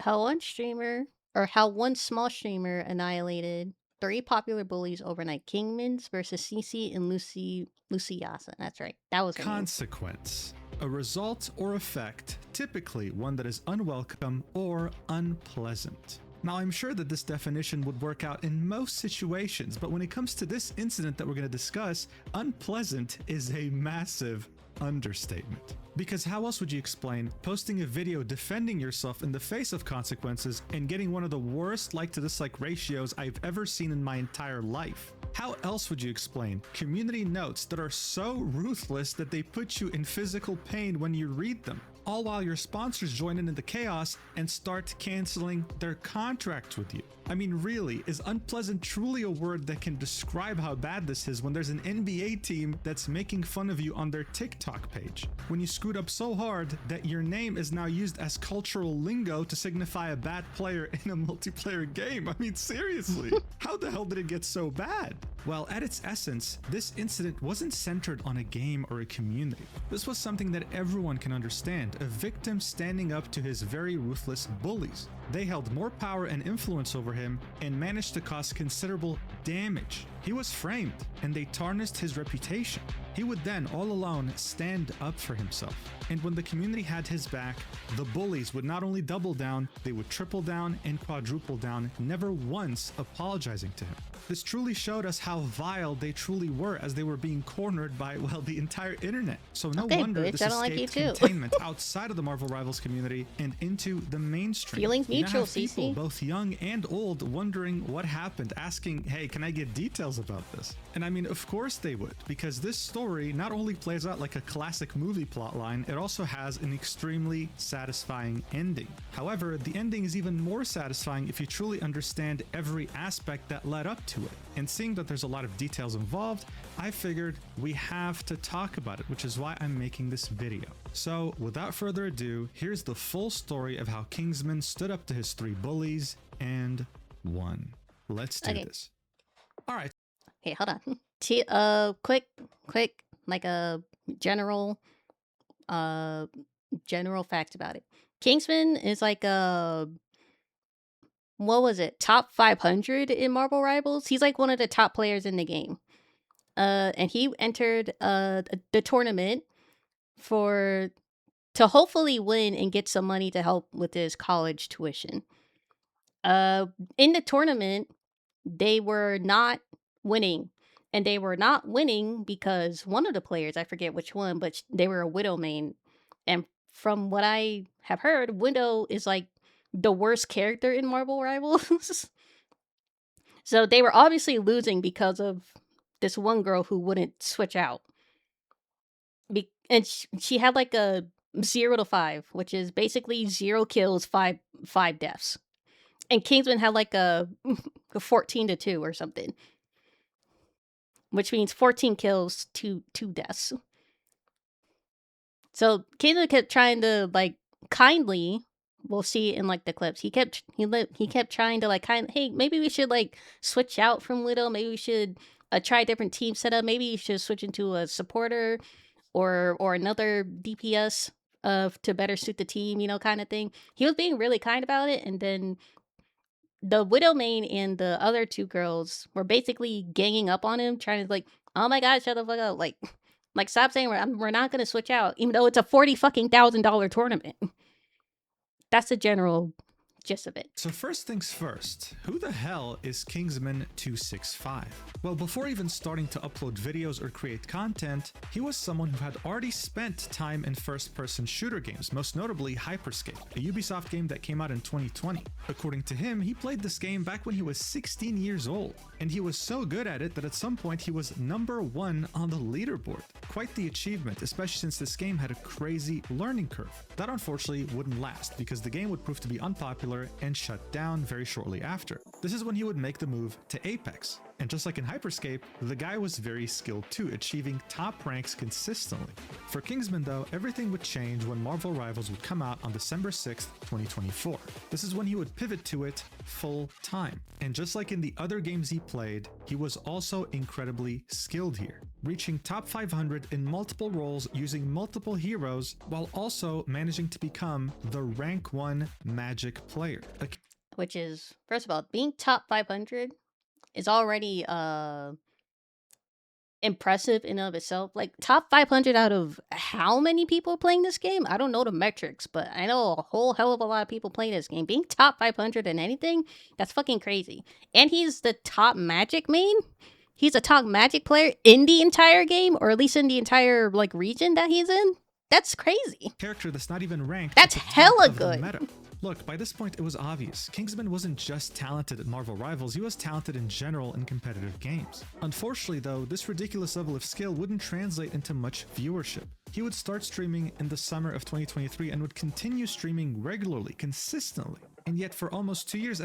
how one small streamer annihilated three popular bullies overnight. Kingmans versus Cece and Luciasa. That's right. That was her name. Consequence. A result or effect, typically one that is unwelcome or unpleasant. Now, I'm sure that this definition would work out in most situations, but when it comes to this incident that we're going to discuss, unpleasant is a massive understatement. Because how else would you explain posting a video defending yourself in the face of consequences and getting one of the worst like to dislike ratios I've ever seen in my entire life? How else would you explain community notes that are so ruthless that they put you in physical pain when you read them? All while your sponsors join in the chaos and start canceling their contracts with you. I mean, really, is unpleasant truly a word that can describe how bad this is when there's an NBA team that's making fun of you on their TikTok page? When you screwed up so hard that your name is now used as cultural lingo to signify a bad player in a multiplayer game? I mean, seriously, how the hell did it get so bad? Well, at its essence, this incident wasn't centered on a game or a community. This was something that everyone can understand, a victim standing up to his very ruthless bullies. They held more power and influence over him and managed to cause considerable damage. He was framed, and they tarnished his reputation. He would then, all alone, stand up for himself. And when the community had his back, the bullies would not only double down, they would triple down and quadruple down, never once apologizing to him. This truly showed us how vile they truly were as they were being cornered by, well, the entire internet. So no wonder bitch, this I don't like you escaped too. containment outside of the Marvel Rivals community and into the mainstream. Feelings You now mutual, have people, CC. both young and old, wondering what happened, asking, hey, can I get details about this? And I mean, of course they would, because this story not only plays out like a classic movie plotline, it also has an extremely satisfying ending. However, the ending is even more satisfying if you truly understand every aspect that led up to it. And seeing that there's a lot of details involved, I figured we have to talk about it, which is why I'm making this video. So without further ado, here's the full story of how Kingsman stood up to his three bullies and won. Let's do this. All right. Okay, hold on. Quick, like a general, general fact about it. Kingsman is like what was it? Top 500 in Marvel Rivals. He's like one of the top players in the game. And he entered the tournament to hopefully win and get some money to help with his college tuition. In the tournament, they were not winning. And they were not winning because one of the players, I forget which one, but they were a Widow main. And from what I have heard, Widow is like the worst character in Marvel Rivals. So they were obviously losing because of this one girl who wouldn't switch out. And she had like a 0 to 5, which is basically 0 kills, 5 deaths. And Kingsman had like a 14 to 2 or something, which means 14 kills, 2 deaths. So Kingsman kept trying to like kindly, we'll see it in like the clips. He kept trying to like hey, maybe we should like switch out from Widow. Maybe we should try a different team setup. Maybe you should switch into a supporter or another DPS to better suit the team, you know, kind of thing. He was being really kind about it, and then the Widow main and the other two girls were basically ganging up on him, trying to like, oh my god, shut the fuck up, like stop saying we're not gonna switch out, even though it's a $40,000 tournament. That's the general gist of it. So first things first, who the hell is Kingsman 265? Well, before even starting to upload videos or create content, he was someone who had already spent time in first-person shooter games, most notably Hyperscape, a Ubisoft game that came out in 2020. According to him, he played this game back when he was 16 years old, and he was so good at it that at some point he was #1 on the leaderboard. Quite the achievement, especially since this game had a crazy learning curve. That unfortunately wouldn't last, because the game would prove to be unpopular and shut down very shortly after. This is when he would make the move to Apex. And just like in Hyperscape, the guy was very skilled too, achieving top ranks consistently. For Kingsman though, everything would change when Marvel Rivals would come out on December 6th, 2024. This is when he would pivot to it full time. And just like in the other games he played, he was also incredibly skilled here, reaching top 500 in multiple roles using multiple heroes while also managing to become the rank 1 magic player. Which is, first of all, being top 500 is already impressive in and of itself. Like, top 500 out of how many people playing this game? I don't know the metrics, but I know a whole hell of a lot of people playing this game. Being top 500 in anything, that's fucking crazy. And he's the top magic main. He's a top magic player in the entire game, or at least in the entire like region that he's in. That's crazy. Character that's not even ranked. That's hella good. Meta. Look, by this point it was obvious. Kingsman wasn't just talented at Marvel Rivals, he was talented in general in competitive games. Unfortunately though, this ridiculous level of skill wouldn't translate into much viewership. He would start streaming in the summer of 2023 and would continue streaming regularly, consistently. And yet for almost 2.5 years,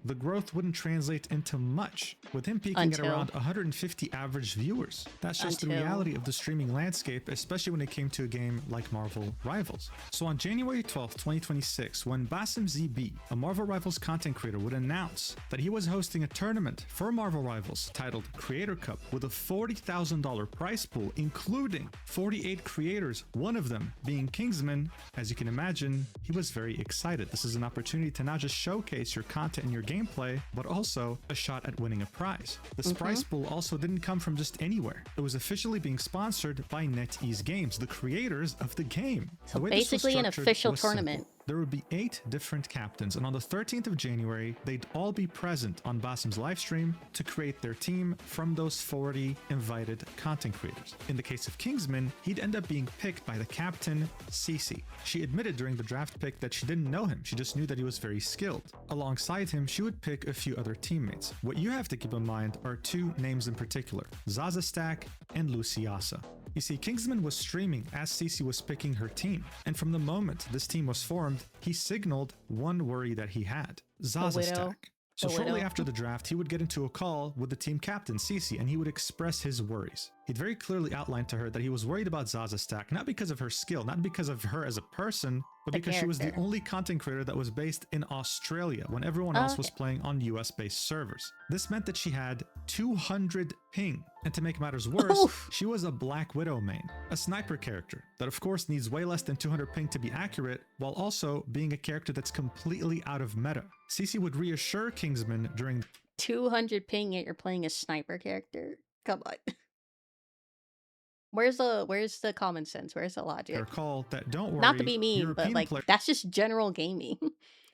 the growth wouldn't translate into much, with him peaking at around 150 average viewers. That's just the reality of the streaming landscape, especially when it came to a game like Marvel Rivals. So on January 12th, 2026, when Basim ZB, a Marvel Rivals content creator, would announce that he was hosting a tournament for Marvel Rivals titled Creator Cup with a $40,000 prize pool, including 48 creators, one of them being Kingsman, as you can imagine, he was very excited. This is an opportunity to not just showcase your content and your gameplay, but also a shot at winning a prize. This prize pool also didn't come from just anywhere. It was officially being sponsored by NetEase Games, the creators of the game. So basically an official tournament. Simple. There would be 8 different captains, and on the 13th of January, they'd all be present on Basim's livestream to create their team from those 40 invited content creators. In the case of Kingsman, he'd end up being picked by the captain, Cece. She admitted during the draft pick that she didn't know him, she just knew that he was very skilled. Alongside him, she would pick a few other teammates. What you have to keep in mind are 2 names in particular, Zazastack and Luciasa. You see, Kingsman was streaming as Cece was picking her team, and from the moment this team was formed, he signaled one worry that he had, Zazastack. So shortly after the draft, he would get into a call with the team captain, Cece, and he would express his worries. He'd very clearly outlined to her that he was worried about Zazastack, not because of her skill, not because of her as a person, but because she was the only content creator that was based in Australia when everyone else was playing on US-based servers. This meant that she had 200 ping. And to make matters worse, she was a Black Widow main, a sniper character that of course needs way less than 200 ping to be accurate, while also being a character that's completely out of meta. Cece would reassure Kingsman during 200 ping yet you're playing a sniper character? Come on. Where's the common sense? Where's the logic? their call that don't worry, Not to be mean, European but like that's just general gaming.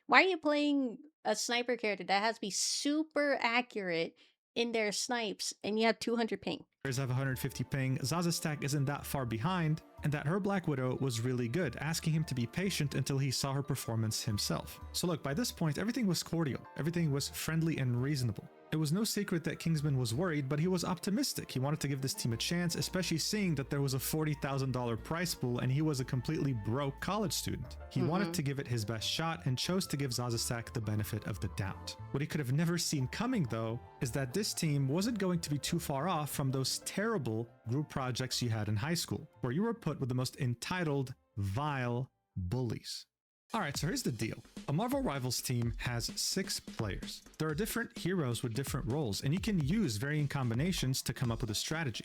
Why are you playing a sniper character that has to be super accurate in their snipes and you have 200 ping? Players have 150 ping, Zazastack isn't that far behind, and that her Black Widow was really good, asking him to be patient until he saw her performance himself. So look, by this point, everything was cordial, everything was friendly and reasonable. It was no secret that Kingsman was worried, but he was optimistic. He wanted to give this team a chance, especially seeing that there was a $40,000 prize pool and he was a completely broke college student. He wanted to give it his best shot and chose to give Zazastack the benefit of the doubt. What he could have never seen coming, though, is that this team wasn't going to be too far off from those terrible group projects you had in high school, where you were put with the most entitled, vile bullies. Alright, so here's the deal. A Marvel Rivals team has 6 players. There are different heroes with different roles, and you can use varying combinations to come up with a strategy.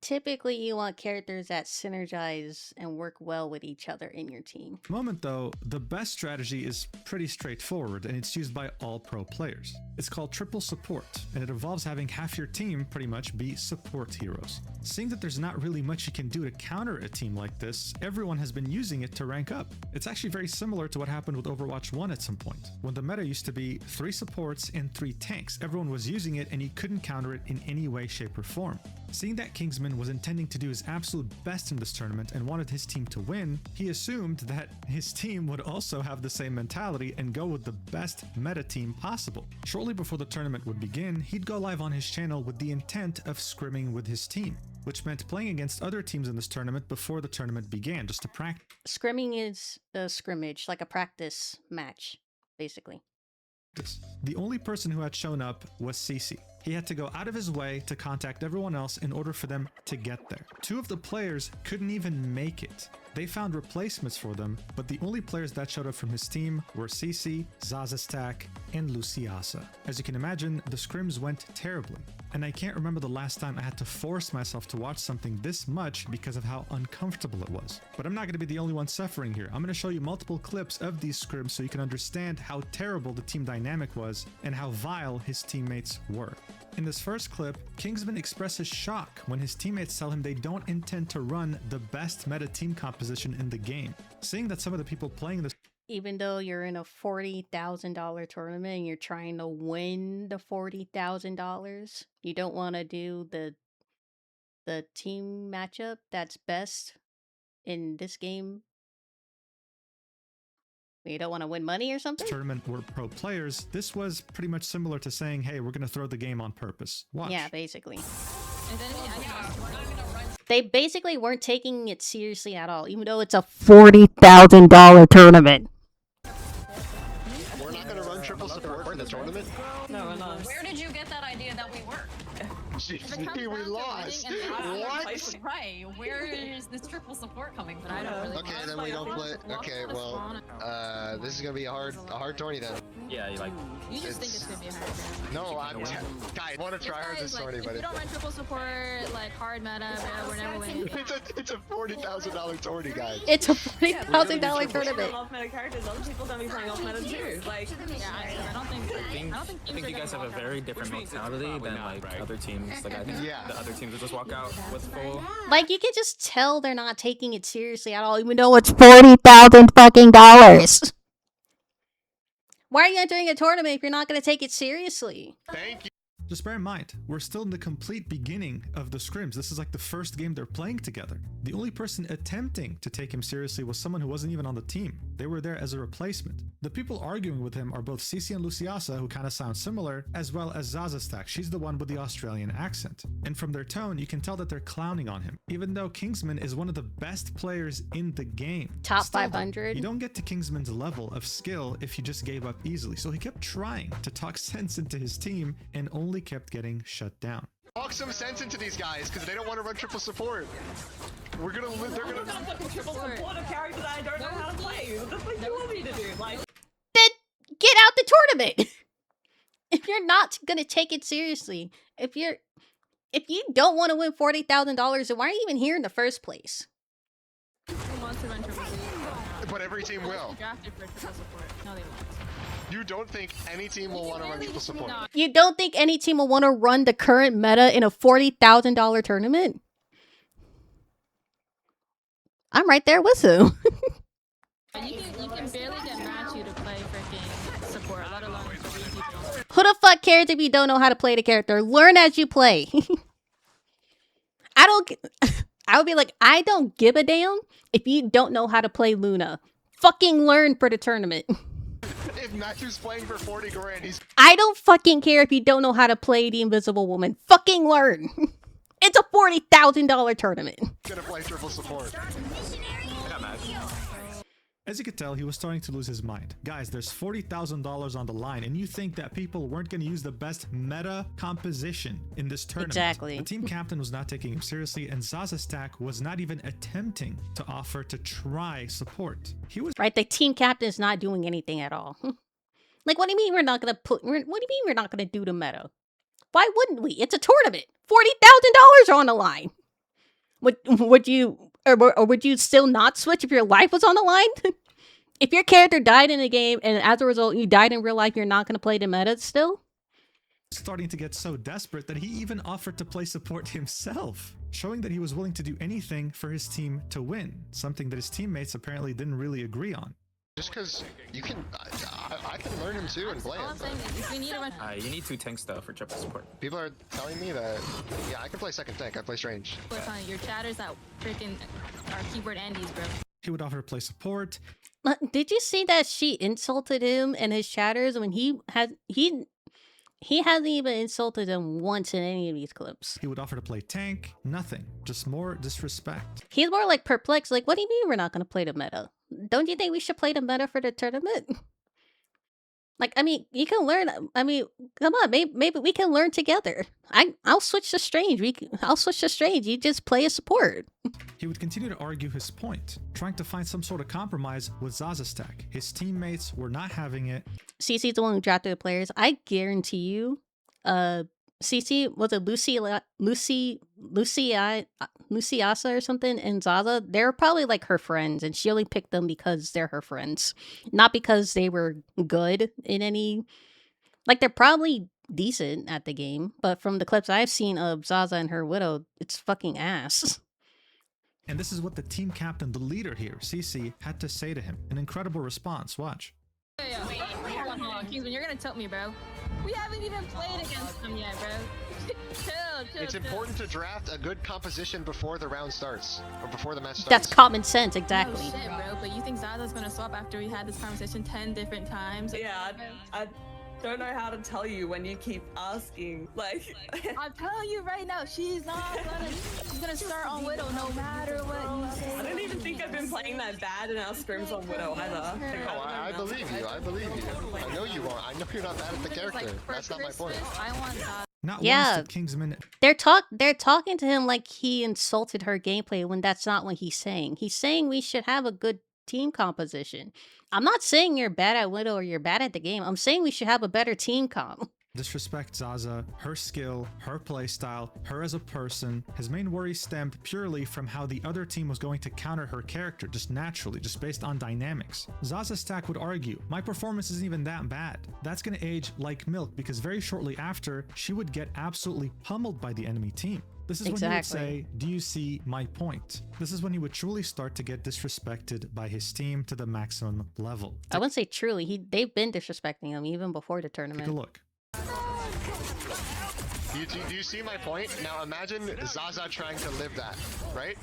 Typically, you want characters that synergize and work well with each other in your team. Moment though, the best strategy is pretty straightforward and it's used by all pro players. It's called triple support, and it involves having half your team pretty much be support heroes. Seeing that there's not really much you can do to counter a team like this, everyone has been using it to rank up. It's actually very similar to what happened with Overwatch 1 at some point, when the meta used to be 3 supports and 3 tanks. Everyone was using it and you couldn't counter it in any way, shape, or form. Seeing that Kingsman was intending to do his absolute best in this tournament and wanted his team to win, he assumed that his team would also have the same mentality and go with the best meta team possible. Shortly before the tournament would begin, he'd go live on his channel with the intent of scrimming with his team, which meant playing against other teams in this tournament before the tournament began, just to practice. Scrimming is a scrimmage, like a practice match, basically. The only person who had shown up was Cece. He had to go out of his way to contact everyone else in order for them to get there. 2 of the players couldn't even make it. They found replacements for them, but the only players that showed up from his team were Cece, Zazastak, and Luciasa. As you can imagine, the scrims went terribly, and I can't remember the last time I had to force myself to watch something this much because of how uncomfortable it was. But I'm not going to be the only one suffering here. I'm going to show you multiple clips of these scrims so you can understand how terrible the team dynamic was and how vile his teammates were. In this first clip, Kingsman expresses shock when his teammates tell him they don't intend to run the best meta team composition in the game. Seeing that some of the people playing this, Even though you're in a $40,000 tournament and you're trying to win the $40,000, you don't want to do the team matchup that's best in this game. You don't want to win money or something? tournament were pro players, this was pretty much similar to saying, hey, we're going to throw the game on purpose. Watch. Yeah, basically. They basically weren't taking it seriously at all, even though it's a $40,000 tournament. We're not going to run triple support for the tournament? No, we're not. Where did you get that idea that we were? We lost. What? Right. Where is this triple support coming from? I don't really Okay, then we don't play. Okay, well, this is gonna be a hard tourney then. Yeah, you like. You just think it's gonna be a hard game. No, guys, I want to try hard this tourney, but if you don't run triple support, like hard meta, we're never winning. it's a $40,000 tourney, guys. It's a $40,000 tournament. Off meta characters, other people gonna be playing off meta too. Like, Yeah, I don't think. I think you guys have a very different mentality than like other teams. Like I think the other teams will just walk out with full. Like, you can just tell they're not taking it seriously at all, even though it's $40,000 fucking dollars. Why are you entering a tournament if you're not going to take it seriously? Thank you. Just bear in mind, we're still in the complete beginning of the scrims. This is like the first game they're playing together. The only person attempting to take him seriously was someone who wasn't even on the team. They were there as a replacement. The people arguing with him are both Cece and Luciasa, who kind of sound similar, as well as Zazastak. She's the one with the Australian accent. And from their tone, you can tell that they're clowning on him, even though Kingsman is one of the best players in the game. Top Still, 500. You don't get to Kingsman's level of skill if you just gave up easily. So he kept trying to talk sense into his team and only kept getting shut down. Talk some sense into these guys because they don't want to run triple support. They're gonna fucking triple support a character that I don't know how to play. What the fuck do you want me to do? Like, Then get out the tournament. If you're not gonna take it seriously, if you don't want to win $40,000, then why are you even here in the first place? Who wants to run triple support? But every team will. Drafted for triple support. No, they won't. You don't think any team will want to run triple support? No. You don't think any team will want to run the current meta in a $40,000 tournament? I'm right there with you. You can barely get Matthew to play freaking support, let alone three people. Who the fuck cares if you don't know how to play the character? Learn as you play. I would be like, I don't give a damn if you don't know how to play Luna. Fucking learn for the tournament. If Matthew's playing for 40 grand, he's I don't fucking care if you don't know how to play the Invisible Woman. Fucking learn. It's a $40,000 tournament. gonna play triple support. As you could tell, he was starting to lose his mind. Guys, there's $40,000 on the line, and you think that people weren't going to use the best meta composition in this tournament. Exactly. The team captain was not taking him seriously, and Zazastak was not even attempting to offer to try support. He was Right? The team captain is not doing anything at all. Like, what do you mean we're not going to what do you mean we're not going to do the meta? Why wouldn't we? It's a tournament. $40,000 on the line. Would you still not switch if your life was on the line? If your character died in a game and as a result you died in real life, you're not going to play the meta still? starting to get so desperate that he even offered to play support himself, showing that he was willing to do anything for his team to win, something that his teammates apparently didn't really agree on. Just because you can, I can learn him too and play All him. I'm saying is if we need a run. You need 2 tanks though for triple support. People are telling me that, yeah, I can play second tank. I play strange. Your chatters that freaking are keyboard Andes, bro. He would offer to play support. Did you see that she insulted him and his chatters when he hasn't even insulted them once in any of these clips. He would offer to play tank. Nothing. Just more disrespect. He's more like perplexed. Like, what do you mean we're not going to play the meta? Don't you think we should play the meta for the tournament? Like, I mean, you can learn. I mean, come on, maybe we can learn together. I'll switch to Strange. I'll switch to Strange. You just play a support. He would continue to argue his point, trying to find some sort of compromise with Zaza's stack. His teammates were not having it. CC's the one who drafted the players. I guarantee you, CC was it Luciasa or something, and Zaza. They're probably like her friends, and she only picked them because they're her friends, not because they were good in any. Like, they're probably decent at the game, but from the clips I've seen of Zaza and her Widow, it's fucking ass. And this is what the team captain, the leader here, CC, had to say to him. An incredible response. Watch. Yeah. Hold on, Kingsman, you're gonna tell me, bro. We haven't even played against them yet, bro. chill. It's important to draft a good composition before the round starts, or before the match starts. That's common sense, exactly. No shit, bro. But you think Zaza's gonna swap after we had this conversation 10 different times? Yeah, I don't know how to tell you when you keep asking. Like, I'm telling you right now, she's gonna start on Widow no matter what you say. I don't even think I've been playing that bad in our scrims on Widow either. Oh, I believe you. I believe you. I know you won't. I know you're not bad at the character. That's not my point. I want Zaza. Not Yeah. once did Kingsman. They're talking to him like he insulted her gameplay when that's not what he's saying. He's saying we should have a good team composition. I'm not saying you're bad at Widow or you're bad at the game. I'm saying we should have a better team comp. Disrespect Zaza, her skill, her playstyle, her as a person. His main worry stemmed purely from how the other team was going to counter her character, just naturally, just based on dynamics. Zaza's stack would argue, my performance isn't even that bad. That's gonna age like milk, because very shortly after, she would get absolutely pummeled by the enemy team. This is when he would say, do you see my point? This is when he would truly start to get disrespected by his team to the maximum level. I wouldn't say truly. They've been disrespecting him even before the tournament. Take a look. Do you see my point? Now imagine Zaza trying to live that, right?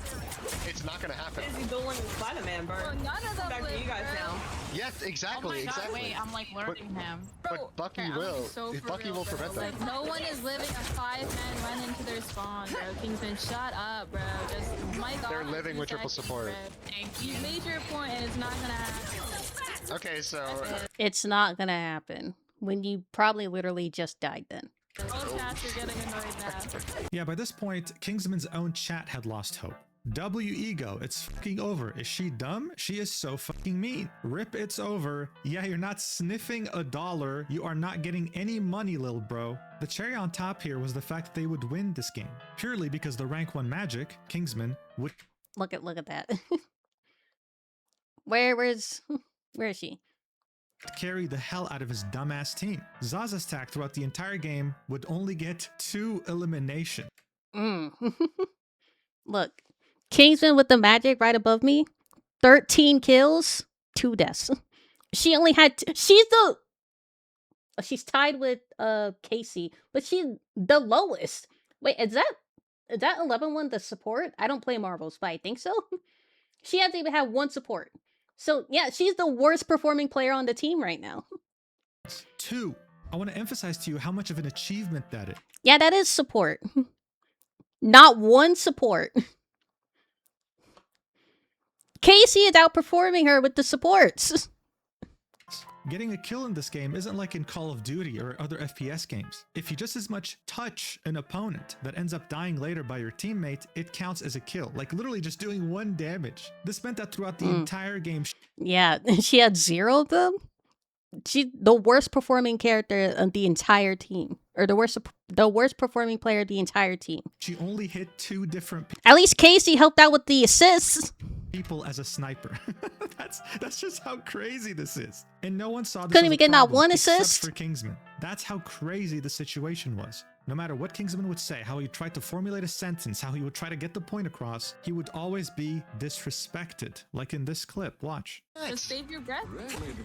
It's not gonna happen. Is he dueling with Spider-Man, bro? Bro, none of them Back to live, you guys bro. now. Yes, exactly, exactly. Wait, I'm like learning him. But Bucky I'm will. so for Bucky real, will bro. prevent that. Like, no one is living a 5-man run into their spawn, bro. Kingsman, shut up, bro. Just mic off They're in living 2 with triple seconds, support. bro. You made your point and it's not gonna happen. Okay, so It's not gonna happen when you probably literally just died then. All chats are getting annoyed now. Yeah, by this point, Kingsman's own chat had lost hope. W ego, it's fucking over. Is she dumb? She is so fucking mean. Rip, it's over. Yeah, you're not sniffing $1. You are not getting any money, lil bro. The cherry on top here was the fact that they would win this game, purely because the rank 1 Magic, Kingsman, would Look at that. Where is she? carry the hell out of his dumbass team. Zaza's stack throughout the entire game would only get 2 eliminations. Look, Kingsman with the magic right above me, 13 kills, 2 deaths. She only had she's tied with Casey, but she's the lowest. Wait, is that 11-1 the support? I don't play marbles, but I think so. She hasn't even had 1 support. So yeah, she's the worst performing player on the team right now. 2. I want to emphasize to you how much of an achievement that is. Yeah, that is support. Not 1 support. Casey is outperforming her with the supports. Getting a kill in this game isn't like in Call of Duty or other FPS games. If you just as much touch an opponent that ends up dying later by your teammate, it counts as a kill. Like literally just doing 1 damage. This meant that throughout the entire game... Yeah, she had 0 of them. She's the worst performing character of the entire team. Or the worst performing player of the entire team. She only hit 2 different At least Casey helped out with the assists. people as a sniper. That's just how crazy this is. And no one saw this Couldn't as even a get not problem 1 except assist. for Kingsman. That's how crazy the situation was. No matter what Kingsman would say, how he tried to formulate a sentence, how he would try to get the point across, he would always be disrespected. Like in this clip, watch. Just save your breath.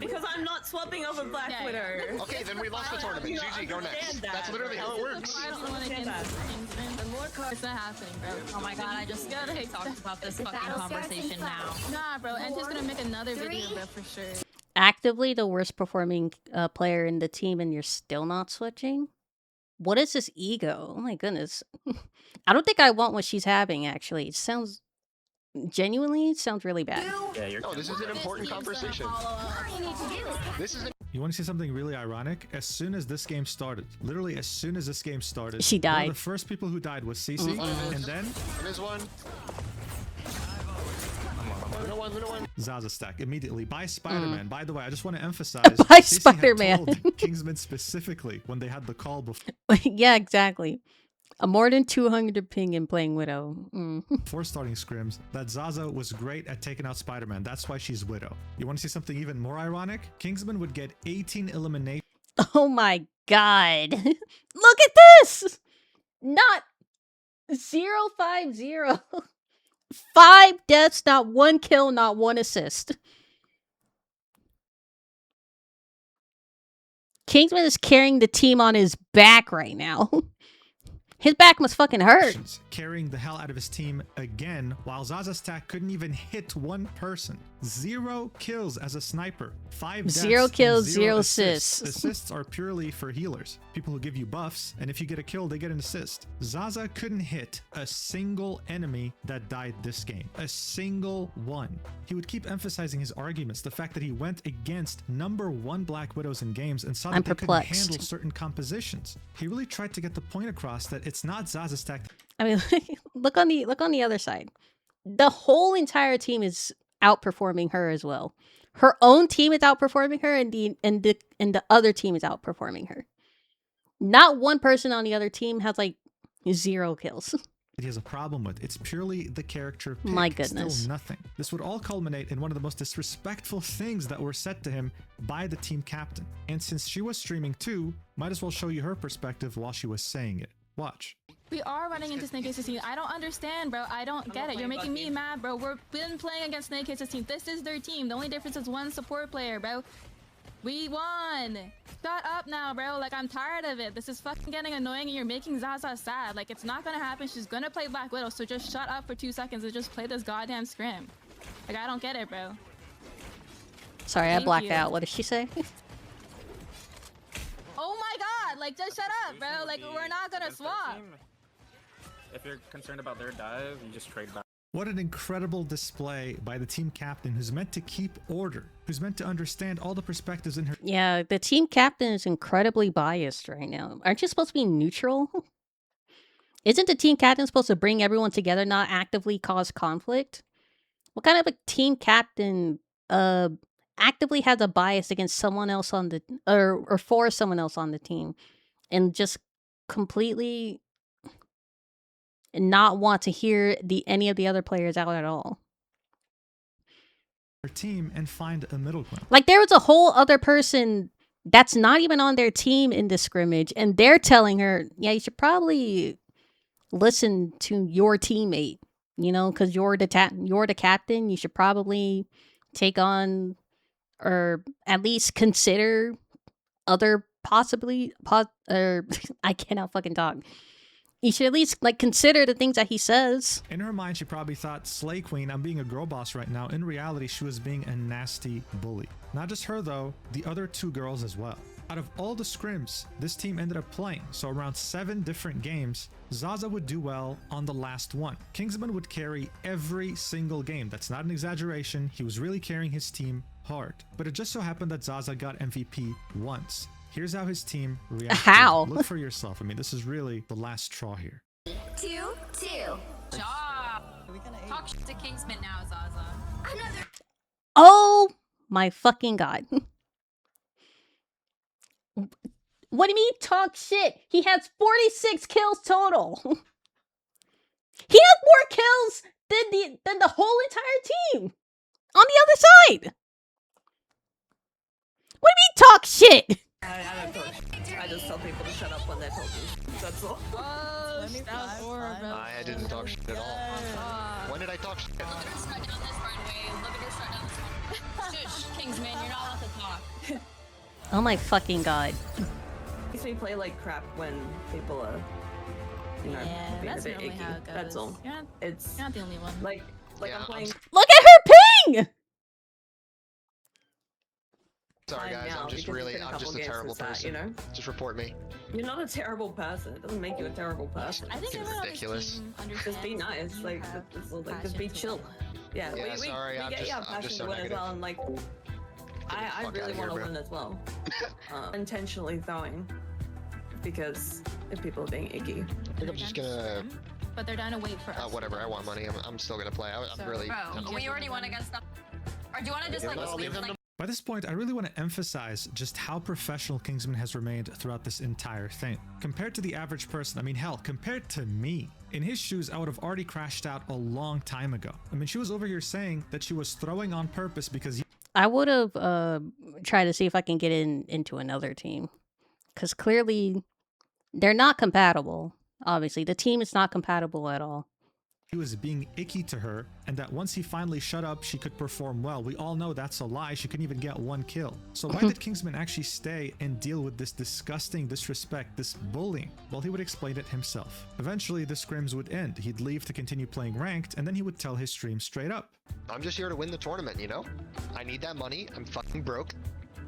Because I'm not swapping over Black Yeah. Widow. okay, then we lost the tournament. You don't GG, go next. understand that. That's literally how it works. I don't want to get Kingsman. The more cards it's not happening, bro. Oh my god, I just talked about this fucking conversation now. Nah, bro. And just gonna make another video, bro, for sure. Actively the worst performing player in the team and you're still not switching? What is this ego? Oh my goodness. I don't think I want what she's having, actually. It sounds genuinely sounds really bad. Yeah, you're. No, this is an important conversation. This is. You want to see something really ironic? As soon as this game started, literally as soon as this game started, she one died. of the first people who died was Cece, and then There's one. Little one. Zaza stack immediately by Spider-Man. By the way, I just want to emphasize By Cece had Spider-Man. told Kingsman specifically when they had the call before. Yeah, exactly. A more than 200 ping in playing Widow. Before starting scrims, that Zaza was great at taking out Spider-Man. That's why she's Widow. You want to see something even more ironic? Kingsman would get 18 eliminations. Oh my god. Look at this! Not 0-5-0. 5 deaths, not 1 kill, not 1 assist. Kingsman is carrying the team on his back right now. His back must fucking hurt. Carrying the hell out of his team again, while Zaza stack couldn't even hit one person. 0 kills as a sniper. 5 deaths. 0 kills, and 0 assists. assists. Assists are purely for healers. People who give you buffs, and if you get a kill, they get an assist. Zaza couldn't hit a single enemy that died this game. A single one. He would keep emphasizing his arguments, the fact that he went against #1 Black Widows in games and saw that I'm they couldn't perplexed. handle certain compositions. He really tried to get the point across that it's not Zaza stack. I mean, look on the other side. The whole entire team is outperforming her as well. Her own team is outperforming her, and the other team is outperforming her. Not one person on the other team has like 0 kills. He has a problem with. It's purely the character pick. My goodness. Still nothing. This would all culminate in one of the most disrespectful things that were said to him by the team captain. And since she was streaming too, might as well show you her perspective while she was saying it. Watch. We are running into Snake Aces team. I don't understand, bro. I don't get it. You're making me mad, bro. We've been playing against Snake Aces team. This is their team. The only difference is 1 support player, bro. We won. Shut up now, bro. Like, I'm tired of it. This is fucking getting annoying and you're making Zaza sad. Like, it's not gonna happen. She's gonna play Black Widow, so just shut up for 2 seconds and just play this goddamn scrim. Like, I don't get it, bro. Sorry, I blacked out. What did she say? Oh my god! Like, just shut up, bro. Like, we're not gonna swap. If you're concerned about their dive, you just trade back. What an incredible display by the team captain who's meant to keep order, who's meant to understand all the perspectives in her. Yeah, the team captain is incredibly biased right now. Aren't you supposed to be neutral? Isn't the team captain supposed to bring everyone together, not actively cause conflict? What kind of a team captain actively has a bias against someone else on the or for someone else on the team and just completely not want to hear any of the other players out at all? Team and find a middle ground. Like, there was a whole other person that's not even on their team in this scrimmage, and they're telling her, yeah, you should probably listen to your teammate, you know, because you're the captain. You should probably take on, or at least consider other I cannot fucking talk. You should at least, like, consider the things that he says. In her mind, she probably thought, Slay Queen, I'm being a girl boss right now. In reality, she was being a nasty bully. Not just her, though, the other 2 girls as well. Out of all the scrims this team ended up playing, so around 7 different games, Zaza would do well on the last one. Kingsman would carry every single game. That's not an exaggeration. He was really carrying his team hard. But it just so happened that Zaza got MVP once. Here's how his team reacted. How? Look for yourself. I mean, this is really the last straw here. 2-2. Job. Talk shit to Kingsman now, Zaza. Another. Oh my fucking god. What do you mean talk shit? He has 46 kills total. He has more kills than the whole entire team on the other side. What do you mean talk shit? I don't talk shit. I just tell people to shut up when they're talking shit. That's all. Oh, that was horrible. I didn't talk shit at all. When did I talk shit? Strut down this runway. Look at her strut down this one. Shush, Kingsman, you're not allowed to talk. Oh my fucking god. Makes me play like crap when people are, you know, Yeah, being that's a bit normally icky. how it goes. That's all. You're not the only one. Like Yeah, I'm playing. Look at her ping! Sorry time guys, now I'm just because really, it's been I'm just a couple terrible games since that, person. you know? Just report me. You're not a terrible person. It doesn't make you a terrible person. I think Fucking everyone on this ridiculous. team Just be understands nice. you Like, have just be passion chill. for Yeah, Yeah, we sorry, I'm get just- yeah, I'm passion just to so win as negative. well, and like I fuck really outta here, want to bro. win as well. Intentionally throwing because if people are being icky. I think I'm just gonna. But they're down to wait for us. Whatever. I want money. I'm still gonna play. I'm So- really. Bro, we already won against them. Or do you want to just like Let's leave sleep them like By this point, I really want to emphasize just how professional Kingsman has remained throughout this entire thing. Compared to the average person, I mean, hell, compared to me. In his shoes, I would have already crashed out a long time ago. I mean, she was over here saying that she was throwing on purpose because I would have tried to see if I can get into another team, because clearly they're not compatible. Obviously, the team is not compatible at all. he was being icky to her, and that once he finally shut up, she could perform well. We all know that's a lie. She couldn't even get one kill. So why did Kingsman actually stay and deal with this disgusting disrespect, this bullying? Well, he would explain it himself. Eventually, the scrims would end. He'd leave to continue playing ranked, and then he would tell his stream straight up. I'm just here to win the tournament. You know. I need that money. I'm fucking broke.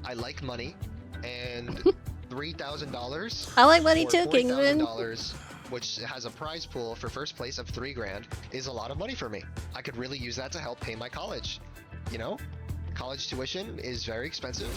I like money, and $3,000. I like money too, Kingsman. $40,000, which has a prize pool for first place of $3 grand, is a lot of money for me. I could really use that to help pay my college. You know, college tuition is very expensive.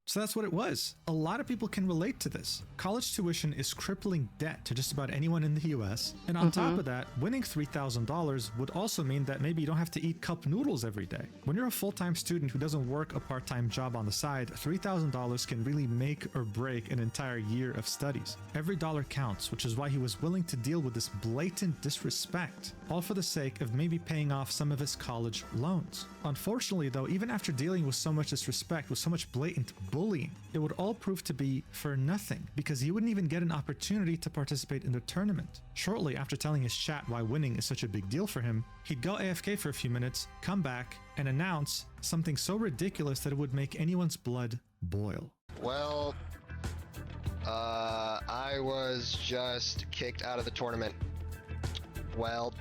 So that's what it was. A lot of people can relate to this. College tuition is crippling debt to just about anyone in the US. And on top of that, winning $3,000 would also mean that maybe you don't have to eat cup noodles every day. When you're a full-time student who doesn't work a part-time job on the side, $3,000 can really make or break an entire year of studies. Every dollar counts, which is why he was willing to deal with this blatant disrespect, all for the sake of maybe paying off some of his college loans. Unfortunately though, even after dealing with so much disrespect, with so much blatant bullying, it would all prove to be for nothing, because he wouldn't even get an opportunity to participate in the tournament. Shortly after telling his chat why winning is such a big deal for him, he'd go AFK for a few minutes, come back, and announce something so ridiculous that it would make anyone's blood boil. Well, I was just kicked out of the tournament. Well,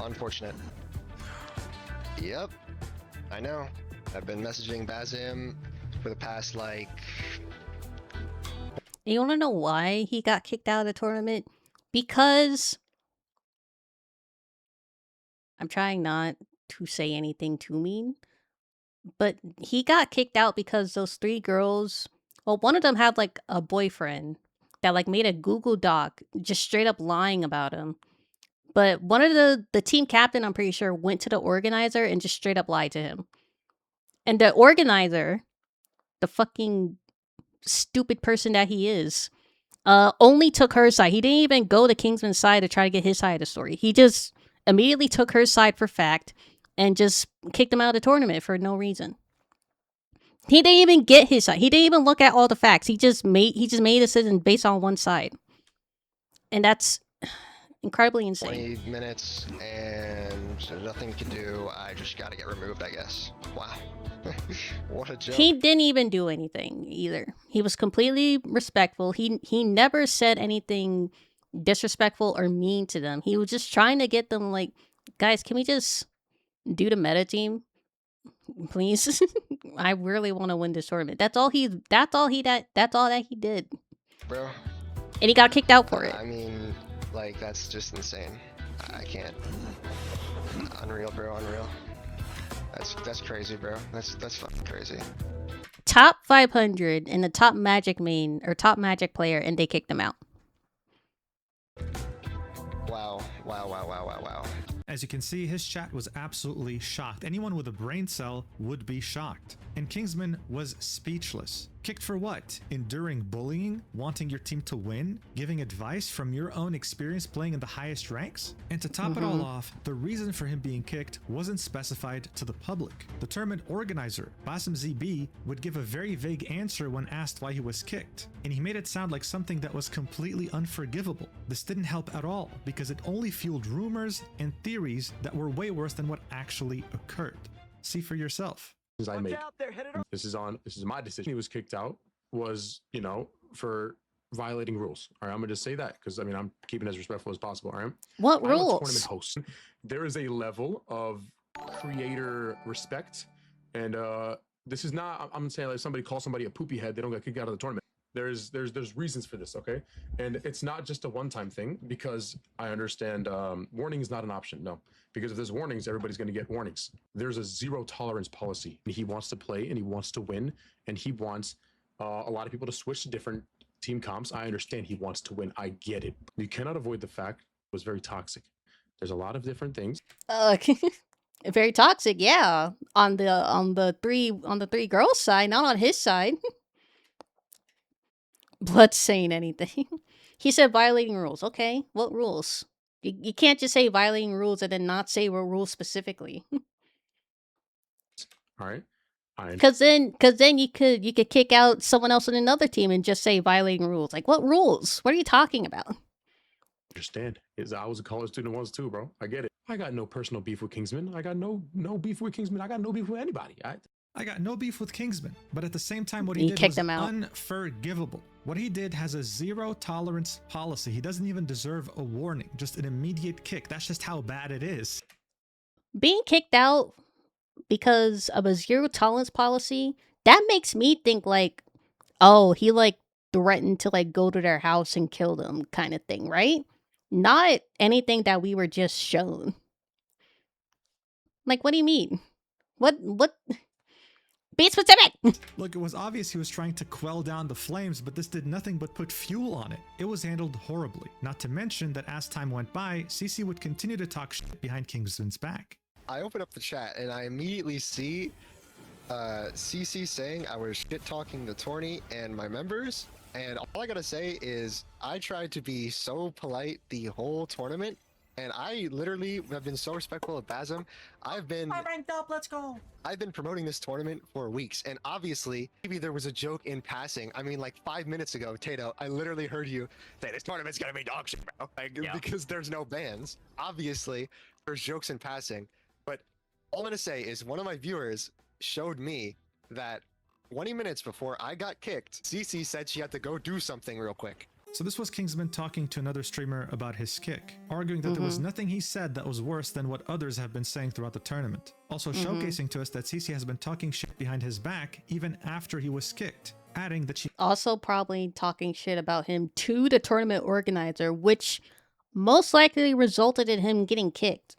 unfortunate. Yep, I know. I've been messaging Bazim for the past, like... You want to know why he got kicked out of the tournament? Because I'm trying not to say anything too mean, but he got kicked out because those three girls, well, one of them had like a boyfriend that like made a Google Doc just straight up lying about him. But one of the team captain, I'm pretty sure, went to the organizer and just straight up lied to him. And the organizer, the fucking stupid person that he is, only took her side. He didn't even go to Kingsman's side to try to get his side of the story. He just immediately took her side for fact and just kicked him out of the tournament for no reason. He didn't even get his side. He didn't even look at all the facts. He just made a decision based on one side. And that's incredibly insane. 20 minutes and nothing you can do. I just gotta get removed, I guess. Wow. What a joke. He didn't even do anything either. He was completely respectful. He never said anything disrespectful or mean to them. He was just trying to get them like, guys, can we just do the meta team? Please. I really want to win this tournament. That's all that he did. Bro. And he got kicked out for it. I mean, like, that's just insane. I can't. Unreal, bro, unreal. That's crazy, bro. That's fucking crazy. Top 500 and the top Magic main or top Magic player, and they kicked him out. Wow. As you can see, his chat was absolutely shocked. Anyone with a brain cell would be shocked. And Kingsman was speechless. Kicked for what? Enduring bullying? Wanting your team to win? Giving advice from your own experience playing in the highest ranks? And to top it all off, the reason for him being kicked wasn't specified to the public. The tournament organizer, Basim ZB, would give a very vague answer when asked why he was kicked. And he made it sound like something that was completely unforgivable. This didn't help at all, because it only fueled rumors and theories that were way worse than what actually occurred. See for yourself. I made. This is my decision. He was kicked out was, you know, for violating rules. All right, I'm gonna just say that because I mean I'm keeping it as respectful as possible. All right. What rules? I'm a tournament host. There is a level of creator respect, and this is not. I'm saying like somebody calls somebody a poopy head, they don't get kicked out of the tournament. There's reasons for this, okay? And it's not just a one-time thing, because I understand warning is not an option. No, because if there's warnings, everybody's going to get warnings. There's a zero tolerance policy. He wants to play and he wants to win, and he wants a lot of people to switch to different team comps. I understand he wants to win. I get it. You cannot avoid the fact it was very toxic. There's a lot of different things. Very toxic, yeah. On the three girls side, not on his side. Blood saying anything. He said violating rules. Okay, what rules? You can't just say violating rules and then not say what rules specifically. All right. Because then you could kick out someone else in another team and just say violating rules. Like, what rules? What are you talking about? Understand. I was a college student once too, bro. I get it. I got no personal beef with Kingsman. I got no beef with Kingsman. I got no beef with anybody. I got no beef with Kingsman, but at the same time, what he did was unforgivable. What he did has a zero tolerance policy. He doesn't even deserve a warning, just an immediate kick. That's just how bad it is. Being kicked out because of a zero tolerance policy, that makes me think like, oh, he like threatened to like go to their house and kill them kind of thing, right? Not anything that we were just shown. Like, what do you mean? What? Be specific! Look, it was obvious he was trying to quell down the flames, but this did nothing but put fuel on it. It was handled horribly. Not to mention that as time went by, CC would continue to talk shit behind Kingsman's back. I open up the chat and I immediately see CC saying I was shit-talking the tourney and my members, and all I gotta say is I tried to be so polite the whole tournament, and I literally have been so respectful of Basm. I ranked up, let's go. I've been promoting this tournament for weeks, and obviously, maybe there was a joke in passing. I mean, like 5 minutes ago, Tato, I literally heard you say, this tournament's gonna be dog shit, bro. Like, because there's no bans. Obviously, there's jokes in passing, but all I'm gonna say is one of my viewers showed me that 20 minutes before I got kicked, CC said she had to go do something real quick. So this was Kingsman talking to another streamer about his kick, arguing that there was nothing he said that was worse than what others have been saying throughout the tournament. Also showcasing to us that CC has been talking shit behind his back even after he was kicked, adding that she also probably talking shit about him to the tournament organizer, which most likely resulted in him getting kicked.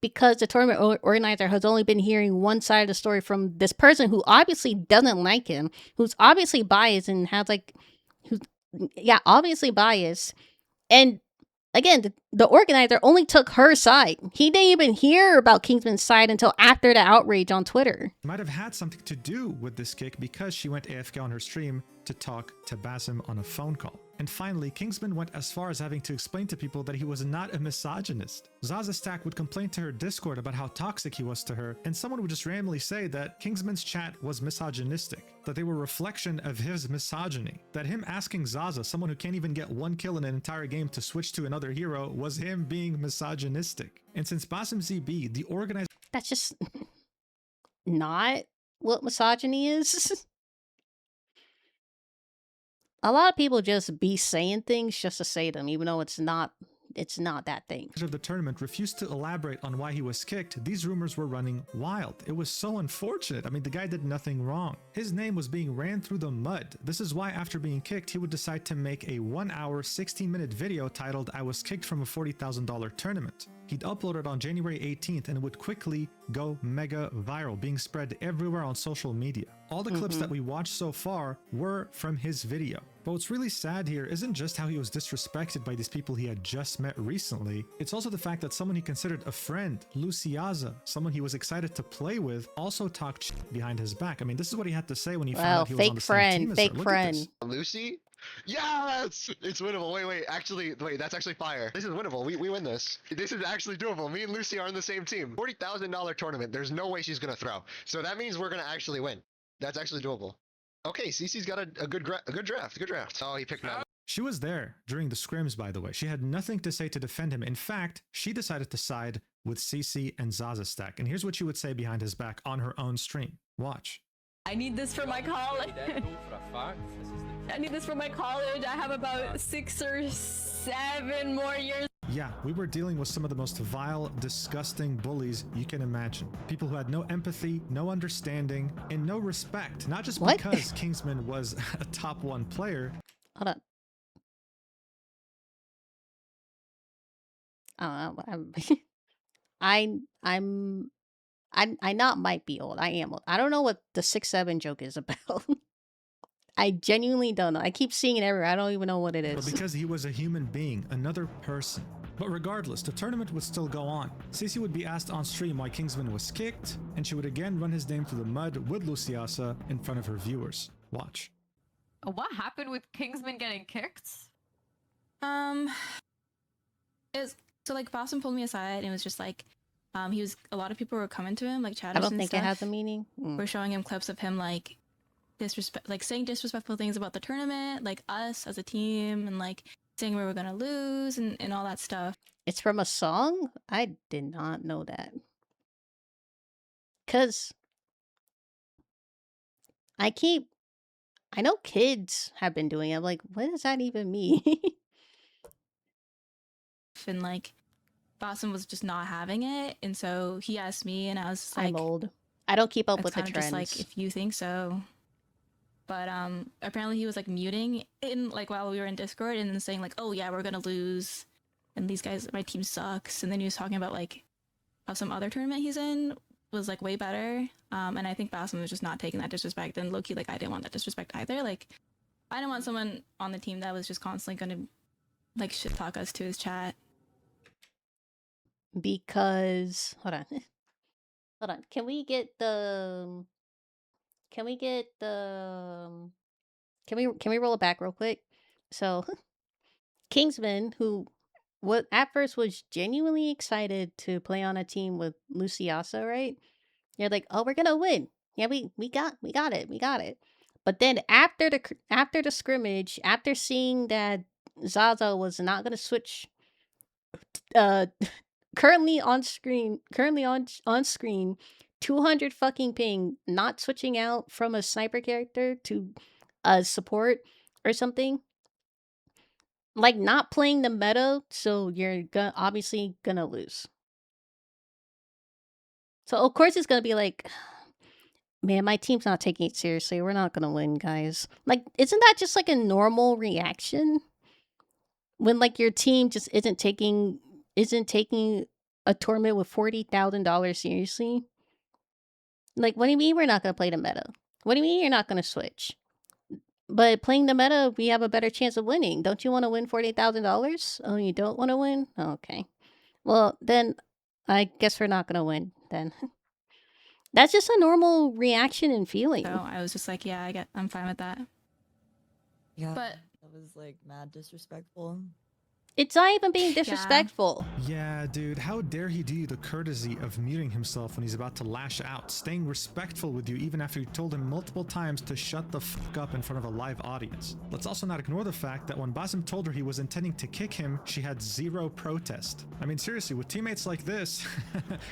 Because the tournament organizer has only been hearing one side of the story from this person who obviously doesn't like him, who's obviously biased and has like, obviously biased. And again, the organizer only took her side. He didn't even hear about Kingsman's side until after the outrage on Twitter. Might have had something to do with this kick because she went AFK on her stream to talk to Basm on a phone call. And finally, Kingsman went as far as having to explain to people that he was not a misogynist. Zaza Stack would complain to her Discord about how toxic he was to her, and someone would just randomly say that Kingsman's chat was misogynistic, that they were a reflection of his misogyny, that him asking Zaza, someone who can't even get one kill in an entire game, to switch to another hero was him being misogynistic. And since Basm ZB, the organizer... That's just not what misogyny is. A lot of people just be saying things just to say them, even though it's not that thing. Of the tournament refused to elaborate on why he was kicked. These rumors were running wild. It was so unfortunate. I mean, the guy did nothing wrong. His name was being ran through the mud. This is why after being kicked, he would decide to make a 1-hour, 16-minute video titled, I was kicked from a $40,000 tournament. He'd upload it on January 18th and it would quickly go mega viral, being spread everywhere on social media. All the clips that we watched so far were from his video. But what's really sad here isn't just how he was disrespected by these people he had just met recently, it's also the fact that someone he considered a friend, Luciaza, someone he was excited to play with, also talked shit behind his back. I mean, this is what he had to say when he found out he was on the same team as her. Look at this. Lucy? Yes! It's winnable. Wait, that's actually fire. This is winnable. We win this. This is actually doable. Me and Lucy are on the same team. $40,000 tournament. There's no way she's gonna throw. So that means we're gonna actually win. That's actually doable. Okay, Cece's got a good draft. Good draft. Oh, he picked Nirvana. She was there during the scrims, by the way. She had nothing to say to defend him. In fact, she decided to side with Cece and Zaza Stack. And here's what she would say behind his back on her own stream. Watch. I need this for my college. I need this for my college. I have about 6 or 7 more years. Yeah, we were dealing with some of the most vile, disgusting bullies you can imagine. People who had no empathy, no understanding, and no respect. Not just because Kingsman was a top 1 player. Hold on. I not might be old. I am old. I don't know what the 6'7" joke is about. I genuinely don't know. I keep seeing it everywhere. I don't even know what it is. But because he was a human being, another person. But regardless, the tournament would still go on. Cece would be asked on stream why Kingsman was kicked, and she would again run his name through the mud with Luciasa in front of her viewers. Watch. What happened with Kingsman getting kicked? So like Boston pulled me aside and it was just like, a lot of people were coming to him, like chatters. I don't think it has a meaning. We're showing him clips of him like saying disrespectful things about the tournament, like us as a team, and like saying we were gonna lose and all that stuff. It's from a song? I did not know that. Cause I know kids have been doing it. I'm like, what does that even mean? And like Boston was just not having it, and so he asked me, and I was just like, I'm old. I don't keep up with the trends. Just like, if you think so. But apparently he was like muting in like while we were in Discord and then saying like, oh yeah, we're gonna lose, and these guys, my team sucks. And then he was talking about like how some other tournament he's in was like way better. And I think Boston was just not taking that disrespect. And low-key, like I didn't want that disrespect either. Like I didn't want someone on the team that was just constantly gonna like shit talk us to his chat. Because hold on. Can we roll it back real quick? So Kingsman, who at first was genuinely excited to play on a team with Luciasa, right? You're like, oh, we're gonna win. Yeah, we got it. But then after the scrimmage, after seeing that Zaza was not gonna switch, currently on screen, 200 fucking ping, not switching out from a sniper character to a support or something. Like not playing the meta, so you're obviously gonna lose. So of course it's gonna be like, man, my team's not taking it seriously. We're not gonna win, guys. Like, isn't that just like a normal reaction? When like your team just isn't taking a tournament with $40,000 seriously? Like, what do you mean we're not gonna play the meta? What do you mean you're not gonna switch? But playing the meta, we have a better chance of winning. Don't you want to win $40,000? Oh, you don't want to win? Oh, okay. Well, then I guess we're not gonna win then. That's just a normal reaction and feeling. So I was just like, yeah, I'm fine with that. Yeah, but that was like mad disrespectful. It's not even being disrespectful. Yeah, dude, how dare he do you the courtesy of muting himself when he's about to lash out, staying respectful with you even after you told him multiple times to shut the fuck up in front of a live audience. Let's also not ignore the fact that when Basim told her he was intending to kick him, she had zero protest. I mean, seriously, with teammates like this,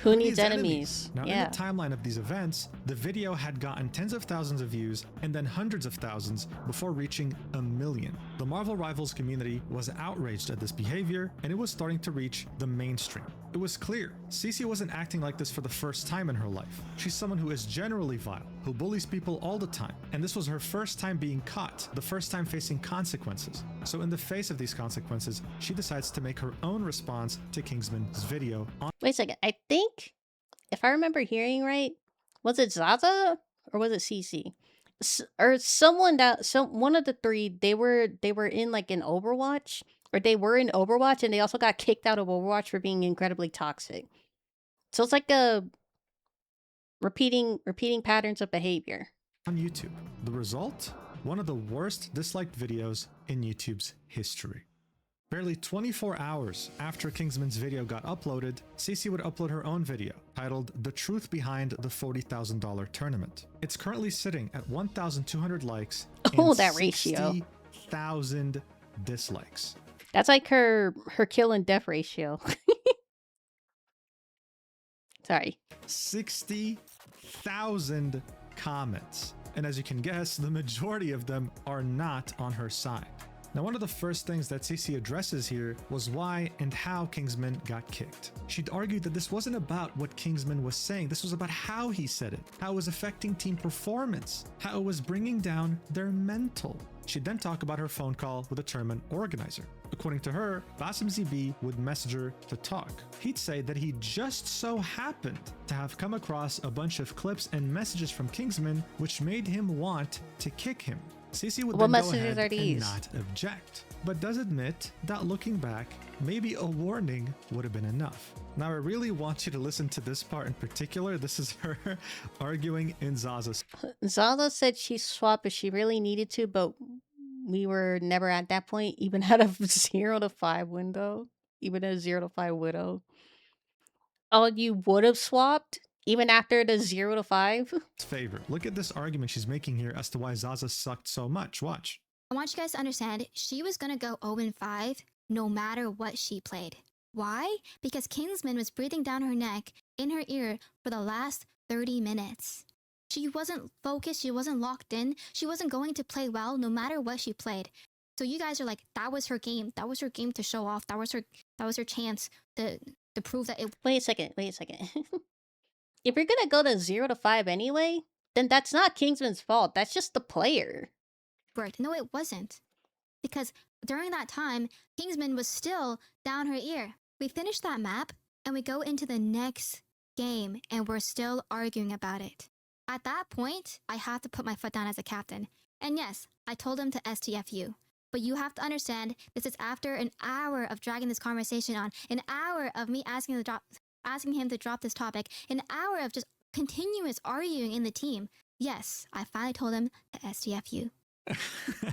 who needs enemies? Now, in the timeline of these events, the video had gotten tens of thousands of views and then hundreds of thousands before reaching 1 million. The Marvel Rivals community was outraged at this behavior, and it was starting to reach the mainstream. It was clear Cece wasn't acting like this for the first time in her life. She's someone who is generally vile, who bullies people all the time, and this was her first time being caught, the first time facing consequences. So in the face of these consequences, she decides to make her own response to Kingsman's video. Wait a second, I think, if I remember hearing right, was it Zaza or was it Cece? Or someone one of the three, they were in like an Overwatch, or they were in Overwatch, and they also got kicked out of Overwatch for being incredibly toxic. So it's like a repeating patterns of behavior. On YouTube. The result? One of the worst disliked videos in YouTube's history. Barely 24 hours after Kingsman's video got uploaded, Cece would upload her own video, titled The Truth Behind the $40,000 Tournament. It's currently sitting at 1,200 likes and that ratio. 60,000 dislikes. That's like her kill and death ratio. Sorry. 60,000 comments. And as you can guess, the majority of them are not on her side. Now, one of the first things that CC addresses here was why and how Kingsman got kicked. She'd argued that this wasn't about what Kingsman was saying, this was about how he said it, how it was affecting team performance, how it was bringing down their mental. She'd then talk about her phone call with a tournament organizer. According to her, Basim ZB would message her to talk. He'd say that he just so happened to have come across a bunch of clips and messages from Kingsman, which made him want to kick him. CC would then go ahead and not object, but does admit that looking back, maybe a warning would have been enough. Now, I really want you to listen to this part in particular. This is her arguing in Zaza's. Zaza said she swapped if she really needed to, but we were never at that point, even at a 0 to 5 window, even a 0 to 5 widow. Oh, you would have swapped even after the 0 to 5? Favor. Look at this argument she's making here as to why Zaza sucked so much. Watch. I want you guys to understand, she was gonna go 0-5 no matter what she played. Why? Because Kingsman was breathing down her neck, in her ear, for the last 30 minutes. She wasn't focused, she wasn't locked in, she wasn't going to play well no matter what she played. So you guys are like, that was her game. That was her game to show off. That was her chance to prove that it. Wait a second. If you're gonna go to 0 to 5 anyway, then that's not Kingsman's fault. That's just the player. Worked. No, it wasn't. Because during that time, Kingsman was still down her ear. We finished that map and we go into the next game and we're still arguing about it. At that point, I have to put my foot down as a captain. And yes, I told him to STFU. But you have to understand, this is after an hour of dragging this conversation on, an hour of me asking him to drop this topic, an hour of just continuous arguing in the team. Yes, I finally told him to STFU.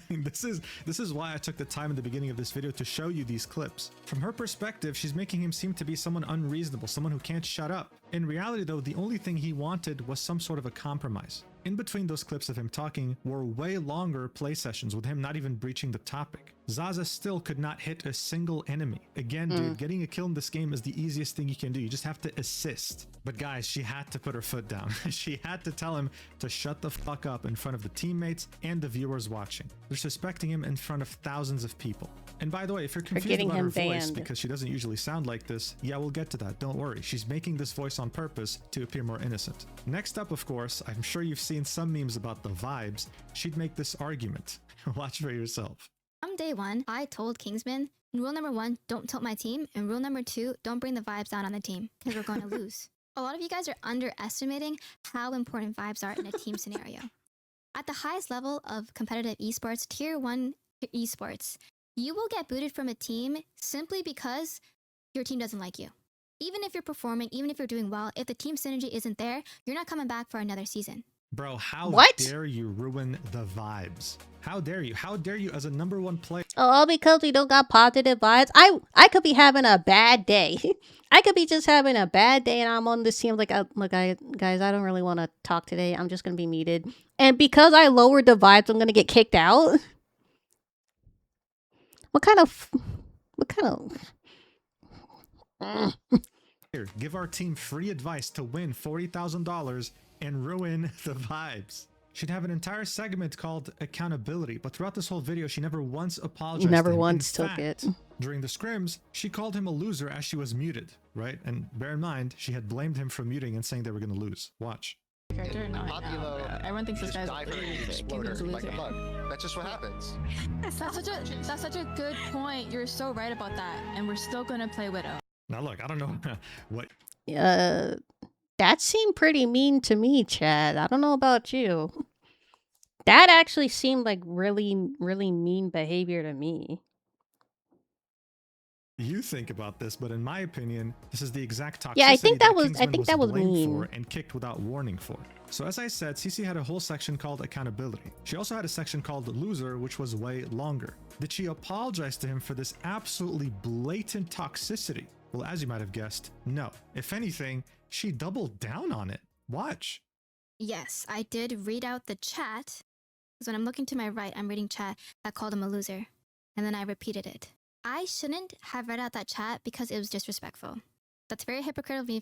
This is why I took the time in the beginning of this video to show you these clips. From her perspective, she's making him seem to be someone unreasonable, someone who can't shut up. In reality though, the only thing he wanted was some sort of a compromise. In between those clips of him talking were way longer play sessions with him not even breaching the topic. Zaza still could not hit a single enemy. Again, dude, getting a kill in this game is the easiest thing you can do. You just have to assist. But guys, she had to put her foot down. She had to tell him to shut the fuck up in front of the teammates and the viewers watching. They're suspecting him in front of thousands of people. And by the way, if you're confused about her voice because she doesn't usually sound like this, yeah, we'll get to that. Don't worry. She's making this voice on purpose to appear more innocent. Next up, of course, I'm sure you've seen some memes about the vibes. She'd make this argument. Watch for yourself. From day one, I told Kingsman, rule number 1, don't tilt my team, and rule number 2, don't bring the vibes down on the team, because we're going to lose. A lot of you guys are underestimating how important vibes are in a team scenario. At the highest level of competitive esports, tier 1 esports, you will get booted from a team simply because your team doesn't like you. Even if you're performing, even if you're doing well, if the team synergy isn't there, you're not coming back for another season. Bro, how dare you ruin the vibes? How dare you? How dare you as a #1 player? Oh, all because we don't got positive vibes? I could be having a bad day. I could be just having a bad day and I'm on this team like, look, guys, I don't really want to talk today. I'm just going to be muted. And because I lowered the vibes, I'm going to get kicked out? What kind of... Here, give our team free advice to win $40,000 and ruin the vibes. She'd have an entire segment called accountability, but throughout this whole video, she never once apologized. Never to him. once In took fact, it. During the scrims, she called him a loser as she was muted, right? And bear in mind, she had blamed him for muting and saying they were going to lose. Watch. Everyone thinks this guy's like a bug. That's just what happens. That's such a good point. You're so right about that. And we're still gonna play Widow. Now look, I don't know what. That seemed pretty mean to me, Chad. I don't know about you. That actually seemed like really mean behavior to me. You think about this, but in my opinion, this is the exact toxicity I think that was blamed mean for and kicked without warning for. So as I said, CC had a whole section called accountability. She also had a section called loser, which was way longer. Did she apologize to him for this absolutely blatant toxicity? Well, as you might have guessed, no. If anything, she doubled down on it. Watch. Yes, I did read out the chat. Because when I'm looking to my right, I'm reading chat that called him a loser. And then I repeated it. I shouldn't have read out that chat because it was disrespectful. That's very hypocritical of me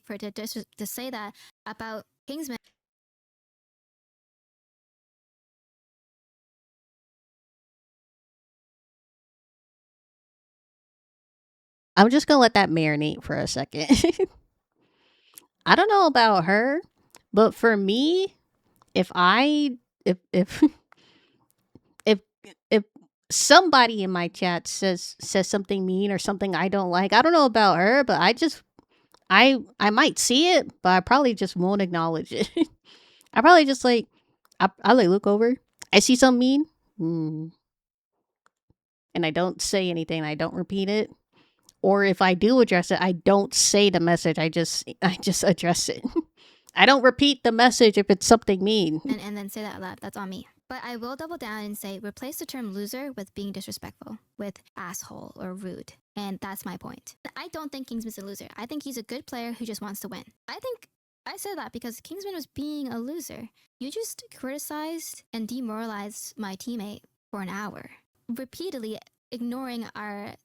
to say that about Kingsman. I'm just gonna let that marinate for a second. I don't know about her, but for me, if if if if somebody in my chat says something mean or something I don't like, I don't know about her, but I might see it, but I probably just won't acknowledge it. I probably just like I like look over, I see something mean, and I don't say anything. I don't repeat it. Or if I do address it, I don't say the message. I just address it. I don't repeat the message if it's something mean. And then say that out loud. That's on me. But I will double down and say replace the term loser with being disrespectful, with asshole or rude. And that's my point. I don't think Kingsman's a loser. I think he's a good player who just wants to win. I think I said that because Kingsman was being a loser. You just criticized and demoralized my teammate for an hour, repeatedly ignoring our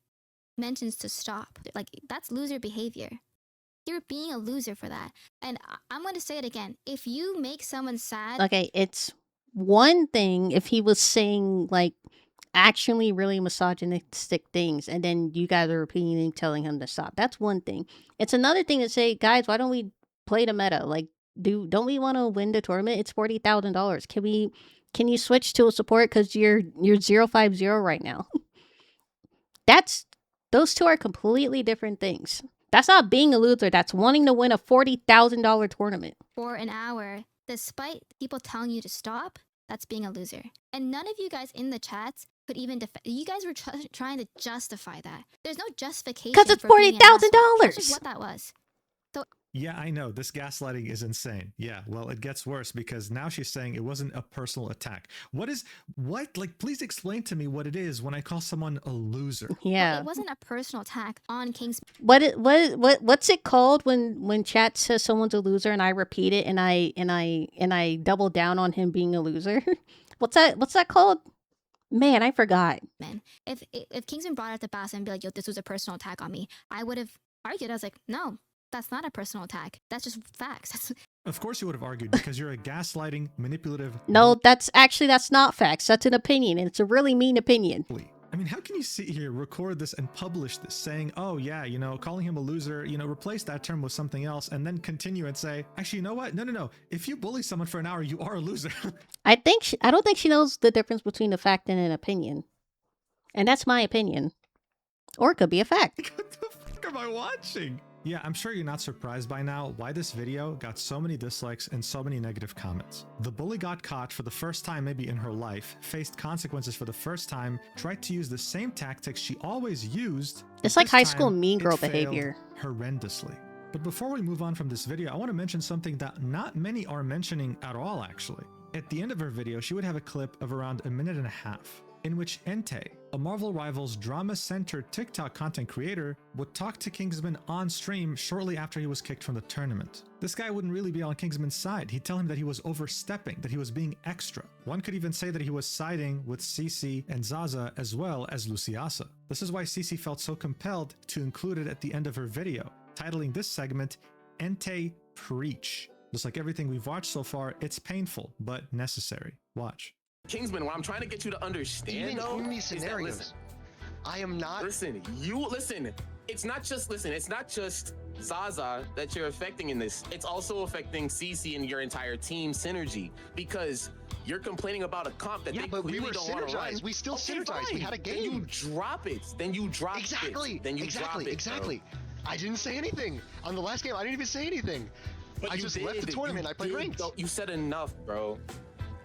mentions to stop. Like, that's loser behavior. You're being a loser for that. And I'm going to say it again. If you make someone sad... Okay, it's one thing if he was saying, like, actually really misogynistic things, and then you guys are repeating telling him to stop. That's one thing. It's another thing to say, guys, why don't we play the meta? Like, don't we want to win the tournament? It's $40,000. Can you switch to a support because you're 050 right now? Those two are completely different things. That's not being a loser. That's wanting to win a $40,000 tournament. For an hour, despite people telling you to stop, that's being a loser. And none of you guys in the chats could even you guys were trying to justify that. There's no justification. Because it's $40,000. That's just what that was. So yeah, I know. This gaslighting is insane. Yeah, well, it gets worse because now she's saying it wasn't a personal attack. What? Like, please explain to me what it is when I call someone a loser. Yeah. Well, it wasn't a personal attack on Kingsman. What's it called when chat says someone's a loser and I repeat it and I double down on him being a loser? What's that called? Man, I forgot. Man, if Kingsman brought up the bass and be like, yo, this was a personal attack on me, I would have argued. I was like, no. That's not a personal attack. That's just facts. Of course you would have argued because you're a gaslighting, manipulative... No, that's not facts. That's an opinion, and it's a really mean opinion. I mean, how can you sit here, record this, and publish this saying, oh yeah, calling him a loser, replace that term with something else, and then continue and say, actually, you know what? No. If you bully someone for an hour, you are a loser. I don't think she knows the difference between a fact and an opinion. And that's my opinion. Or it could be a fact. What the fuck am I watching? Yeah, I'm sure you're not surprised by now why this video got so many dislikes and so many negative comments. The bully got caught for the first time maybe in her life, faced consequences for the first time, tried to use the same tactics she always used. It's like high school mean girl behavior. Horrendously. But before we move on from this video, I want to mention something that not many are mentioning at all actually. At the end of her video, she would have a clip of around a minute and a half, in which Entei, a Marvel Rivals drama-centered TikTok content creator, would talk to Kingsman on stream shortly after he was kicked from the tournament. This guy wouldn't really be on Kingsman's side. He'd tell him that he was overstepping, that he was being extra. One could even say that he was siding with Cece and Zaza as well as Luciasa. This is why Cece felt so compelled to include it at the end of her video, titling this segment, Entei Preach. Just like everything we've watched so far, it's painful, but necessary. Watch. Kingsman, what I'm trying to get you to understand, though, in these scenarios, listen, I am not. Listen. It's not just Zaza that you're affecting in this. It's also affecting CC and your entire team synergy because you're complaining about a comp that they clearly don't want to run. We still synergized. Fine. We had a game. Then you drop it. Exactly. Drop it. Exactly. Bro. I didn't say anything on the last game. I didn't even say anything. But I just left the tournament. I played ranked. You said enough, bro.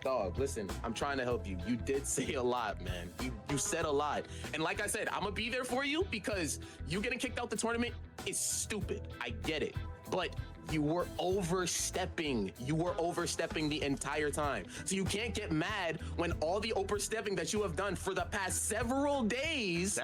Dog, listen, I'm trying to help you. You did say a lot, man. You said a lot. And like I said, I'm gonna be there for you because you getting kicked out the tournament is stupid. I get it. But you were overstepping. You were overstepping the entire time. So you can't get mad when all the overstepping that you have done for the past several days.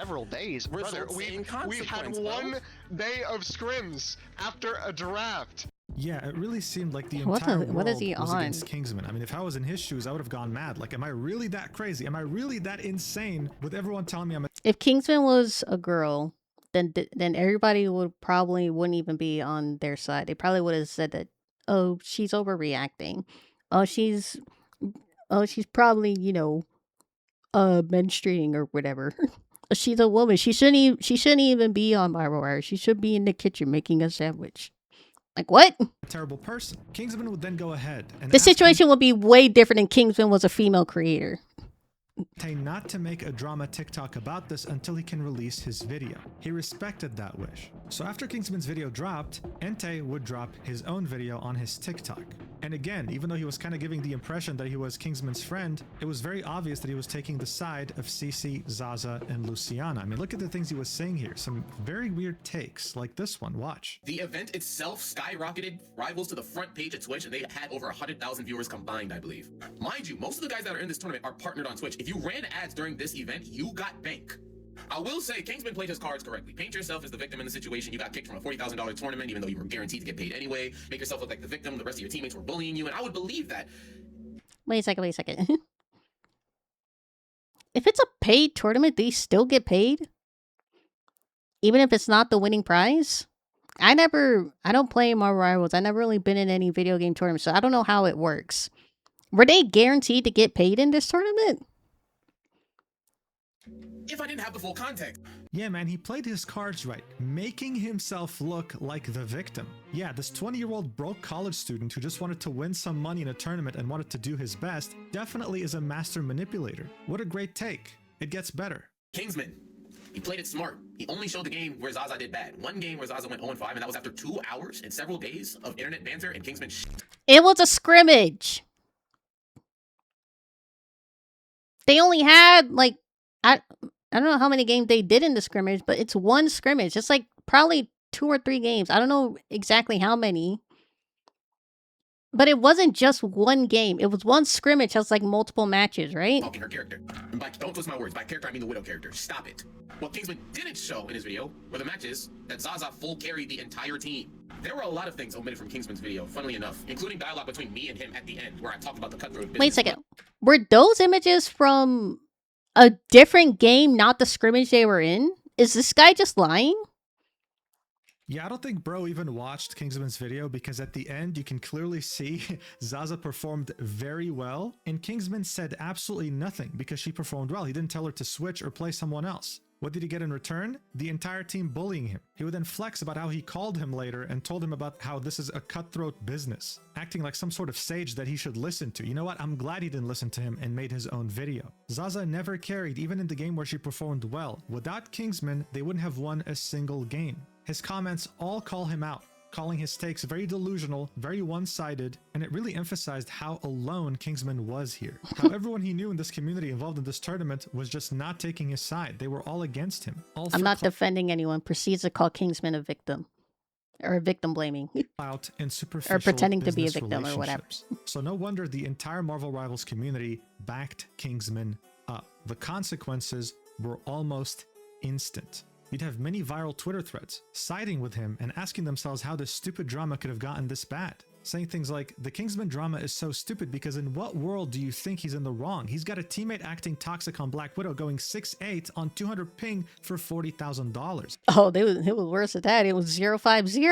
Brother, we've had one day of scrims after a draft. Yeah, it really seemed like the entire world what is he was on? against Kingsman. I mean, if I was in his shoes, I would have gone mad. Like, am I really that crazy? Am I really that insane with everyone telling me I'm a... If Kingsman was a girl, then everybody wouldn't even be on their side. They probably would have said that, oh, she's overreacting. Oh, she's probably, menstruating or whatever. She's a woman. She shouldn't even be on viral wire. She should be in the kitchen making a sandwich. Like, what? A terrible person. Kingsman would then go ahead and The ask him situation would be way different if Kingsman was a female creator. not to make a drama TikTok about this until he can release his video. He respected that wish. So after Kingsman's video dropped, Entei would drop his own video on his TikTok. And again, even though he was kind of giving the impression that he was Kingsman's friend, it was very obvious that he was taking the side of Cici, Zaza, and Luciana. I mean, look at the things he was saying here. Some very weird takes, like this one. Watch. The event itself skyrocketed rivals to the front page of Twitch, and they had over 100,000 viewers combined, I believe. Mind you, most of the guys that are in this tournament are partnered on Twitch. If you ran ads during this event, you got bank. I will say Kingsman played his cards correctly. Paint yourself as the victim in the situation. You got kicked from a $40,000 tournament, even though you were guaranteed to get paid anyway. Make yourself look like the victim. The rest of your teammates were bullying you, and I would believe that. Wait a second. If it's a paid tournament, do you still get paid? Even if it's not the winning prize? I don't play Marvel Rivals. I never really been in any video game tournaments, so I don't know how it works. Were they guaranteed to get paid in this tournament? If I didn't have the full context. Yeah, man, he played his cards right, making himself look like the victim. Yeah, this 20-year-old broke college student who just wanted to win some money in a tournament and wanted to do his best definitely is a master manipulator. What a great take. It gets better. Kingsman, he played it smart. He only showed the game where Zaza did bad. One game where Zaza went 0-5, and that was after 2 hours and several days of internet banter, and Kingsman It was a scrimmage. They only had, like, I don't know how many games they did in the scrimmage, but it's one scrimmage. It's like probably 2 or 3 games. I don't know exactly how many. But it wasn't just one game. It was one scrimmage. It was like multiple matches, right? Talking her character. And don't twist my words. By character, I mean the Widow character. Stop it. What Kingsman didn't show in his video were the matches that Zaza full carried the entire team. There were a lot of things omitted from Kingsman's video, funnily enough, including dialogue between me and him at the end, where I talked about the cutthroat business. Wait a second. Were those images from a different game, not the scrimmage they were in? Is this guy just lying? Yeah, I don't think bro even watched Kingsman's video because at the end you can clearly see Zaza performed very well and Kingsman said absolutely nothing because she performed well. He didn't tell her to switch or play someone else. What did he get in return? The entire team bullying him. He would then flex about how he called him later and told him about how this is a cutthroat business, acting like some sort of sage that he should listen to. You know what? I'm glad he didn't listen to him and made his own video. Zaza never carried, even in the game where she performed well. Without Kingsman, they wouldn't have won a single game. His comments all call him out, calling his takes very delusional, very one-sided, and it really emphasized how alone Kingsman was here. How everyone he knew in this community involved in this tournament was just not taking his side. They were all against him. I'm not defending anyone. Proceeds to call Kingsman a victim. Or a victim blaming. Out in superficial or pretending to be a business victim or whatever. So no wonder the entire Marvel Rivals community backed Kingsman up. The consequences were almost instant. You'd have many viral Twitter threads siding with him and asking themselves how this stupid drama could have gotten this bad. Saying things like, the Kingsman drama is so stupid because in what world do you think he's in the wrong? He's got a teammate acting toxic on Black Widow going 6'8" on 200 ping for $40,000. Oh, it was worse than that. It was 050.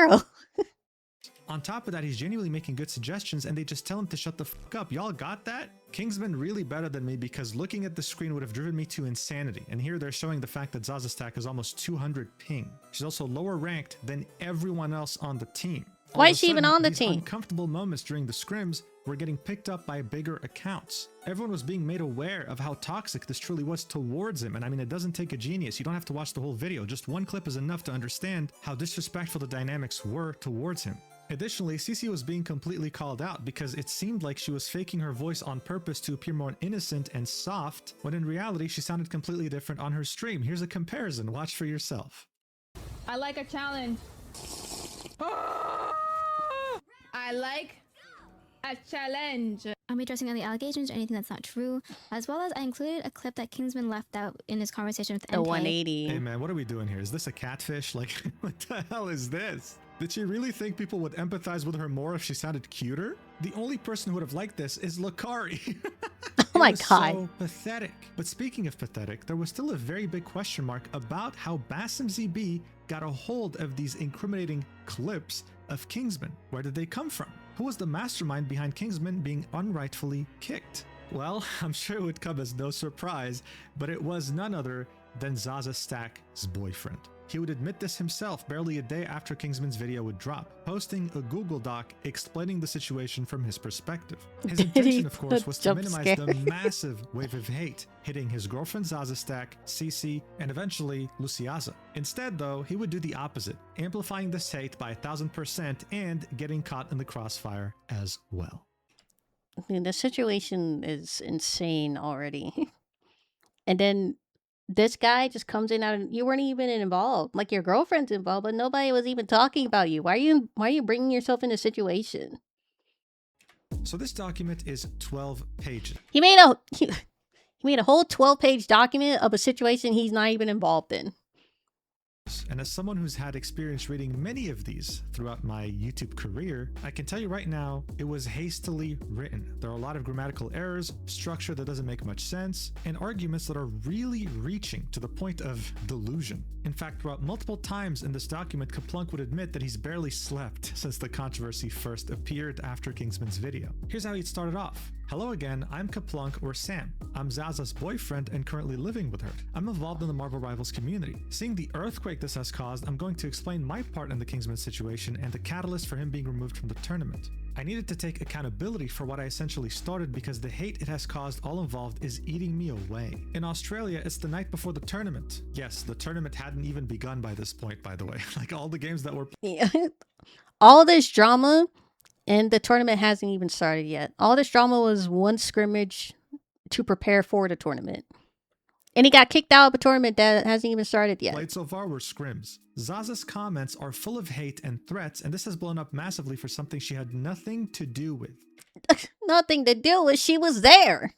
On top of that, he's genuinely making good suggestions and they just tell him to shut the fuck up. Y'all got that? Kingsman really better than me because looking at the screen would have driven me to insanity. And here they're showing the fact that Zaza's stack is almost 200 ping. She's also lower ranked than everyone else on the team. Why is she even on the team? Uncomfortable moments during the scrims were getting picked up by bigger accounts. Everyone was being made aware of how toxic this truly was towards him. And I mean, it doesn't take a genius. You don't have to watch the whole video. Just one clip is enough to understand how disrespectful the dynamics were towards him. Additionally, Cici was being completely called out because it seemed like she was faking her voice on purpose to appear more innocent and soft, when in reality she sounded completely different on her stream. Here's a comparison. Watch for yourself. I like a challenge. I like a challenge. I'll be addressing any allegations or anything that's not true, as well as I included a clip that Kingsman left out in his conversation with the NK. 180. Hey man, what are we doing here? Is this a catfish? Like, what the hell is this? Did she really think people would empathize with her more if she sounded cuter? The only person who would have liked this is Lakari. Oh my god. So pathetic. But speaking of pathetic, there was still a very big question mark about how Basim ZB got a hold of these incriminating clips of Kingsman. Where did they come from? Who was the mastermind behind Kingsman being unrightfully kicked? Well, I'm sure it would come as no surprise, but it was none other than Zaza Stack's boyfriend. He would admit this himself barely a day after Kingsman's video would drop, posting a Google Doc explaining the situation from his perspective. His intention, of course, was to minimize the massive wave of hate hitting his girlfriend Zaza Stack, Cece, and eventually Luciaza. Instead, though, he would do the opposite, amplifying this hate by 1000% and getting caught in the crossfire as well. I mean, the situation is insane already. And then this guy just comes in out of, you weren't even involved. Like, your girlfriend's involved, but nobody was even talking about you. Why are you bringing yourself in a situation? So this document is 12 pages. He made a whole 12-page document of a situation he's not even involved in. And as someone who's had experience reading many of these throughout my YouTube career, I can tell you right now, it was hastily written. There are a lot of grammatical errors, structure that doesn't make much sense, and arguments that are really reaching to the point of delusion. In fact, throughout multiple times in this document, Kaplunk would admit that he's barely slept since the controversy first appeared after Kingsman's video. Here's how he started off. Hello again, I'm Kaplunk or Sam. I'm Zaza's boyfriend and currently living with her. I'm involved in the Marvel Rivals community. Seeing the earthquake this has caused, I'm going to explain my part in the Kingsman situation and the catalyst for him being removed from the tournament. I needed to take accountability for what I essentially started because the hate it has caused all involved is eating me away. In Australia, it's the night before the tournament. Yes, the tournament hadn't even begun by this point, by the way. Like all the games that were... All this drama, and the tournament hasn't even started yet. All this drama was one scrimmage to prepare for the tournament. And he got kicked out of a tournament that hasn't even started yet. Played so far were scrims. Zaza's comments are full of hate and threats, and this has blown up massively for something she had nothing to do with. Nothing to do with, she was there.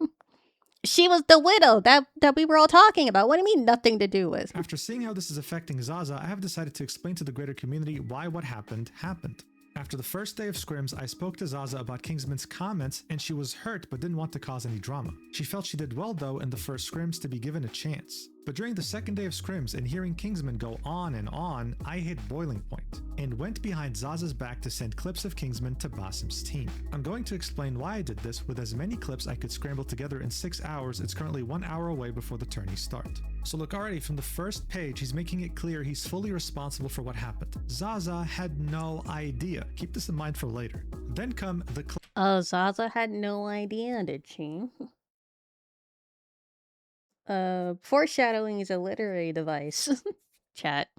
She was the widow that we were all talking about. What do you mean nothing to do with? After seeing how this is affecting Zaza, I have decided to explain to the greater community why what happened happened. After the first day of scrims, I spoke to Zaza about Kingsman's comments and she was hurt but didn't want to cause any drama. She felt she did well though in the first scrims to be given a chance. But during the second day of scrims and hearing Kingsman go on and on, I hit boiling point and went behind Zaza's back to send clips of Kingsman to Basim's team. I'm going to explain why I did this with as many clips I could scramble together in 6 hours. It's currently 1 hour away before the tourneys start. So look, already from the first page, he's making it clear he's fully responsible for what happened. Zaza had no idea. Keep this in mind for later. Then come the Oh, Zaza had no idea, did she? Foreshadowing is a literary device. Chat.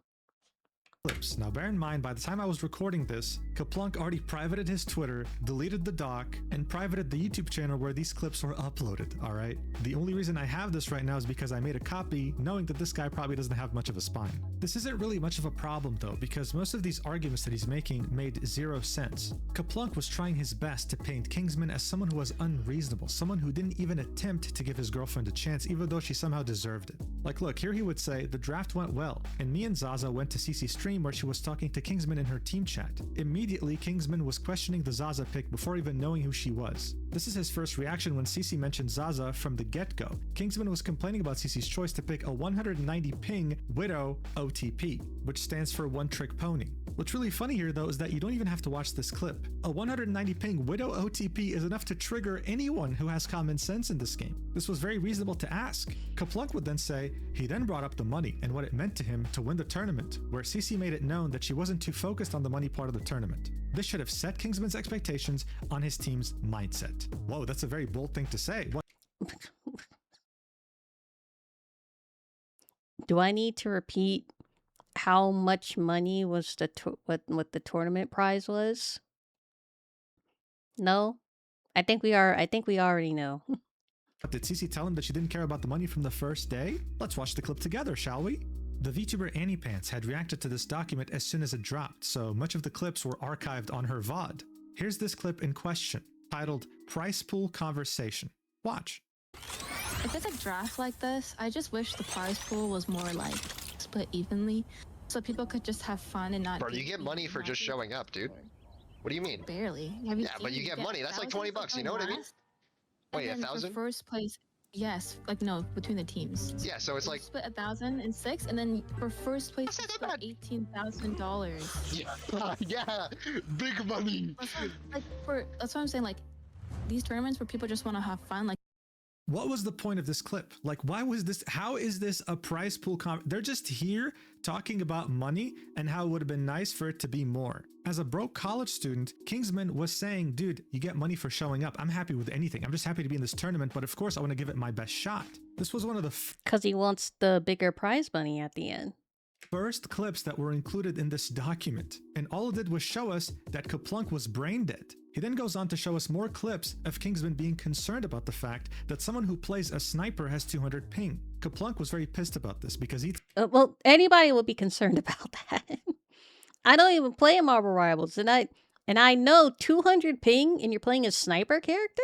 clips. Now bear in mind, by the time I was recording this, Kaplunk already privated his Twitter, deleted the doc, and privated the YouTube channel where these clips were uploaded, alright? The only reason I have this right now is because I made a copy knowing that this guy probably doesn't have much of a spine. This isn't really much of a problem though, because most of these arguments that he's making made zero sense. Kaplunk was trying his best to paint Kingsman as someone who was unreasonable, someone who didn't even attempt to give his girlfriend a chance even though she somehow deserved it. Like look, here he would say, the draft went well, and me and Zaza went to Cece's stream where she was talking to Kingsman in her team chat. Immediately, Kingsman was questioning the Zaza pick before even knowing who she was. This is his first reaction when Cece mentioned Zaza from the get-go. Kingsman was complaining about Cece's choice to pick a 190 ping Widow OTP, which stands for One Trick Pony. What's really funny here though is that you don't even have to watch this clip. A 190 ping Widow OTP is enough to trigger anyone who has common sense in this game. This was very reasonable to ask. Kaplunk would then say, he then brought up the money and what it meant to him to win the tournament, where Cece made it known that she wasn't too focused on the money part of the tournament. This should have set Kingsman's expectations on his team's mindset. Whoa, that's a very bold thing to say. What? Do I need to repeat how much money was the what the tournament prize was? No, I think we already know. Did Cece tell him that she didn't care about the money from the first day? Let's watch the clip together, shall we? The VtuberEN Pants had reacted to this document as soon as it dropped, so much of the clips were archived on her VOD. Here's this clip in question, titled Price Pool Conversation. Watch. If it's a draft like this, I just wish the prize pool was more like split evenly, so people could just have fun and not. Bro, you get money for just showing up, dude. What do you mean? Barely. Yeah, but you get money. That's like 20 bucks. You know what I mean? Wait, 1,000? First place, yes. Like no, between the teams. Yeah, so it's like split 1,006, and then for first place, $18,000. Yeah, yeah, big money. Like that's what I'm saying. Like these tournaments where people just want to have fun, like. What was the point of this clip? Like, why was this? How is this a prize pool? They're just here talking about money and how it would have been nice for it to be more. As a broke college student, Kingsman was saying, dude, you get money for showing up. I'm happy with anything. I'm just happy to be in this tournament, but of course I want to give it my best shot. This was one of the Because he wants the bigger prize money at the end. first clips that were included in this document, and all it did was show us that Kaplunk was brain dead. He then goes on to show us more clips of Kingsman being concerned about the fact that someone who plays a sniper has 200 ping. Kaplunk was very pissed about this because he... well, anybody would be concerned about that. I don't even play in Marvel Rivals, and I know 200 ping and you're playing a sniper character?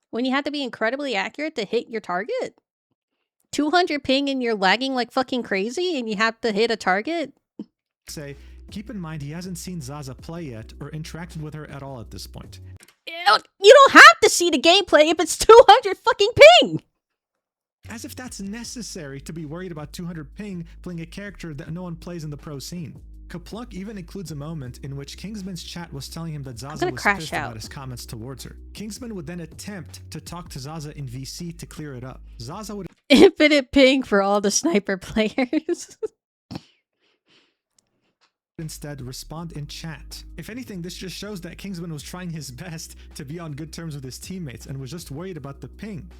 When you have to be incredibly accurate to hit your target? 200 ping and you're lagging like fucking crazy and you have to hit a target? Say, keep in mind he hasn't seen Zaza play yet or interacted with her at all at this point. You don't have to see the gameplay if it's 200 fucking ping! As if that's necessary to be worried about 200 ping playing a character that no one plays in the pro scene. Kaplunk even includes a moment in which Kingsman's chat was telling him that Zaza was pissed about his comments towards her. Kingsman would then attempt to talk to Zaza in VC to clear it up. Zaza would infinite ping for all the sniper players. instead respond in chat. If anything, this just shows that Kingsman was trying his best to be on good terms with his teammates and was just worried about the ping.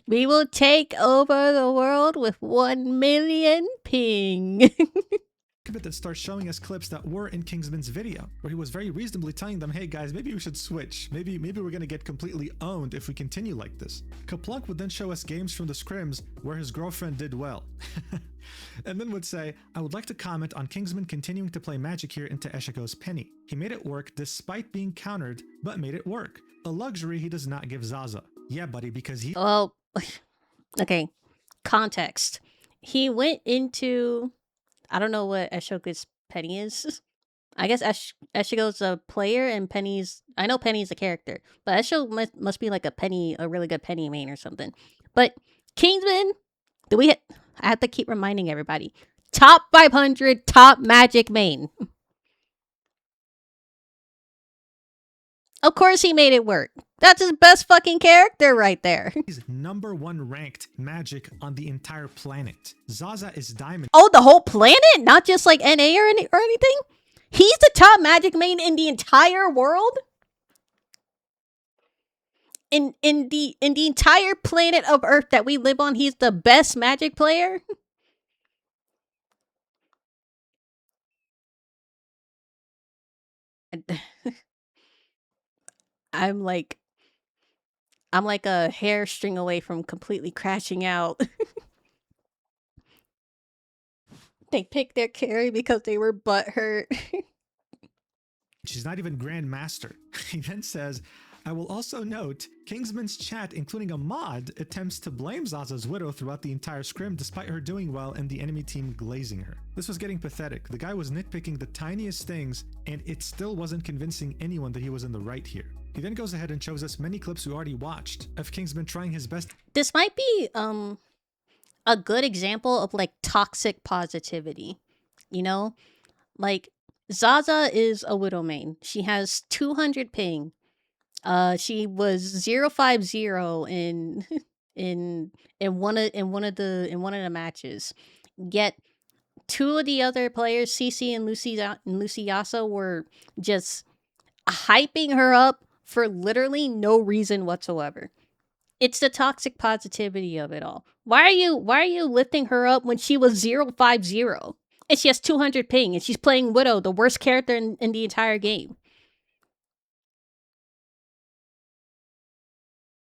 We will take over the world with 1 million ping. That starts showing us clips that were in Kingsman's video, where he was very reasonably telling them, hey guys, maybe we should switch. Maybe we're gonna get completely owned if we continue like this. Kaplunk would then show us games from the scrims where his girlfriend did well. And then would say, I would like to comment on Kingsman continuing to play magic here into Eshiko's penny. He made it work despite being countered, but made it work. A luxury he does not give Zaza. Yeah, buddy, because he... Well, okay, context. He went into... I don't know what Eshoka's penny is. I guess Eshiko's a player and Penny's... I know Penny's a character, but Esho must be like a really good penny main or something. But Kingsman, I have to keep reminding everybody. Top 500, top magic main. Of course he made it work. That's his best fucking character right there. He's #1 ranked magic on the entire planet. Zaza is diamond. Oh, the whole planet? Not just like NA or anything? He's the top magic main in the entire world? In the entire planet of Earth that we live on, he's the best magic player? I'm like a hair string away from completely crashing out. They picked their carry because they were butthurt. She's not even Grandmaster. He then says, I will also note, Kingsman's chat, including a mod, attempts to blame Zaza's Widow throughout the entire scrim despite her doing well and the enemy team glazing her. This was getting pathetic. The guy was nitpicking the tiniest things and it still wasn't convincing anyone that he was in the right here. He then goes ahead and shows us many clips we already watched of Kingsman trying his best. This might be a good example of like toxic positivity. You know? Like Zaza is a Widow main. She has 200 ping. She was 0-5-0 in one of the matches. Yet two of the other players, CC and Lucy Yasa, were just hyping her up for literally no reason whatsoever. It's the toxic positivity of it all. Why are you lifting her up when she was 0-5-0 and she has 200 ping and she's playing Widow, the worst character in the entire game?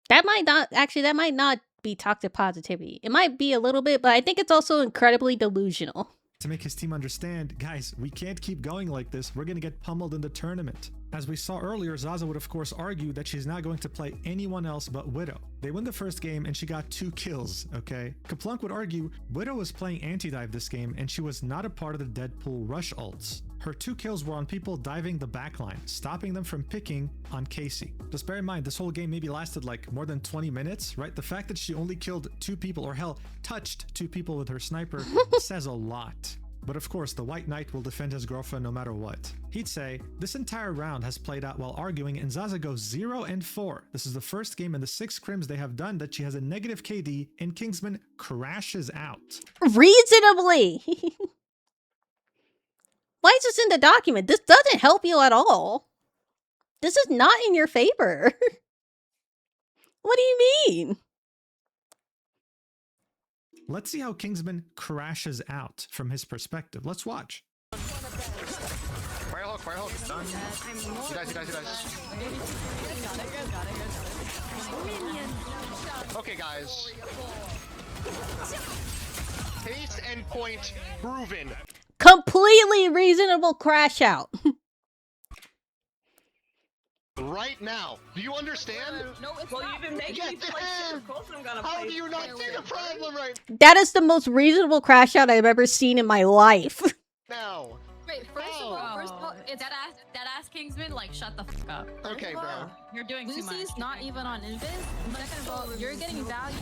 That might not be toxic positivity. It might be a little bit, but I think it's also incredibly delusional. To make his team understand, guys, we can't keep going like this. We're gonna get pummeled in the tournament. As we saw earlier, Zaza would of course argue that she's not going to play anyone else but Widow. They win the first game and she got 2 kills, okay? Kaplunk would argue Widow was playing anti-dive this game and she was not a part of the Deadpool rush ults. Her 2 kills were on people diving the backline, stopping them from picking on Casey. Just bear in mind, this whole game maybe lasted like more than 20 minutes, right? The fact that she only killed 2 people, or hell, touched 2 people with her sniper says a lot. But of course, the White Knight will defend his girlfriend no matter what. He'd say, this entire round has played out while arguing and Zaza goes 0-4. This is the first game in the 6 scrims they have done that she has a negative KD and Kingsman crashes out. Reasonably! Why is this in the document? This doesn't help you at all. This is not in your favor. What do you mean? Let's see how Kingsman crashes out from his perspective. Let's watch. Fire hook. He dies. Okay, guys. Case and point proven. Completely reasonable crash out. Right now. Do you understand? No, it's well, you've been making me feel like shit. Of course I'm gonna How do you not see the problem right That is the most reasonable crash out I've ever seen in my life. now? Wait, first of all, it's that ass Kingsman, like, shut the fuck up. Okay, bro. You're doing too much. Lucy's not even on Invis, but second of all, you're getting value.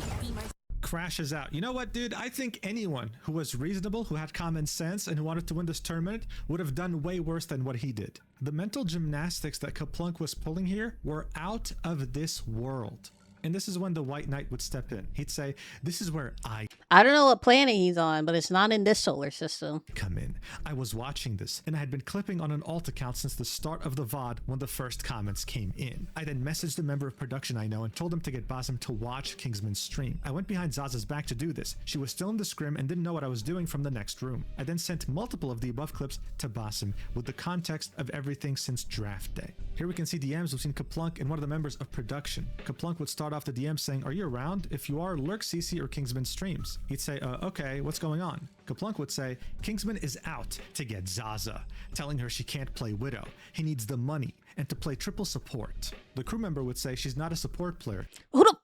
Crashes out. You know what, dude? I think anyone who was reasonable, who had common sense, and who wanted to win this tournament would have done way worse than what he did. The mental gymnastics that Kaplunk was pulling here were out of this world. And this is when the White Knight would step in. He'd say, this is where I don't know what planet he's on, but it's not in this solar system. come in. I was watching this, and I had been clipping on an alt account since the start of the VOD when the first comments came in. I then messaged a member of production I know and told him to get Basim to watch Kingsman's stream. I went behind Zaza's back to do this. She was still in the scrim and didn't know what I was doing from the next room. I then sent multiple of the above clips to Basim with the context of everything since draft day. Here we can see DMs between Kaplunk and one of the members of production. Kaplunk would start off the DM saying, are you around? If you are, lurk CC or Kingsman streams. He'd say, okay, what's going on? Kaplunk would say, Kingsman is out to get Zaza, telling her she can't play Widow. He needs the money and to play triple support. The crew member would say she's not a support player. Hold up.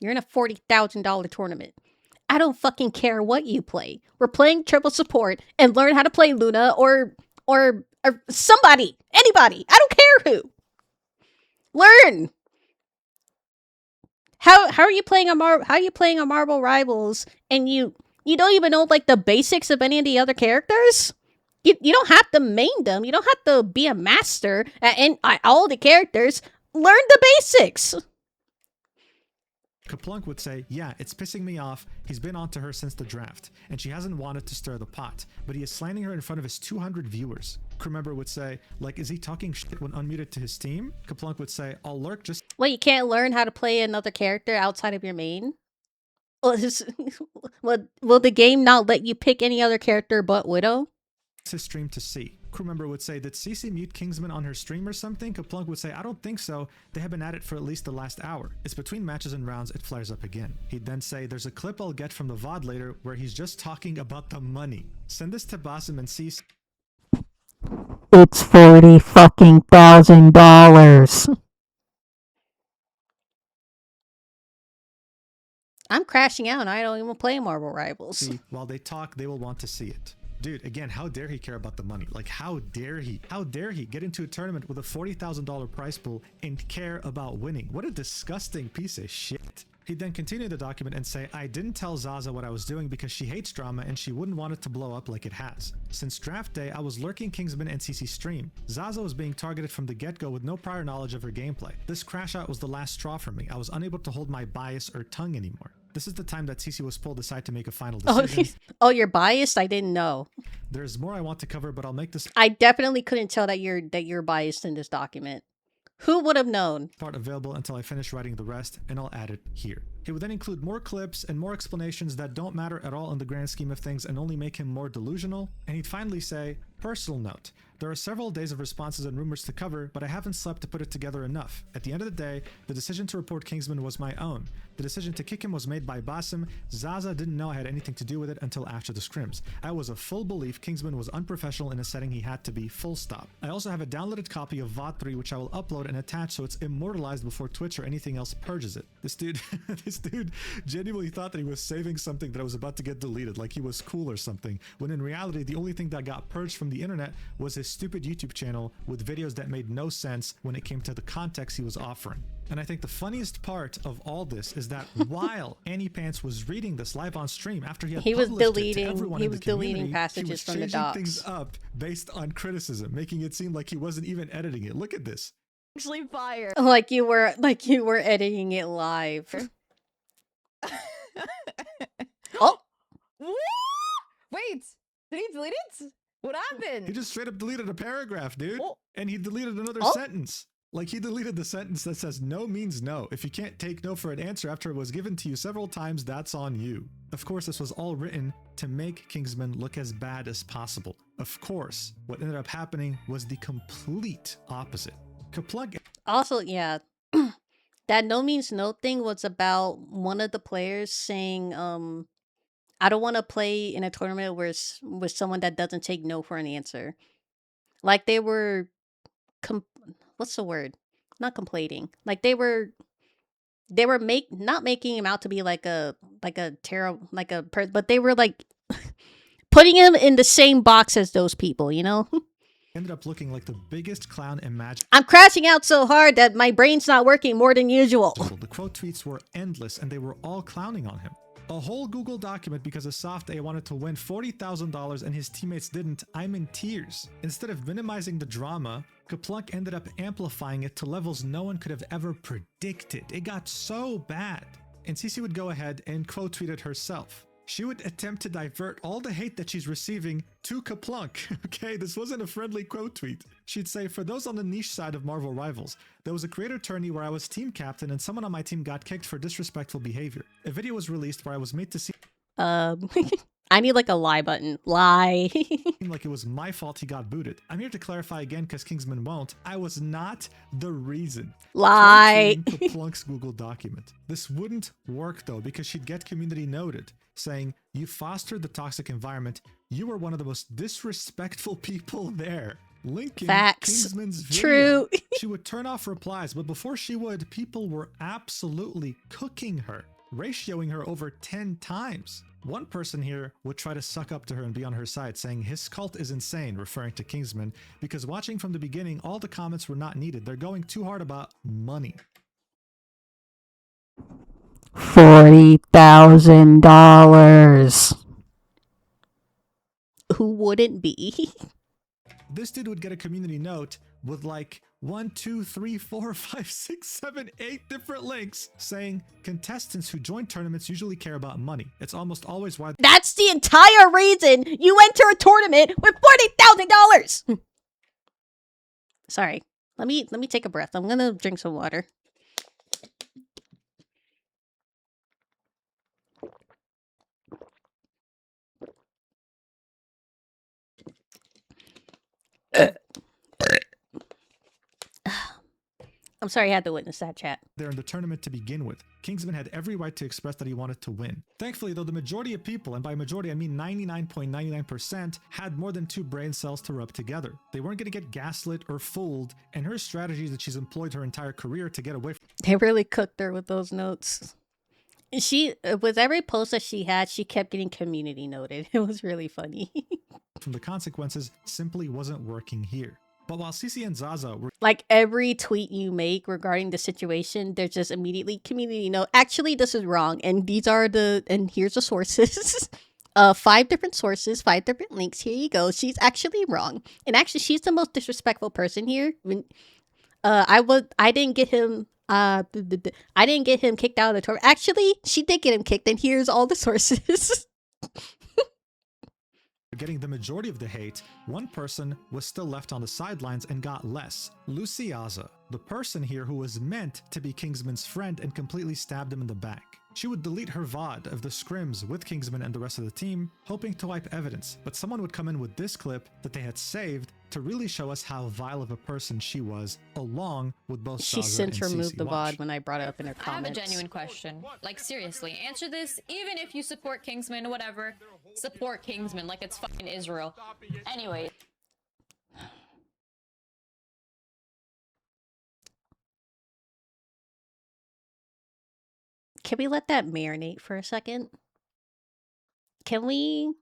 You're in a $40,000 tournament. I don't fucking care what you play. We're playing triple support and learn how to play Luna or somebody, anybody. I don't care who. Learn. How are you playing on Marvel Rivals and you don't even know like the basics of any of the other characters? You don't have to main them. You don't have to be a master at all the characters. Learn the basics. Kaplunk would say, yeah, it's pissing me off. He's been onto her since the draft, and she hasn't wanted to stir the pot, but he is slandering her in front of his 200 viewers. Crew member would say, like, is he talking shit when unmuted to his team? Kaplunk would say, I'll lurk just... Well, you can't learn how to play another character outside of your main? Will the game not let you pick any other character but Widow? His stream to see. Crew member would say, did CC mute Kingsman on her stream or something? Kaplunk would say, I don't think so. They have been at it for at least the last hour. It's between matches and rounds, it flares up again. He'd then say, there's a clip I'll get from the VOD later where he's just talking about the money. Send this to Basim and CC. It's $40,000. I'm crashing out and I don't even play Marvel Rivals. See, while they talk, they will want to see it. Dude, again, how dare he care about the money? Like, how dare he? How dare he get into a tournament with a $40,000 prize pool and care about winning? What a disgusting piece of shit. He'd then continue the document and say, I didn't tell Zaza what I was doing because she hates drama and she wouldn't want it to blow up like it has. Since draft day, I was lurking Kingsman and CC stream. Zaza was being targeted from the get-go with no prior knowledge of her gameplay. This crash out was the last straw for me. I was unable to hold my bias or tongue anymore. This is the time that CC was pulled aside to make a final decision. Oh, you're biased? I didn't know. There's more I want to cover, but I'll make this... I definitely couldn't tell that you're biased in this document. Who would have known? Part available until I finish writing the rest, and I'll add it here. He would then include more clips and more explanations that don't matter at all in the grand scheme of things and only make him more delusional. And he'd finally say, personal note, there are several days of responses and rumors to cover, but I haven't slept to put it together enough. At the end of the day, the decision to report Kingsman was my own. The decision to kick him was made by Basim. Zaza didn't know I had anything to do with it until after the scrims. I was a full belief Kingsman was unprofessional in a setting he had to be, full stop. I also have a downloaded copy of VOD 3 which I will upload and attach so it's immortalized before Twitch or anything else purges it. This dude genuinely thought that he was saving something that was about to get deleted, like he was cool or something, when in reality the only thing that got purged from the the internet was his stupid YouTube channel with videos that made no sense when it came to the context he was offering. And I think the funniest part of all this is that while Annie Pants was reading this live on stream after he had published it to everyone in the community, passages from the docs. Things up based on criticism, making it seem like he wasn't even editing it. Look at this. Actually fire. Like you were editing it live. Oh! Wait! Did he delete it? What happened? He just straight up deleted a paragraph, dude. Oh. And he deleted another sentence. Like, he deleted the sentence that says no means no. If you can't take no for an answer after it was given to you several times, that's on you. Of course, this was all written to make Kingsman look as bad as possible. Of course, what ended up happening was the complete opposite. Kaplug. Also, yeah, that no means no thing was about one of the players saying, I don't want to play in a tournament with someone that doesn't take no for an answer. Like they were, what's the word? Not complaining. Like they were not making him out to be like a terrible, but they were like putting him in the same box as those people, you know? Ended up looking like the biggest clown imaginable. I'm crashing out so hard that my brain's not working more than usual. The quote tweets were endless and they were all clowning on him. A whole Google document because a soft A wanted to win $40,000 and his teammates didn't. I'm in tears. Instead of minimizing the drama, Kaplunk ended up amplifying it to levels no one could have ever predicted. It got so bad. And Cece would go ahead and quote tweet it herself. She would attempt to divert all the hate that she's receiving to Kaplunk. Okay, this wasn't a friendly quote tweet. She'd say, for those on the niche side of Marvel Rivals, there was a creator tourney where I was team captain and someone on my team got kicked for disrespectful behavior. A video was released where I was made to see I need like a lie button. Lie. like it was my fault he got booted. I'm here to clarify again because Kingsman won't. I was not the reason. Lie. Kaplunk's Google document. This wouldn't work though because she'd get community noted, saying, you fostered the toxic environment. You were one of the most disrespectful people there. Linking Facts. Kingsman's video. True. She would turn off replies, but before she would, people were absolutely cooking her, ratioing her over 10 times. One person here would try to suck up to her and be on her side, saying his cult is insane, referring to Kingsman, because watching from the beginning, all the comments were not needed. They're going too hard about money. $40,000. Who wouldn't be? This dude would get a community note with like 1, 2, 3, 4, 5, 6, 7, 8 different links saying contestants who join tournaments usually care about money. It's almost always why. That's the entire reason you enter a tournament with $40,000. Sorry. Let me take a breath. I'm gonna drink some water. I'm sorry I had to witness that, chat. They're in the tournament to begin with. Kingsman had every right to express that he wanted to win. Thankfully, though, the majority of people, and by majority I mean 99.99%, had more than 2 brain cells to rub together. They weren't going to get gaslit or fooled, and her strategy that she's employed her entire career to get away from. They really cooked her with those notes. She, with every post that she had, she kept getting community noted. It was really funny. From the consequences simply wasn't working here. But while Cece and Zaza were like every tweet you make regarding the situation, there's just immediately community note. Actually, this is wrong, and these are and here's the sources. 5 different sources, 5 different links. Here you go. She's actually wrong, and actually, she's the most disrespectful person here. I didn't get him. I didn't get him kicked out of the tournament. Actually, she did get him kicked, and here's all the sources. getting the majority of the hate, one person was still left on the sidelines and got less. Luciaza, the person here who was meant to be Kingsman's friend and completely stabbed him in the back. She would delete her VOD of the scrims with Kingsman and the rest of the team, hoping to wipe evidence, but someone would come in with this clip that they had saved to really show us how vile of a person she was, along with both She Zaza since and removed CC the Watch. VOD when I brought it up in her I have a comments. genuine question. Like, seriously, answer this. Even if you support Kingsman or whatever, support Kingsman like it's fucking Israel. Anyway. Can we let that marinate for a second? Can we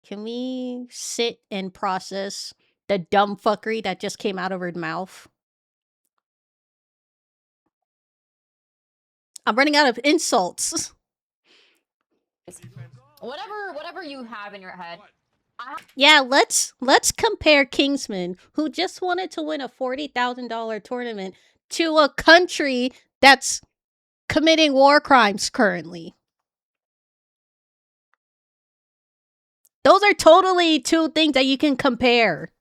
Can we sit and process the dumb fuckery that just came out of her mouth? I'm running out of insults. Whatever you have in your head. Yeah, let's compare Kingsman, who just wanted to win a $40,000 tournament, to a country that's committing war crimes currently. Those are totally two things that you can compare.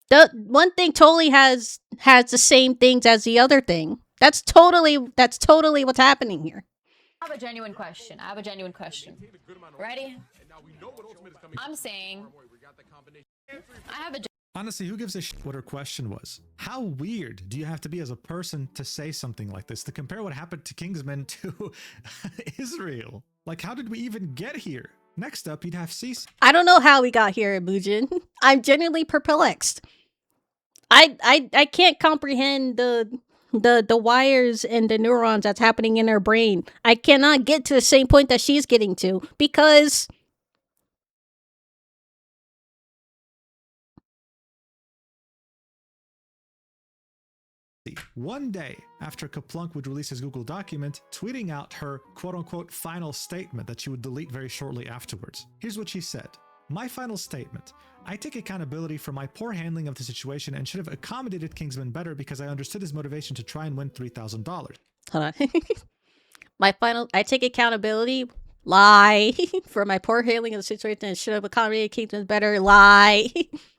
The one thing totally has the same things as the other thing. That's totally what's happening here. I have a genuine question. Ready? I'm saying I have a Honestly, who gives a shit what her question was? How weird do you have to be as a person to say something like this, to compare what happened to Kingsman to Israel? Like, how did we even get here? Next up, you'd have CC. I don't know how we got here, Mujin. I'm genuinely perplexed. I can't comprehend the wires and the neurons that's happening in her brain. I cannot get to the same point that she's getting to because one day after Kaplunk would release his Google document, tweeting out her quote-unquote final statement that she would delete very shortly afterwards. Here's what she said. My final statement. I take accountability for my poor handling of the situation and should have accommodated Kingsman better because I understood his motivation to try and win $3,000. Hold on. I take accountability. Lie. For my poor handling of the situation and should have accommodated Kingsman better. Lie.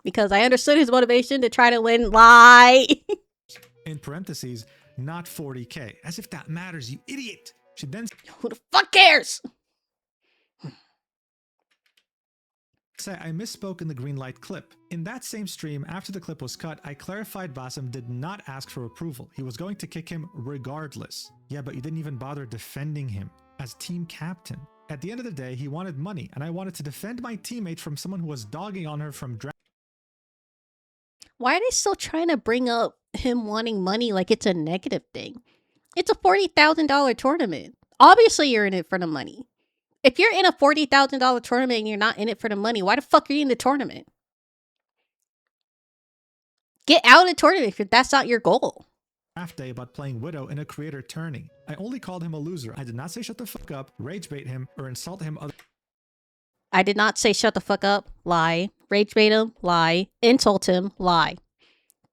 Because I understood his motivation to try to win. Lie. In parentheses, not 40K. As if that matters, you idiot. She then who the fuck cares? Say I misspoke in the green light clip. In that same stream, after the clip was cut, I clarified Bassem did not ask for approval. He was going to kick him regardless. Yeah, but you didn't even bother defending him as team captain. At the end of the day, he wanted money, and I wanted to defend my teammate from someone who was dogging on her from Why are they still trying to bring up him wanting money like it's a negative thing? It's a $40,000 tournament. Obviously, you're in it for the money. If you're in a $40,000 tournament and you're not in it for the money, why the fuck are you in the tournament? Get out of the tournament if that's not your goal. Draft day about playing Widow in a creator tourney. I only called him a loser. I did not say shut the fuck up, rage bait him, or insult him. I did not say shut the fuck up, lie, rage bait him, lie, insult him, lie.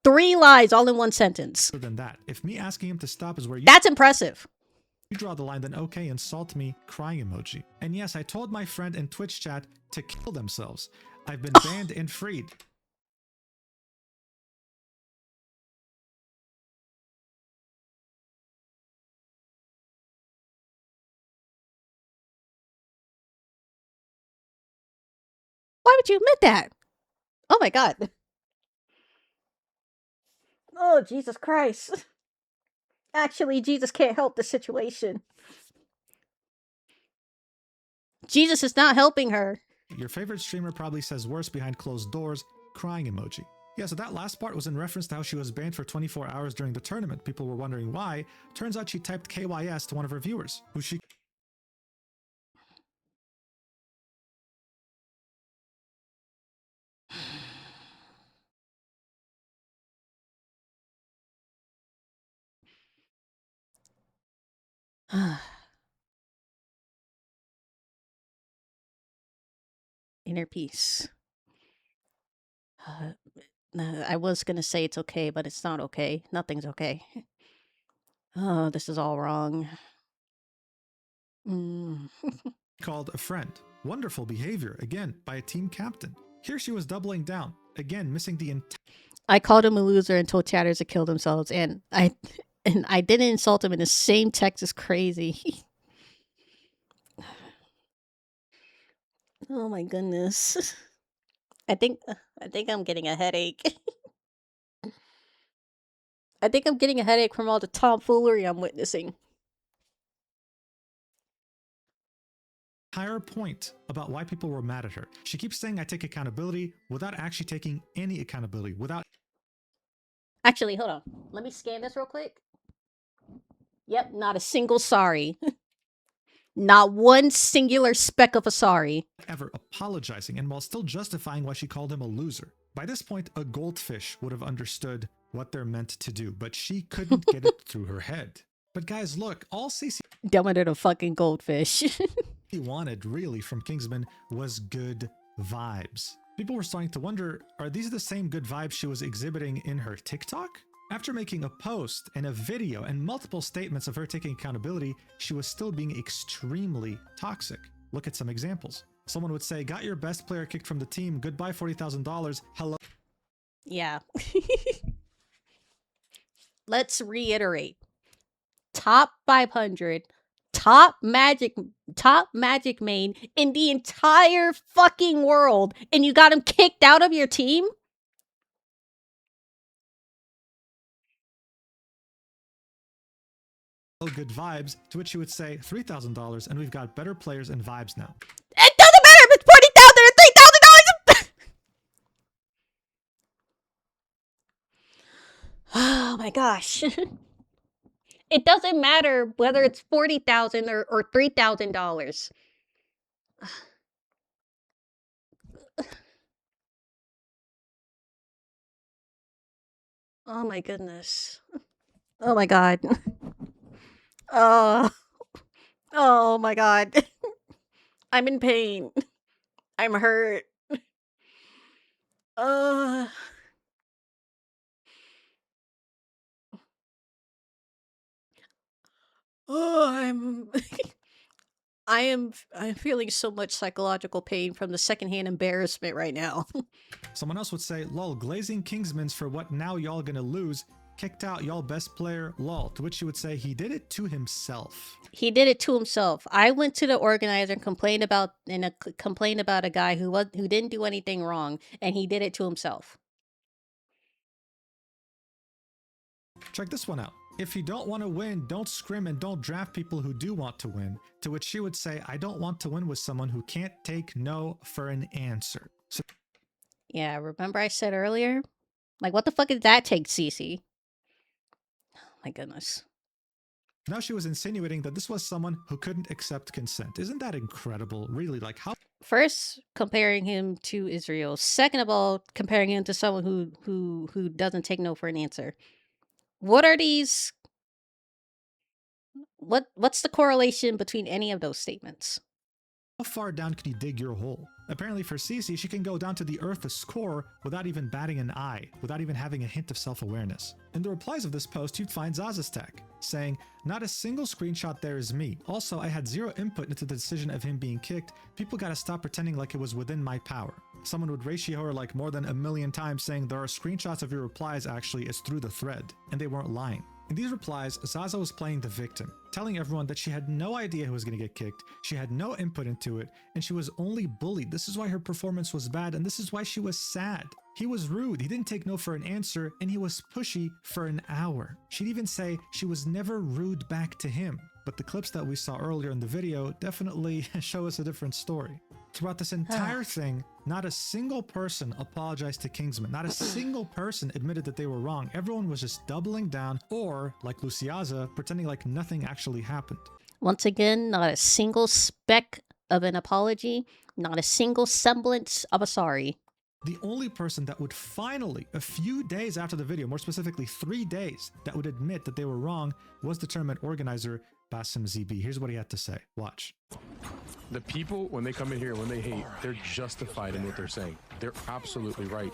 3 lies all in one sentence. Other than that, if me asking him to stop is where you— That's impressive. You draw the line, then okay, insult me, crying emoji. And yes, I told my friend in Twitch chat to kill themselves. I've been banned and freed. Why would you admit that? Oh my god. Oh, Jesus Christ. Actually, Jesus can't help the situation. Jesus is not helping her. Your favorite streamer probably says worse behind closed doors, crying emoji. Yeah, so that last part was in reference to how she was banned for 24 hours during the tournament. People were wondering why. Turns out she typed KYS to one of her viewers, who she— Inner peace. I was gonna say it's okay, but it's not okay. Nothing's okay. Oh, this is all wrong. called a friend. Wonderful behavior, again, by a team captain. Here she was doubling down, again, missing the entire— I called him a loser and told chatters to kill themselves, and I didn't insult him in the same text. Is crazy. Oh my goodness. I think I'm getting a headache. I think I'm getting a headache from all the tomfoolery I'm witnessing. Entire point about why people were mad at her. She keeps saying I take accountability without actually taking any accountability, without— Actually, hold on. Let me scan this real quick. Yep, not a single sorry. Not one singular speck of a sorry. Ever apologizing, and while still justifying why she called him a loser. By this point, a goldfish would have understood what they're meant to do, but she couldn't get it through her head. But guys, look, all CC Dumber than a fucking goldfish. wanted really from Kingsman was good vibes. People were starting to wonder, are these the same good vibes she was exhibiting in her TikTok? After making a post and a video and multiple statements of her taking accountability, she was still being extremely toxic. Look at some examples. Someone would say, got your best player kicked from the team, goodbye $40,000, hello. Yeah. Let's reiterate. Top 500, top magic main in the entire fucking world, and you got him kicked out of your team? Good vibes, to which she would say $3,000, and we've got better players and vibes now. It doesn't matter if it's $40,000 or $3,000! Oh my gosh. It doesn't matter whether it's $40,000 or $3,000. Oh my goodness. Oh my god. Oh my god. I'm in pain. I'm hurt. Oh, I'm I'm feeling so much psychological pain from the secondhand embarrassment right now. Someone else would say, lol, glazing Kingsman's for what now y'all gonna lose. Kicked out y'all best player, lol. To which she would say, he did it to himself. He did it to himself. I went to the organizer and complained about a guy who didn't do anything wrong, and he did it to himself. Check this one out. If you don't want to win, don't scrim and don't draft people who do want to win. To which she would say, I don't want to win with someone who can't take no for an answer. So yeah, remember I said earlier? Like, what the fuck did that take, Cece? Oh my goodness. now she was insinuating that this was someone who couldn't accept consent. Isn't that incredible? Really, like how? First, comparing him to Israel. Second of all, comparing him to someone who doesn't take no for an answer. What are these? What's the correlation between any of those statements? How far down can you dig your hole? Apparently for Cece, she can go down to the Earth's core without even batting an eye, without even having a hint of self-awareness. In the replies of this post, you'd find Zaza's tag, saying, not a single screenshot there is me. Also, I had zero input into the decision of him being kicked. People gotta stop pretending like it was within my power. Someone would ratio her like more than 1,000,000 times saying there are screenshots of your replies actually, it's through the thread. And they weren't lying. In these replies, Zaza was playing the victim, telling everyone that she had no idea who was going to get kicked, she had no input into it, and she was only bullied. This is why her performance was bad, and this is why she was sad. He was rude, he didn't take no for an answer, and he was pushy for an hour. She'd even say she was never rude back to him. But the clips that we saw earlier in the video definitely show us a different story. Throughout this entire thing, not a single person apologized to Kingsman. Not a single person admitted that they were wrong. Everyone was just doubling down or, like Luciaza, pretending like nothing actually happened. Once again, not a single speck of an apology, not a single semblance of a sorry. The only person that would finally, a few days after the video, more specifically 3 days, that would admit that they were wrong was the tournament organizer, Basim ZB. Here's what he had to say. Watch. The people, when they come in here, when they hate, they're justified in what they're saying. They're absolutely right.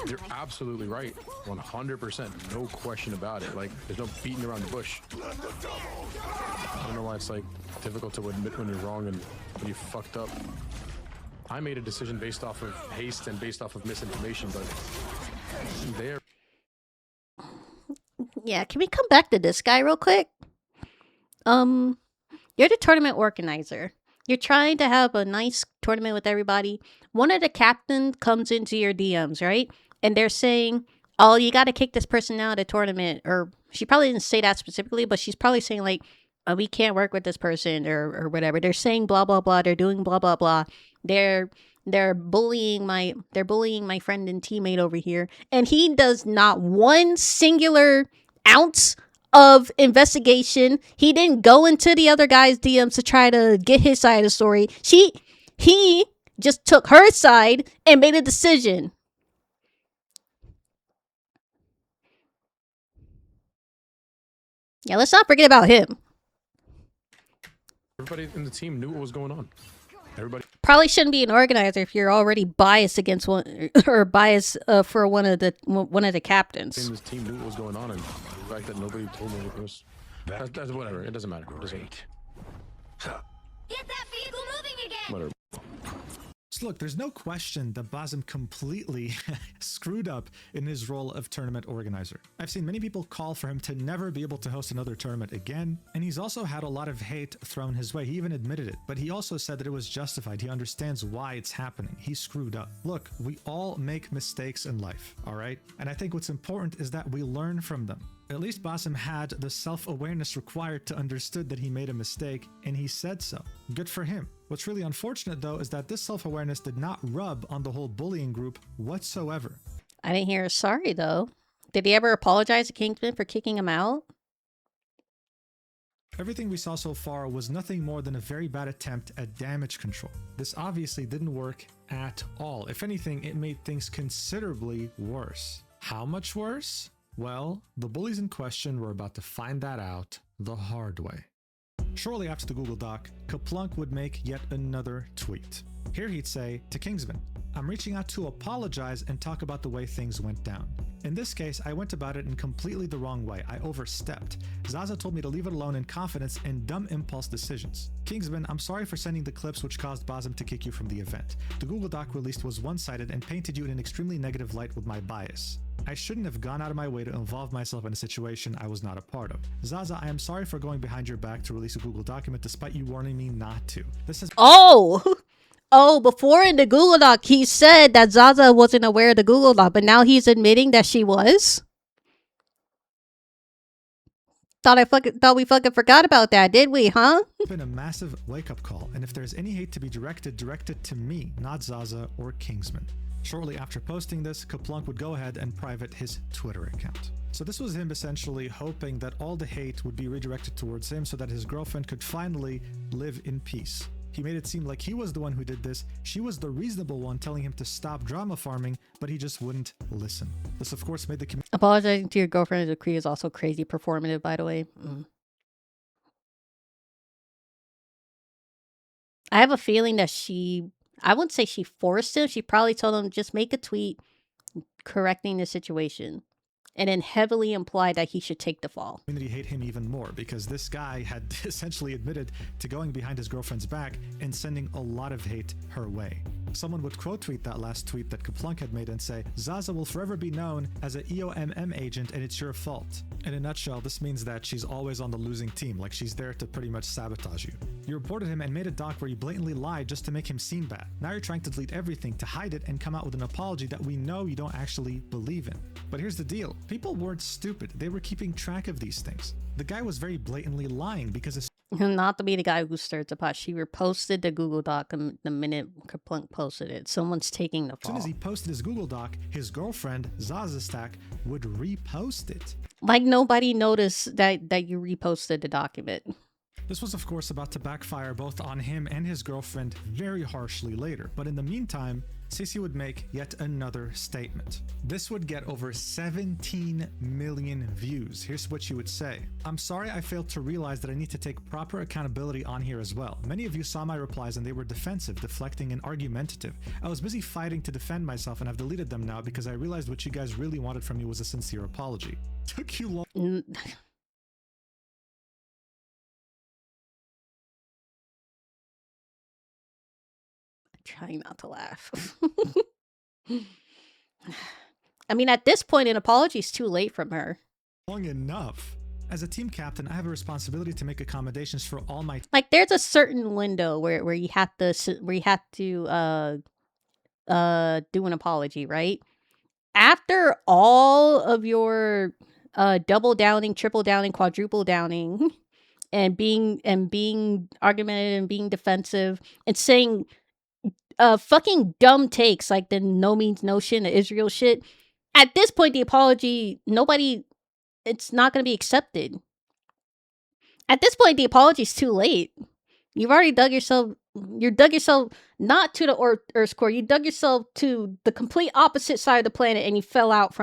They're absolutely right. 100%. No question about it. Like, there's no beating around the bush. I don't know why it's, like, difficult to admit when you're wrong and when you fucked up. I made a decision based off of haste and based off of misinformation, but they're... Yeah, can we come back to this guy real quick? You're the tournament organizer. You're trying to have a nice tournament with everybody. One of the captains comes into your DMs, right? And they're saying, oh, you got to kick this person out of the tournament. Or she probably didn't say that specifically, but she's probably saying like, oh, we can't work with this person or whatever. They're saying blah, blah, blah. They're doing blah, blah, blah. They're bullying my friend and teammate over here. And he does not one singular ounce of investigation. He didn't go into the other guy's DMs to try to get his side of the story. He just took her side and made a decision. Yeah, let's not forget about him. Everybody in the team knew what was going on. Everybody Probably shouldn't be an organizer if you're already biased against one or biased for one of the captains. in this team knew what was going on, and the fact that nobody told me anything was that's whatever. It doesn't matter. It doesn't matter. Get that vehicle moving again. Whatever. So look, there's no question that Basim completely screwed up in his role of tournament organizer. I've seen many people call for him to never be able to host another tournament again, and he's also had a lot of hate thrown his way. He even admitted it, but he also said that it was justified. He understands why it's happening. He screwed up. Look, we all make mistakes in life, all right? And I think what's important is that we learn from them. At least Basim had the self-awareness required to understood that he made a mistake, and he said so. Good for him. What's really unfortunate, though, is that this self-awareness did not rub on the whole bullying group whatsoever. I didn't hear a sorry, though. Did he ever apologize to Kingsman for kicking him out? Everything we saw so far was nothing more than a very bad attempt at damage control. This obviously didn't work at all. If anything, it made things considerably worse. How much worse? Well, the bullies in question were about to find that out the hard way. Shortly after the Google Doc, Kaplunk would make yet another tweet. Here he'd say to Kingsman, "I'm reaching out to apologize and talk about the way things went down. In this case, I went about it in completely the wrong way. I overstepped. Zaza told me to leave it alone in confidence and dumb impulse decisions. Kingsman, I'm sorry for sending the clips which caused Basim to kick you from the event. The Google Doc released was one-sided and painted you in an extremely negative light with my bias. I shouldn't have gone out of my way to involve myself in a situation I was not a part of. Zaza, I am sorry for going behind your back to release a Google document despite you warning me not to. This is— Oh, before in the Google Doc, he said that Zaza wasn't aware of the Google Doc, but now he's admitting that she was? Thought we fucking forgot about that, did we, huh? It's been a massive wake-up call, and if there's any hate to be directed, direct it to me, not Zaza or Kingsman. Shortly after posting this, Kaplunk would go ahead and private his Twitter account. So this was him essentially hoping that all the hate would be redirected towards him so that his girlfriend could finally live in peace. He made it seem like he was the one who did this. She was the reasonable one telling him to stop drama farming, but he just wouldn't listen. This, of course, made the community— Apologizing to your girlfriend as a Cree is also crazy performative, by the way. I have a feeling that I wouldn't say she forced him. She probably told him, just make a tweet correcting the situation. And then heavily implied that he should take the fall. Community hate him even more because this guy had essentially admitted to going behind his girlfriend's back and sending a lot of hate her way. Someone would quote tweet that last tweet that Kaplunk had made and say, "Zaza will forever be known as an EOMM agent and it's your fault." In a nutshell, this means that she's always on the losing team, like she's there to pretty much sabotage you. You reported him and made a doc where you blatantly lied just to make him seem bad. Now you're trying to delete everything to hide it and come out with an apology that we know you don't actually believe in. But here's the deal. People weren't stupid. They were keeping track of these things. The guy was very blatantly lying because not to be the guy who stirred the pot. She reposted the Google Doc the minute Kaplunk posted it. Someone's taking the fall. As soon as he posted his Google Doc, his girlfriend, Zaza Stack, would repost it. Like nobody noticed that you reposted the document. This was, of course, about to backfire both on him and his girlfriend very harshly later. But in the meantime, Sissy would make yet another statement. This would get over 17 million views. Here's what she would say. "I'm sorry I failed to realize that I need to take proper accountability on here as well. Many of you saw my replies and they were defensive, deflecting, and argumentative. I was busy fighting to defend myself and I've deleted them now because I realized what you guys really wanted from me was a sincere apology. Took you long." Trying not to laugh. I mean, at this point, an apology is too late from her. Long enough. As a team captain, I have a responsibility to make accommodations for all my— Like, there's a certain window where you have to do an apology, right? After all of your double downing, triple downing, quadruple downing, and being argumentative and being defensive and saying fucking dumb takes like the no means no shit and the Israel shit. At this point, the apology, it's not going to be accepted. At this point, the apology's too late. You've already dug yourself. You dug yourself not to the Earth's core. You dug yourself to the complete opposite side of the planet, and you fell out.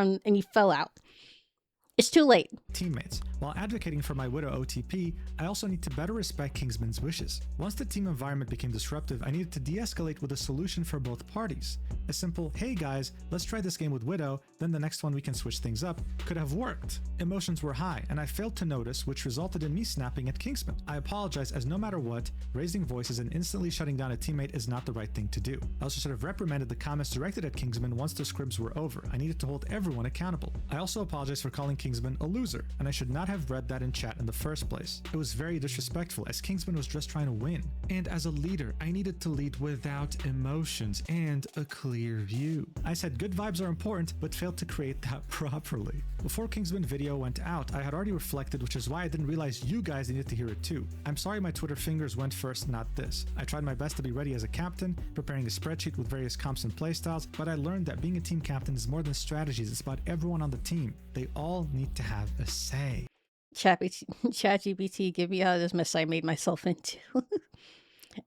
It's too late. Teammates. While advocating for my Widow OTP, I also need to better respect Kingsman's wishes. Once the team environment became disruptive, I needed to de-escalate with a solution for both parties. A simple, hey guys, let's try this game with Widow, then the next one we can switch things up, could have worked. Emotions were high, and I failed to notice, which resulted in me snapping at Kingsman. I apologize, as no matter what, raising voices and instantly shutting down a teammate is not the right thing to do. I also should have reprimanded the comments directed at Kingsman once the scrims were over. I needed to hold everyone accountable. I also apologize for calling Kingsman a loser, and I should not have read that in chat in the first place. It was very disrespectful, as Kingsman was just trying to win. And as a leader, I needed to lead without emotions and a clear view. I said good vibes are important, but failed to create that properly. Before Kingsman video went out, I had already reflected, which is why I didn't realize you guys needed to hear it too. I'm sorry my Twitter fingers went first, not this. I tried my best to be ready as a captain, preparing a spreadsheet with various comps and playstyles, but I learned that being a team captain is more than strategies, it's about everyone on the team. They all need to have a say. ChatGPT, give me out of this mess I made myself into.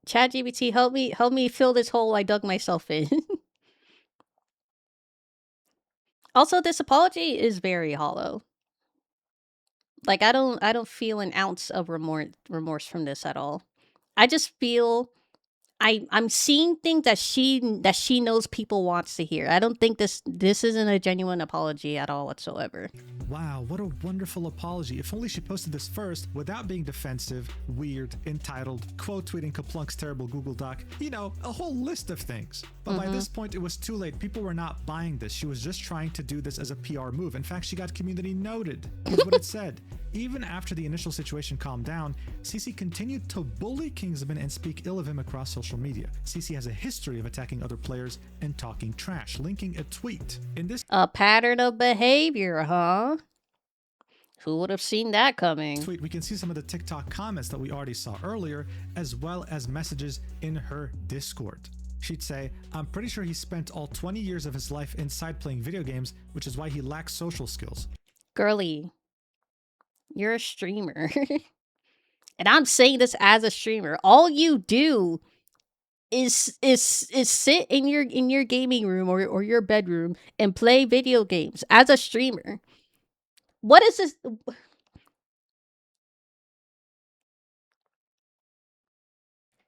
ChatGPT, help me fill this hole I dug myself in. Also, this apology is very hollow. Like, I don't feel an ounce of remorse from this at all. I just feel I'm seeing things that she knows people wants to hear. I don't think this isn't a genuine apology at all whatsoever. Wow, what a wonderful apology. If only she posted this first without being defensive, weird, entitled, quote tweeting Kaplunk's terrible Google Doc, you know, a whole list of things. But by this point, it was too late. People were not buying this. She was just trying to do this as a PR move. In fact, she got community noted. That's what it said. Even after the initial situation calmed down, CC continued to bully Kingsman and speak ill of him across social media. CC has a history of attacking other players and talking trash, linking a tweet. In this pattern of behavior, huh? Who would have seen that coming? Tweet, we can see some of the TikTok comments that we already saw earlier, as well as messages in her Discord. She'd say, I'm pretty sure he spent all 20 years of his life inside playing video games, which is why he lacks social skills. Girly, you're a streamer. And I'm saying this as a streamer. All you do is sit in your gaming room or your bedroom and play video games as a streamer. What is this?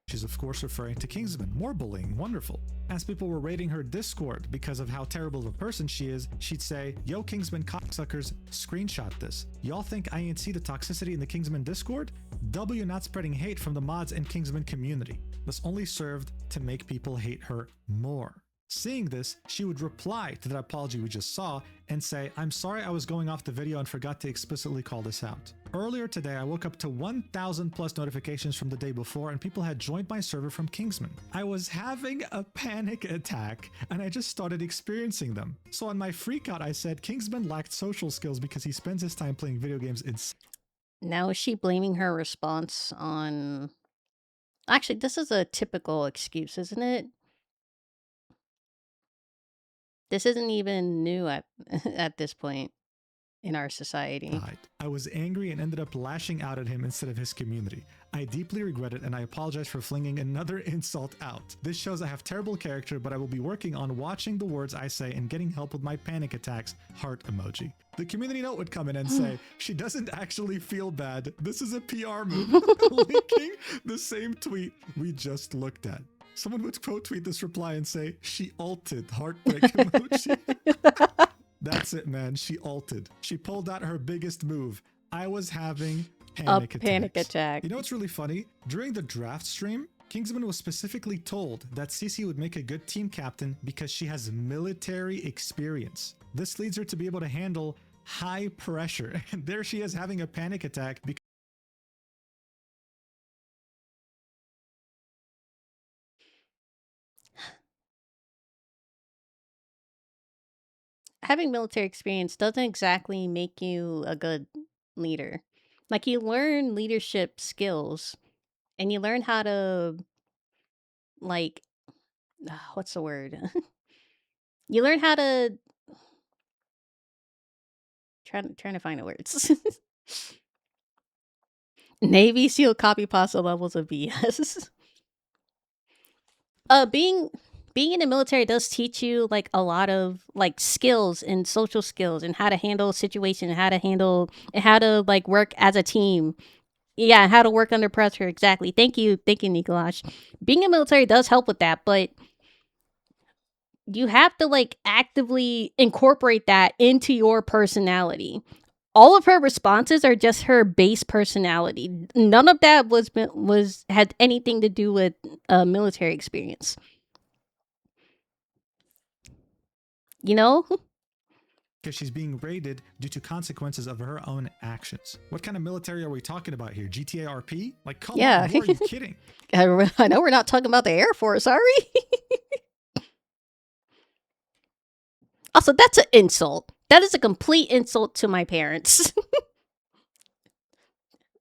She's of course referring to Kingsman. More bullying, wonderful. As people were raiding her Discord because of how terrible of a person she is, she'd say, yo Kingsman cocksuckers, screenshot this. Y'all think I ain't see the toxicity in the Kingsman Discord? W not spreading hate from the mods and Kingsman community. This only served to make people hate her more. Seeing this, she would reply to that apology we just saw and say, I'm sorry I was going off the video and forgot to explicitly call this out. Earlier today, I woke up to 1,000 plus notifications from the day before and people had joined my server from Kingsman. I was having a panic attack and I just started experiencing them. So on my freakout, I said Kingsman lacked social skills because he spends his time playing video games instead. Now is she blaming her response on... Actually, this is a typical excuse, isn't it? This isn't even new at this point in our society. I was angry and ended up lashing out at him instead of his community. I deeply regret it and I apologize for flinging another insult out. This shows I have terrible character, but I will be working on watching the words I say and getting help with my panic attacks. Heart emoji. The community note would come in and say, she doesn't actually feel bad. This is a PR move. Linking the same tweet we just looked at. Someone would quote tweet this reply and say, she ulted, heartbreak emoji. That's it, man. She ulted. She pulled out her biggest move. I was having panic attack. You know what's really funny? During the draft stream, Kingsman was specifically told that CC would make a good team captain because she has military experience. This leads her to be able to handle high pressure. And there she is having a panic attack because having military experience doesn't exactly make you a good leader. Like, you learn leadership skills and you learn how to, like, what's the word? You learn how to trying to find the words. Navy SEAL copy pasta levels of BS. Being in the military does teach you like a lot of like skills and social skills and how to handle situations, how to like work as a team. Yeah, how to work under pressure. Exactly. Thank you, Nikolash. Being in the military does help with that, but you have to like actively incorporate that into your personality. All of her responses are just her base personality. None of that had anything to do with military experience. You know? Because she's being raided due to consequences of her own actions. What kind of military are we talking about here? GTA RP? Like, come on, who are you kidding? I know we're not talking about the Air Force, are we? Also, that's an insult. That is a complete insult to my parents.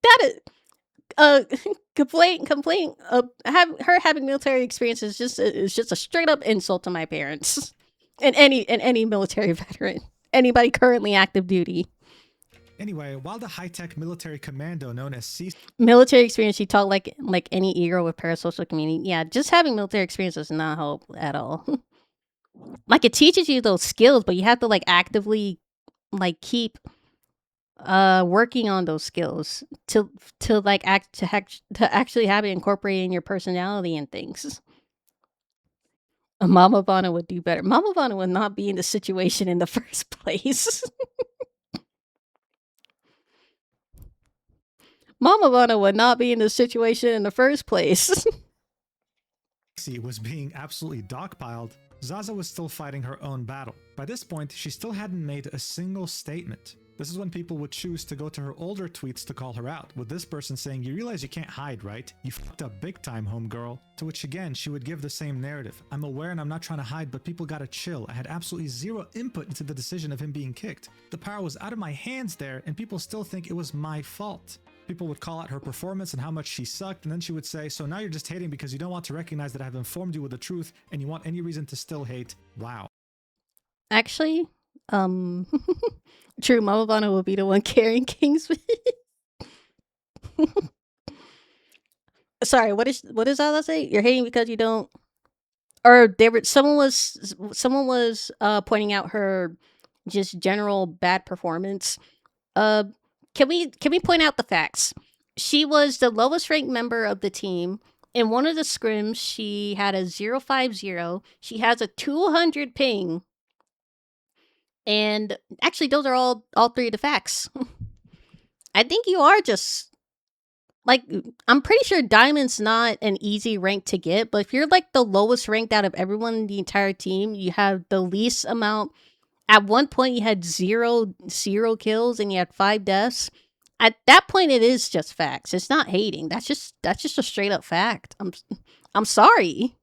That is complaint having military experience is just a straight up insult to my parents and any military veteran, anybody currently active duty. Anyway, while the high-tech military commando known as military experience, she talked like any ego with parasocial community. Yeah, just having military experience does not help at all. Like, it teaches you those skills, but you have to like actively like keep working on those skills to actually have it incorporated in your personality and things. Mama Vana would do better. Mama Vana would not be in the situation in the first place. Mama Vana would not be in the situation in the first place. was being absolutely dogpiled, Zaza was still fighting her own battle. By this point, she still hadn't made a single statement. This is when people would choose to go to her older tweets to call her out, with this person saying, "You realize you can't hide, right? You fucked up big time, homegirl." To which again, she would give the same narrative. "I'm aware and I'm not trying to hide, but people gotta chill. I had absolutely zero input into the decision of him being kicked. The power was out of my hands there, and people still think it was my fault." People would call out her performance and how much she sucked, and then she would say, "So now you're just hating because you don't want to recognize that I have informed you with the truth, and you want any reason to still hate. Wow." Actually, true, Mama Vana will be the one carrying Kingsman. Sorry, what is that say? You're hating because you don't, or someone was pointing out her just general bad performance. Can we point out the facts? She was the lowest ranked member of the team. In one of the scrims, she had a 050. She has a 200 ping. And actually, those are all three of the facts. I think you are just like, I'm pretty sure Diamond's not an easy rank to get, but if you're like the lowest ranked out of everyone in the entire team, you have the least amount. At one point, you had zero kills and you had 5 deaths. At that point, it is just facts. It's not hating. That's just a straight up fact. I'm sorry.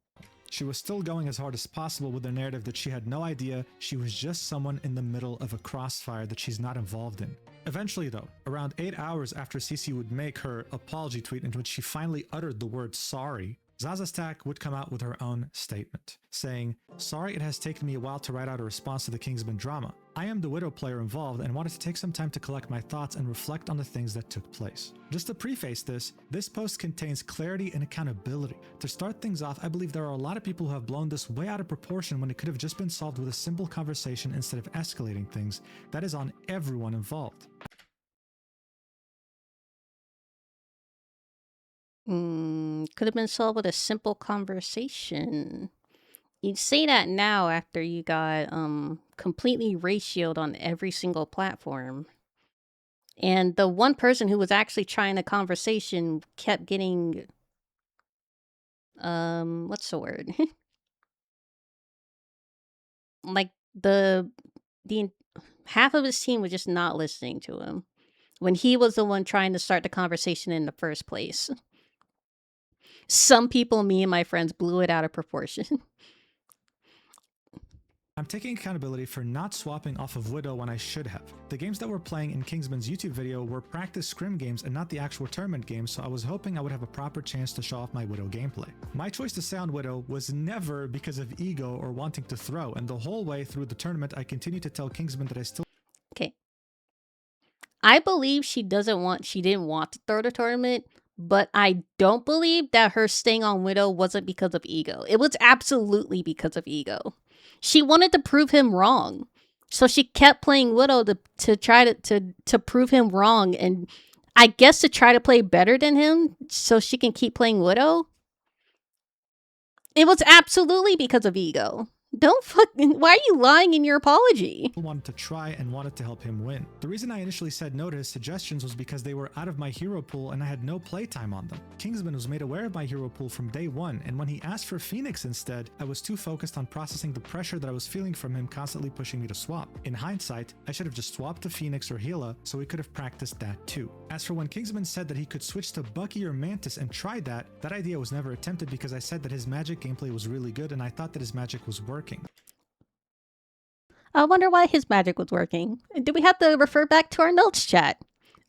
She was still going as hard as possible with the narrative that she had no idea she was just someone in the middle of a crossfire that she's not involved in. Eventually though, around 8 hours after Cece would make her apology tweet in which she finally uttered the word sorry, Zaza Stack would come out with her own statement, saying, "Sorry it has taken me a while to write out a response to the Kingsman drama. I am the Widow player involved and wanted to take some time to collect my thoughts and reflect on the things that took place." Just to preface this post contains clarity and accountability. To start things off, I believe there are a lot of people who have blown this way out of proportion when it could have just been solved with a simple conversation instead of escalating things. That is on everyone involved. Could have been solved with a simple conversation. You'd say that now after you got completely ratioed on every single platform. And the one person who was actually trying the conversation kept getting what's the word? Like the half of his team was just not listening to him when he was the one trying to start the conversation in the first place. Some people, me and my friends, blew it out of proportion. I'm taking accountability for not swapping off of Widow when I should have. The games that we're playing in Kingsman's YouTube video were practice scrim games and not the actual tournament games, so I was hoping I would have a proper chance to show off my Widow gameplay. My choice to stay on Widow was never because of ego or wanting to throw, and the whole way through the tournament I continued to tell Kingsman that I still... Okay. I believe she didn't want to throw the tournament, but I don't believe that her staying on Widow wasn't because of ego. It was absolutely because of ego. She wanted to prove him wrong. So she kept playing Widow to try to prove him wrong, and I guess to try to play better than him so she can keep playing Widow. It was absolutely because of ego. Don't fucking... Why are you lying in your apology? Wanted to try and wanted to help him win. The reason I initially said no to his suggestions was because they were out of my hero pool and I had no playtime on them. Kingsman was made aware of my hero pool from day one, and when he asked for Phoenix instead, I was too focused on processing the pressure that I was feeling from him constantly pushing me to swap. In hindsight, I should have just swapped to Phoenix or Gila so we could have practiced that too. As for when Kingsman said that he could switch to Bucky or Mantis and try that idea was never attempted because I said that his magic gameplay was really good and I thought that his magic was working. I wonder why his magic was working. Do we have to refer back to our notes chat?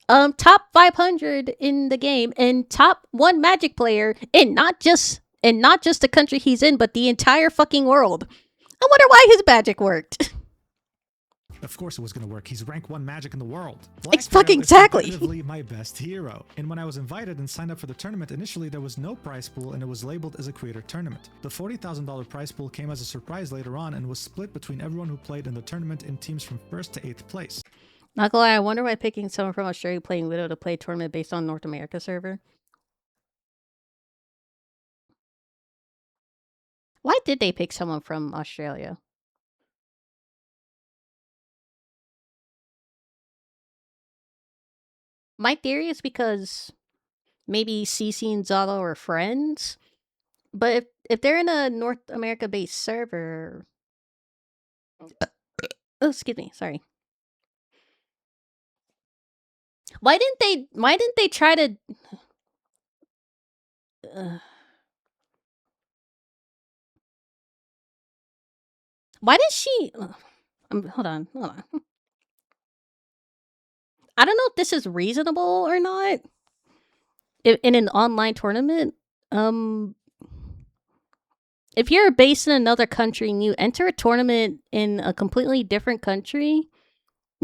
Top 500 in the game and top 1 magic player, and not just the country he's in, but the entire fucking world. I wonder why his magic worked. Of course it was going to work. He's rank 1 magic in the world. Fucking exactly. Competitively my best hero. And when I was invited and signed up for the tournament, initially there was no prize pool and it was labeled as a creator tournament. The $40,000 prize pool came as a surprise later on and was split between everyone who played in the tournament in teams from 1st to 8th place. Not gonna lie, I wonder why picking someone from Australia playing Widow to play a tournament based on North America server. Why did they pick someone from Australia? My theory is because maybe Cece and Zalo are friends, but if they're in a North America based server, oh, excuse me, sorry. Why didn't they try to why did she hold on. I don't know if this is reasonable or not. In an online tournament, if you're based in another country and you enter a tournament in a completely different country,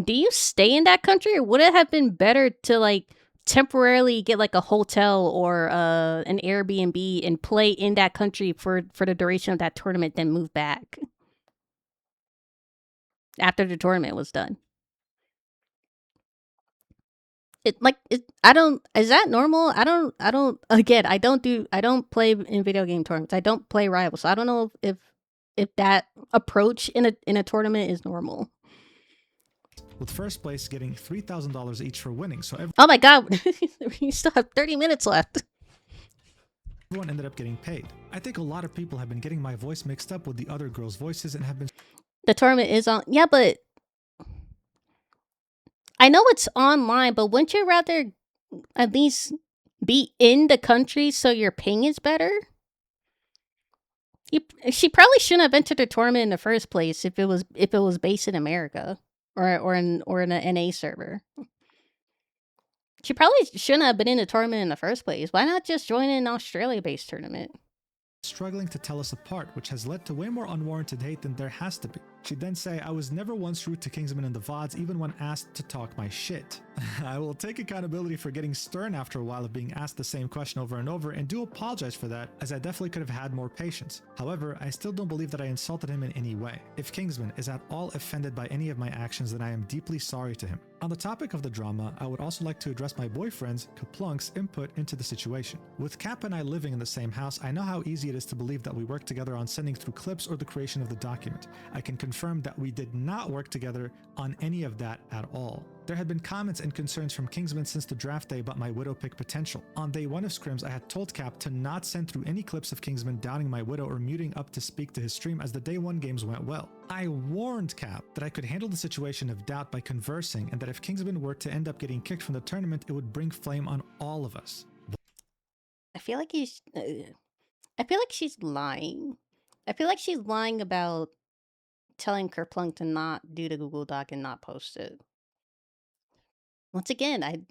do you stay in that country, or would it have been better to like temporarily get like a hotel or an Airbnb and play in that country for the duration of that tournament, then move back after the tournament was done? Is that normal? I don't play in video game tournaments. I don't play rivals, so I don't know if that approach in a tournament is normal. With first place getting $3,000 each for winning, so oh my god, we still have 30 minutes left. Everyone ended up getting paid. I think a lot of people have been getting my voice mixed up with the other girls' voices and have been... The tournament is on... Yeah, but... I know it's online, but wouldn't you rather at least be in the country so your ping is better? She probably shouldn't have entered the tournament in the first place if it was based in America or in an NA server. She probably shouldn't have been in the tournament in the first place. Why not just join an Australia-based tournament? Struggling to tell us apart, which has led to way more unwarranted hate than there has to be. She'd then say, I was never once rude to Kingsman in the VODs, even when asked to talk my shit. I will take accountability for getting stern after a while of being asked the same question over and over, and do apologize for that, as I definitely could have had more patience. However, I still don't believe that I insulted him in any way. If Kingsman is at all offended by any of my actions, then I am deeply sorry to him. On the topic of the drama, I would also like to address my boyfriend's, Kaplunk's, input into the situation. With Cap and I living in the same house, I know how easy it is to believe that we work together on sending through clips or the creation of the document. I can confirm that we did not work together on any of that at all. There had been comments and concerns from Kingsman since the draft day about my Widow pick potential. On day 1 of scrims, I had told Cap to not send through any clips of Kingsman downing my Widow or muting up to speak to his stream as the day 1 games went well. I warned Cap that I could handle the situation of doubt by conversing, and that if Kingsman were to end up getting kicked from the tournament, it would bring flame on all of us. I feel like she's lying. I feel like she's lying about telling Kerplunk to not do the Google Doc and not post it. Once again,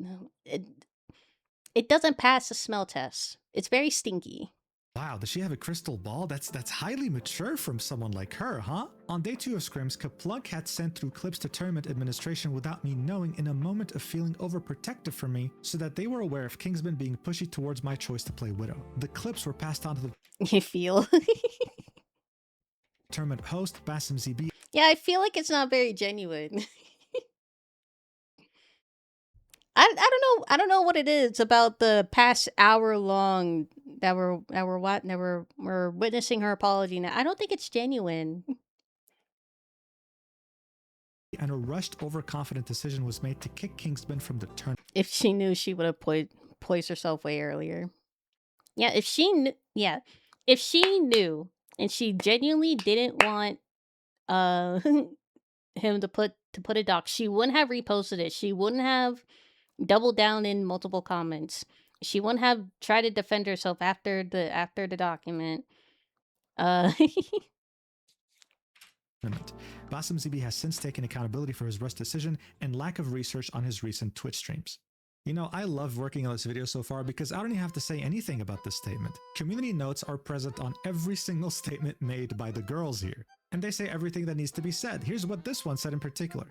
it doesn't pass the smell test. It's very stinky. Wow, does she have a crystal ball? That's highly mature from someone like her, huh? On day 2 of scrims, Kaplunk had sent through clips to tournament administration without me knowing, in a moment of feeling overprotective for me, so that they were aware of Kingsman being pushy towards my choice to play Widow. The clips were passed on to the You feel? tournament host, Basim ZB. Yeah, I feel like it's not very genuine. I don't know what it is about the past hour long that we're witnessing her apology now. I don't think it's genuine. And a rushed, overconfident decision was made to kick Kingsman from the tournament. If she knew, she would have poised herself way earlier. Yeah, if she knew and she genuinely didn't want him to put a doc, she wouldn't have reposted it. She wouldn't have doubled down in multiple comments. She wouldn't have tried to defend herself after the document. Basim ZB has since taken accountability for his rushed decision and lack of research on his recent Twitch streams. You know, I love working on this video so far because I don't even have to say anything about this statement. Community notes are present on every single statement made by the girls here, and they say everything that needs to be said. Here's what this one said in particular.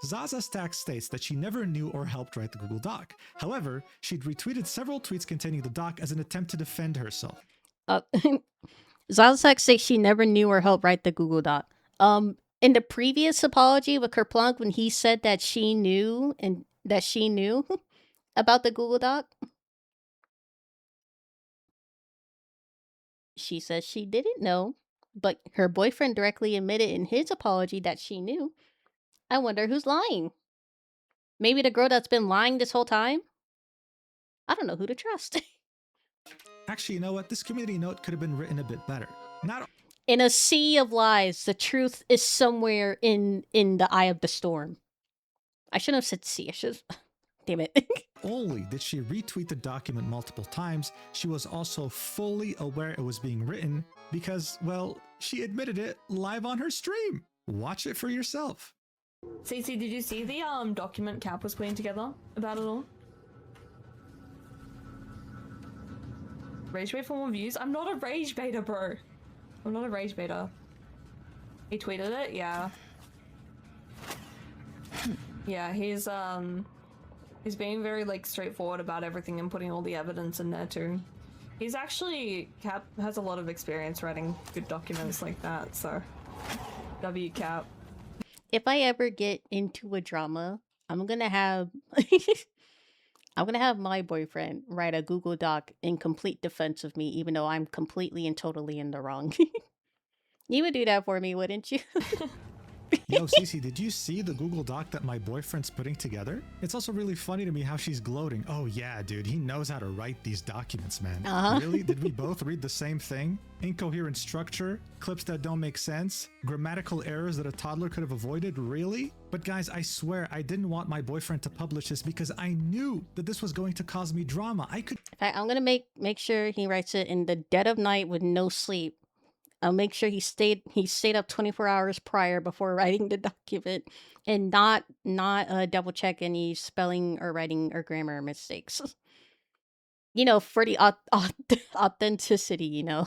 Zaza Stack states that she never knew or helped write the Google Doc. However, she'd retweeted several tweets containing the doc as an attempt to defend herself. Zaza Stack says she never knew or helped write the Google Doc. In the previous apology with Kerplunk, when he said that she knew about the Google Doc, she says she didn't know, but her boyfriend directly admitted in his apology that she knew. I wonder who's lying. Maybe the girl that's been lying this whole time? I don't know who to trust. Actually, you know what? This community note could have been written a bit better. In a sea of lies, the truth is somewhere in the eye of the storm. I shouldn't have said sea. I should have... Damn it. Only did she retweet the document multiple times, she was also fully aware it was being written because, well, she admitted it live on her stream. Watch it for yourself. Cece, did you see the document Cap was putting together about it all? Rage bait for more views? I'm not a rage baiter, bro. I'm not a rage baiter. He tweeted it? Yeah. Yeah, he's being very, like, straightforward about everything and putting all the evidence in there, too. He's actually... Cap has a lot of experience writing good documents like that, so... W Cap. If I ever get into a drama, I'm gonna have... I'm gonna have my boyfriend write a Google Doc in complete defense of me, even though I'm completely and totally in the wrong. You would do that for me, wouldn't you? Yo, Cece, did you see the Google Doc that my boyfriend's putting together? It's also really funny to me how she's gloating. Oh yeah, dude, he knows how to write these documents, man. Really? Did we both read the same thing? Incoherent structure, clips that don't make sense, grammatical errors that a toddler could have avoided, really? But guys, I swear, I didn't want my boyfriend to publish this because I knew that this was going to cause me drama. I'm gonna make sure he writes it in the dead of night with no sleep. I'll make sure he stayed up 24 hours prior before writing the document and not double check any spelling or writing or grammar mistakes. You know, for the authenticity, you know.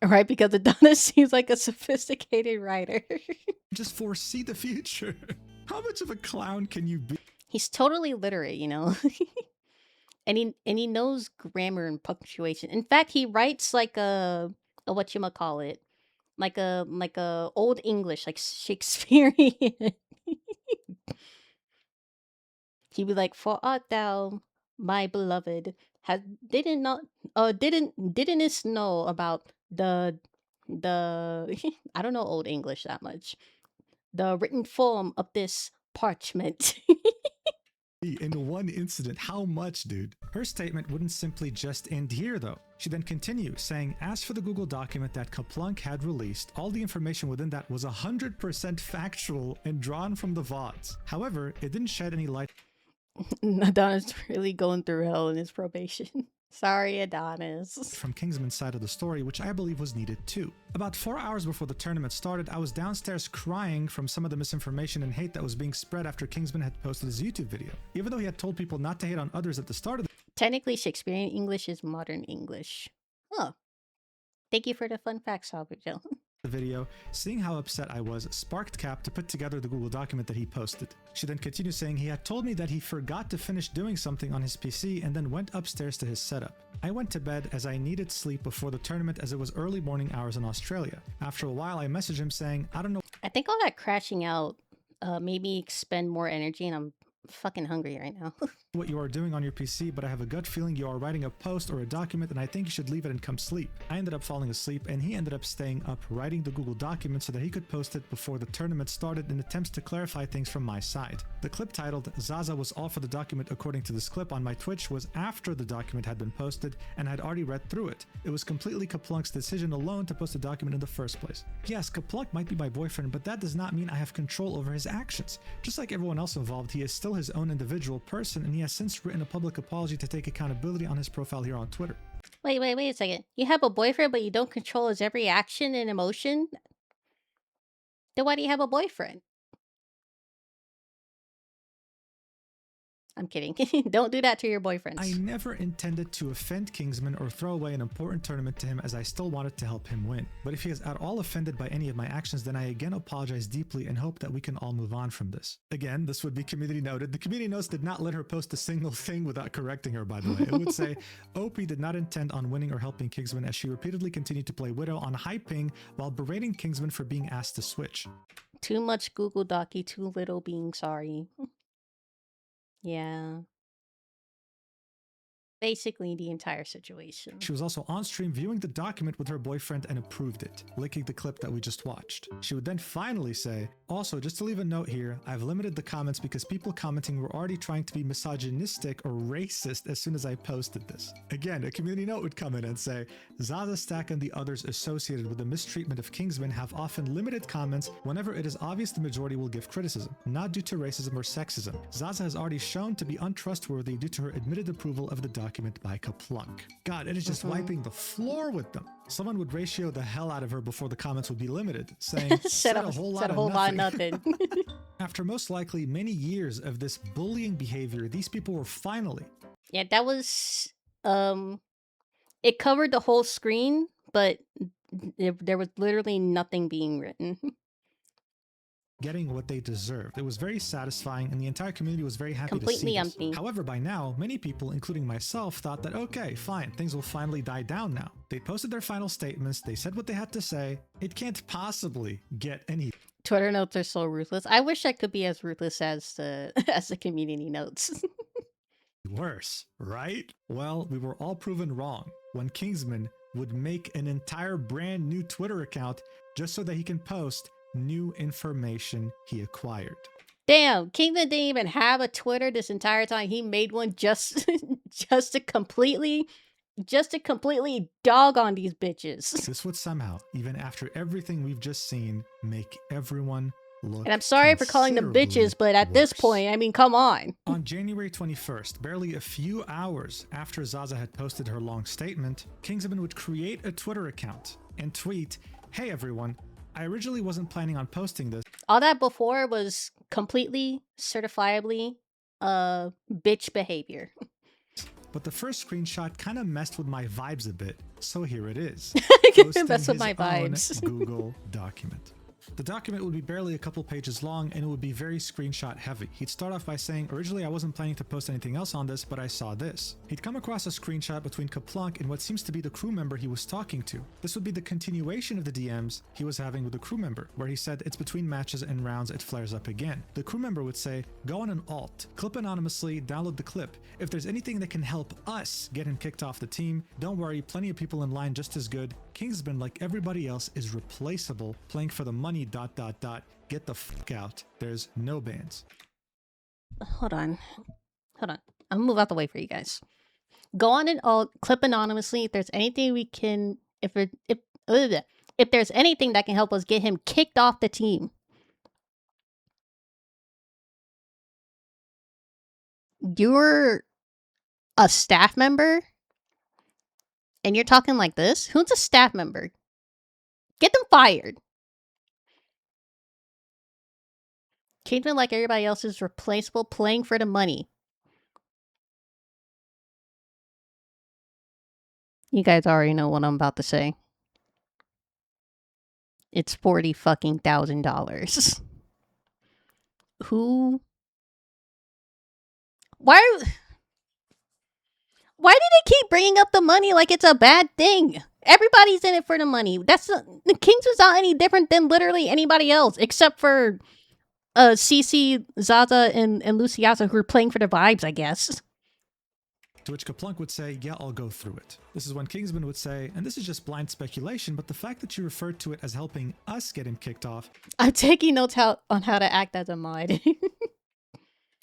Right? Because Adonis seems like a sophisticated writer. Just foresee the future. How much of a clown can you be? He's totally literate, you know. and he knows grammar and punctuation. In fact, he writes like a whatchamacallit, like a old English, like Shakespearean. He'd be like, "For art thou, my beloved, didn't know about the I don't know old English that much. The written form of this parchment." In one incident, how much, dude? Her statement wouldn't simply just end here, though. She then continues, saying, as for the Google document that Kaplunk had released, all the information within that was 100% factual and drawn from the VODs. However, it didn't shed any light. Adonis really going through hell in his probation. Sorry, Adonis. From Kingsman's side of the story, which I believe was needed too. About 4 hours before the tournament started, I was downstairs crying from some of the misinformation and hate that was being spread after Kingsman had posted his YouTube video. Even though he had told people not to hate on others at the start of the... Technically, Shakespearean English is modern English. Huh. Thank you for the fun facts, Salvador. The video, seeing how upset I was, sparked Cap to put together the Google document that he posted. She then continued saying he had told me that he forgot to finish doing something on his PC and then went upstairs to his setup. I went to bed as I needed sleep before the tournament as it was early morning hours in Australia. After a while, I messaged him saying, I don't know. I think all that crashing out made me expend more energy, and I'm fucking hungry right now. What you are doing on your PC, but I have a gut feeling you are writing a post or a document and I think you should leave it and come sleep. I ended up falling asleep and he ended up staying up writing the Google document so that he could post it before the tournament started in attempts to clarify things from my side. The clip titled Zaza was all for the document according to this clip on my Twitch was after the document had been posted and I had already read through it. It was completely Kaplunk's decision alone to post the document in the first place. Yes, Kaplunk might be my boyfriend, but that does not mean I have control over his actions. Just like everyone else involved, he is still his own individual person and he has since written a public apology to take accountability on his profile here on Twitter. Wait a second. You have a boyfriend, but you don't control his every action and emotion? Then why do you have a boyfriend? I'm kidding. Don't do that to your boyfriends. I never intended to offend Kingsman or throw away an important tournament to him as I still wanted to help him win. But if he is at all offended by any of my actions, then I again apologize deeply and hope that we can all move on from this. Again, this would be community noted. The community notes did not let her post a single thing without correcting her, by the way. It would say, Opie did not intend on winning or helping Kingsman as she repeatedly continued to play Widow on high ping while berating Kingsman for being asked to switch. Too much Google Docky, too little being sorry. Yeah. Basically the entire situation. She was also on stream viewing the document with her boyfriend and approved it, linking the clip that we just watched. She would then finally say, also, just to leave a note here, I've limited the comments because people commenting were already trying to be misogynistic or racist as soon as I posted this. Again, a community note would come in and say, Zaza Stack and the others associated with the mistreatment of Kingsman have often limited comments whenever it is obvious the majority will give criticism, not due to racism or sexism. Zaza has already shown to be untrustworthy due to her admitted approval of the document by Kaplunk. God, it is just wiping the floor with them. Someone would ratio the hell out of her before the comments would be limited, saying, said a whole lot of nothing. After most likely many years of this bullying behavior, these people were finally... Yeah, that was... It covered the whole screen, but there was literally nothing being written. Getting what they deserved. It was very satisfying and the entire community was very happy to see this. However, by now, many people, including myself, thought that okay, fine, things will finally die down now. They posted their final statements, they said what they had to say. It can't possibly get any... Twitter notes are so ruthless. I wish I could be as ruthless as the community notes. Worse, right? Well, we were all proven wrong when Kingsman would make an entire brand new Twitter account just so that he can post new information he acquired. Damn, Kingsman didn't even have a Twitter this entire time. He made one just to completely dog on these bitches. This would somehow, even after everything we've just seen, make everyone look. And I'm sorry for calling them bitches, but at this point, I mean, come on. On January 21st, barely a few hours after Zaza had posted her long statement, Kingsman would create a Twitter account and tweet, "Hey everyone, I originally wasn't planning on posting this." All that before was completely, certifiably, bitch behavior. But the first screenshot kind of messed with my vibes a bit, so here it is. Mess with my vibes. Google document. The document would be barely a couple pages long and it would be very screenshot heavy. He'd start off by saying, originally I wasn't planning to post anything else on this, but I saw this. He'd come across a screenshot between Kaplunk and what seems to be the crew member he was talking to. This would be the continuation of the DMs he was having with the crew member, where he said it's between matches and rounds it flares up again. The crew member would say, go on an alt, clip anonymously, download the clip. If there's anything that can help us get him kicked off the team, don't worry, plenty of people in line just as good. Kingsman, like everybody else, is replaceable, playing for the money, ... Get the fuck out. There's no bans. Hold on. I'm gonna move out the way for you guys. Go on and alt, clip anonymously. If there's anything we can, if there's anything that can help us get him kicked off the team. You're a staff member and you're talking like this? Who's a staff member? Get them fired. Kingsman, like everybody else, is replaceable, playing for the money. You guys already know what I'm about to say. it's $40,000. Who? Why do they keep bringing up the money like it's a bad thing? Everybody's in it for the money. The Kingsman's not any different than literally anybody else, except for Cece, Zaza, and Luciasa, who are playing for the vibes, I guess. To which Kaplunk would say, yeah, I'll go through it. This is when Kingsman would say, and this is just blind speculation, but the fact that you referred to it as helping us get him kicked off. I'm taking notes on how to act as a mod.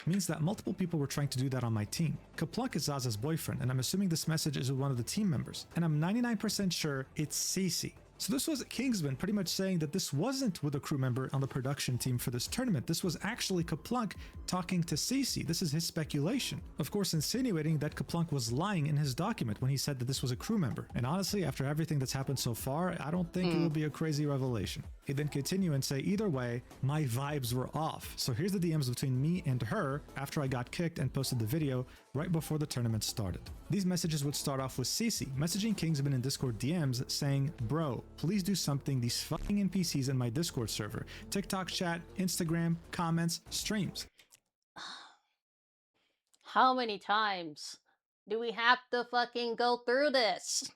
Means that multiple people were trying to do that on my team. Kaplunk is Zaza's boyfriend, and I'm assuming this message is with one of the team members. And I'm 99% sure it's Cece. So this was Kingsman pretty much saying that this wasn't with a crew member on the production team for this tournament. This was actually Kaplunk talking to Cece. This is his speculation. Of course, insinuating that Kaplunk was lying in his document when he said that this was a crew member. And honestly, after everything that's happened so far, I don't think it will be a crazy revelation. He'd then continue and say, either way, my vibes were off. So here's the DMs between me and her after I got kicked and posted the video right before the tournament started. These messages would start off with Cece messaging Kingsman in Discord DMs saying, bro, please do something, these fucking NPCs in my Discord server. TikTok chat, Instagram, comments, streams. How many times do we have to fucking go through this?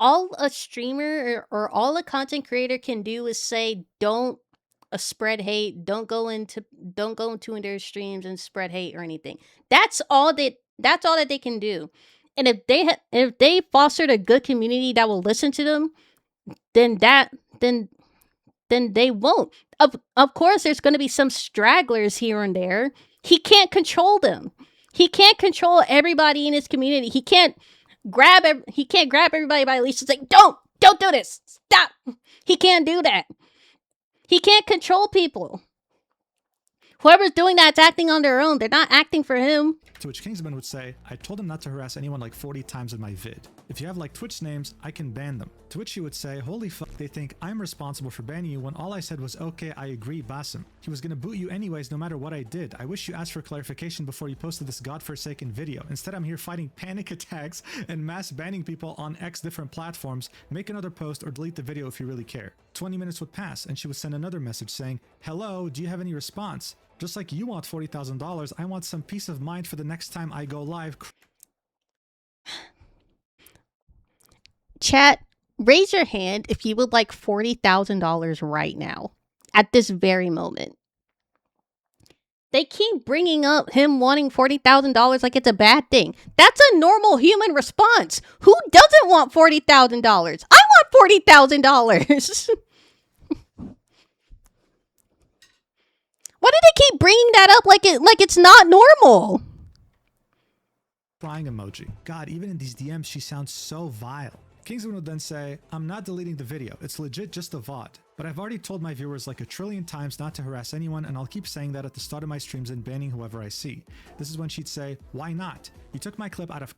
All a streamer or all a content creator can do is say, don't spread hate, don't go into their streams and spread hate or anything. That's all that they can do. And if they fostered a good community that will listen to them, then they won't. Of course there's going to be some stragglers here and there. He can't control them. He can't control everybody in his community. He can't grab everybody by the leash and say, don't do this. Stop. He can't do that. He can't control people. Whoever's doing that's acting on their own. They're not acting for him. To which Kingsman would say, I told him not to harass anyone like 40 times in my vid. If you have like Twitch names, I can ban them. To which he would say, holy fuck, they think I'm responsible for banning you when all I said was, okay, I agree, Basim. He was gonna boot you anyways no matter what I did. I wish you asked for clarification before you posted this godforsaken video. Instead, I'm here fighting panic attacks and mass banning people on X different platforms. Make another post or delete the video if you really care. 20 minutes would pass and she would send another message saying, hello, do you have any response? Just like you want $40,000, I want some peace of mind for the next time I go live. Chat, raise your hand if you would like $40,000 right now, at this very moment. They keep bringing up him wanting $40,000 like it's a bad thing. That's a normal human response. Who doesn't want $40,000? I want $40,000. Why do they keep bringing that up like it's not normal? Crying emoji. God, even in these DMs, she sounds so vile. Kingsman would then say, I'm not deleting the video. It's legit just a VOD. But I've already told my viewers like a trillion times not to harass anyone, and I'll keep saying that at the start of my streams and banning whoever I see. This is when she'd say, why not? You took my clip out of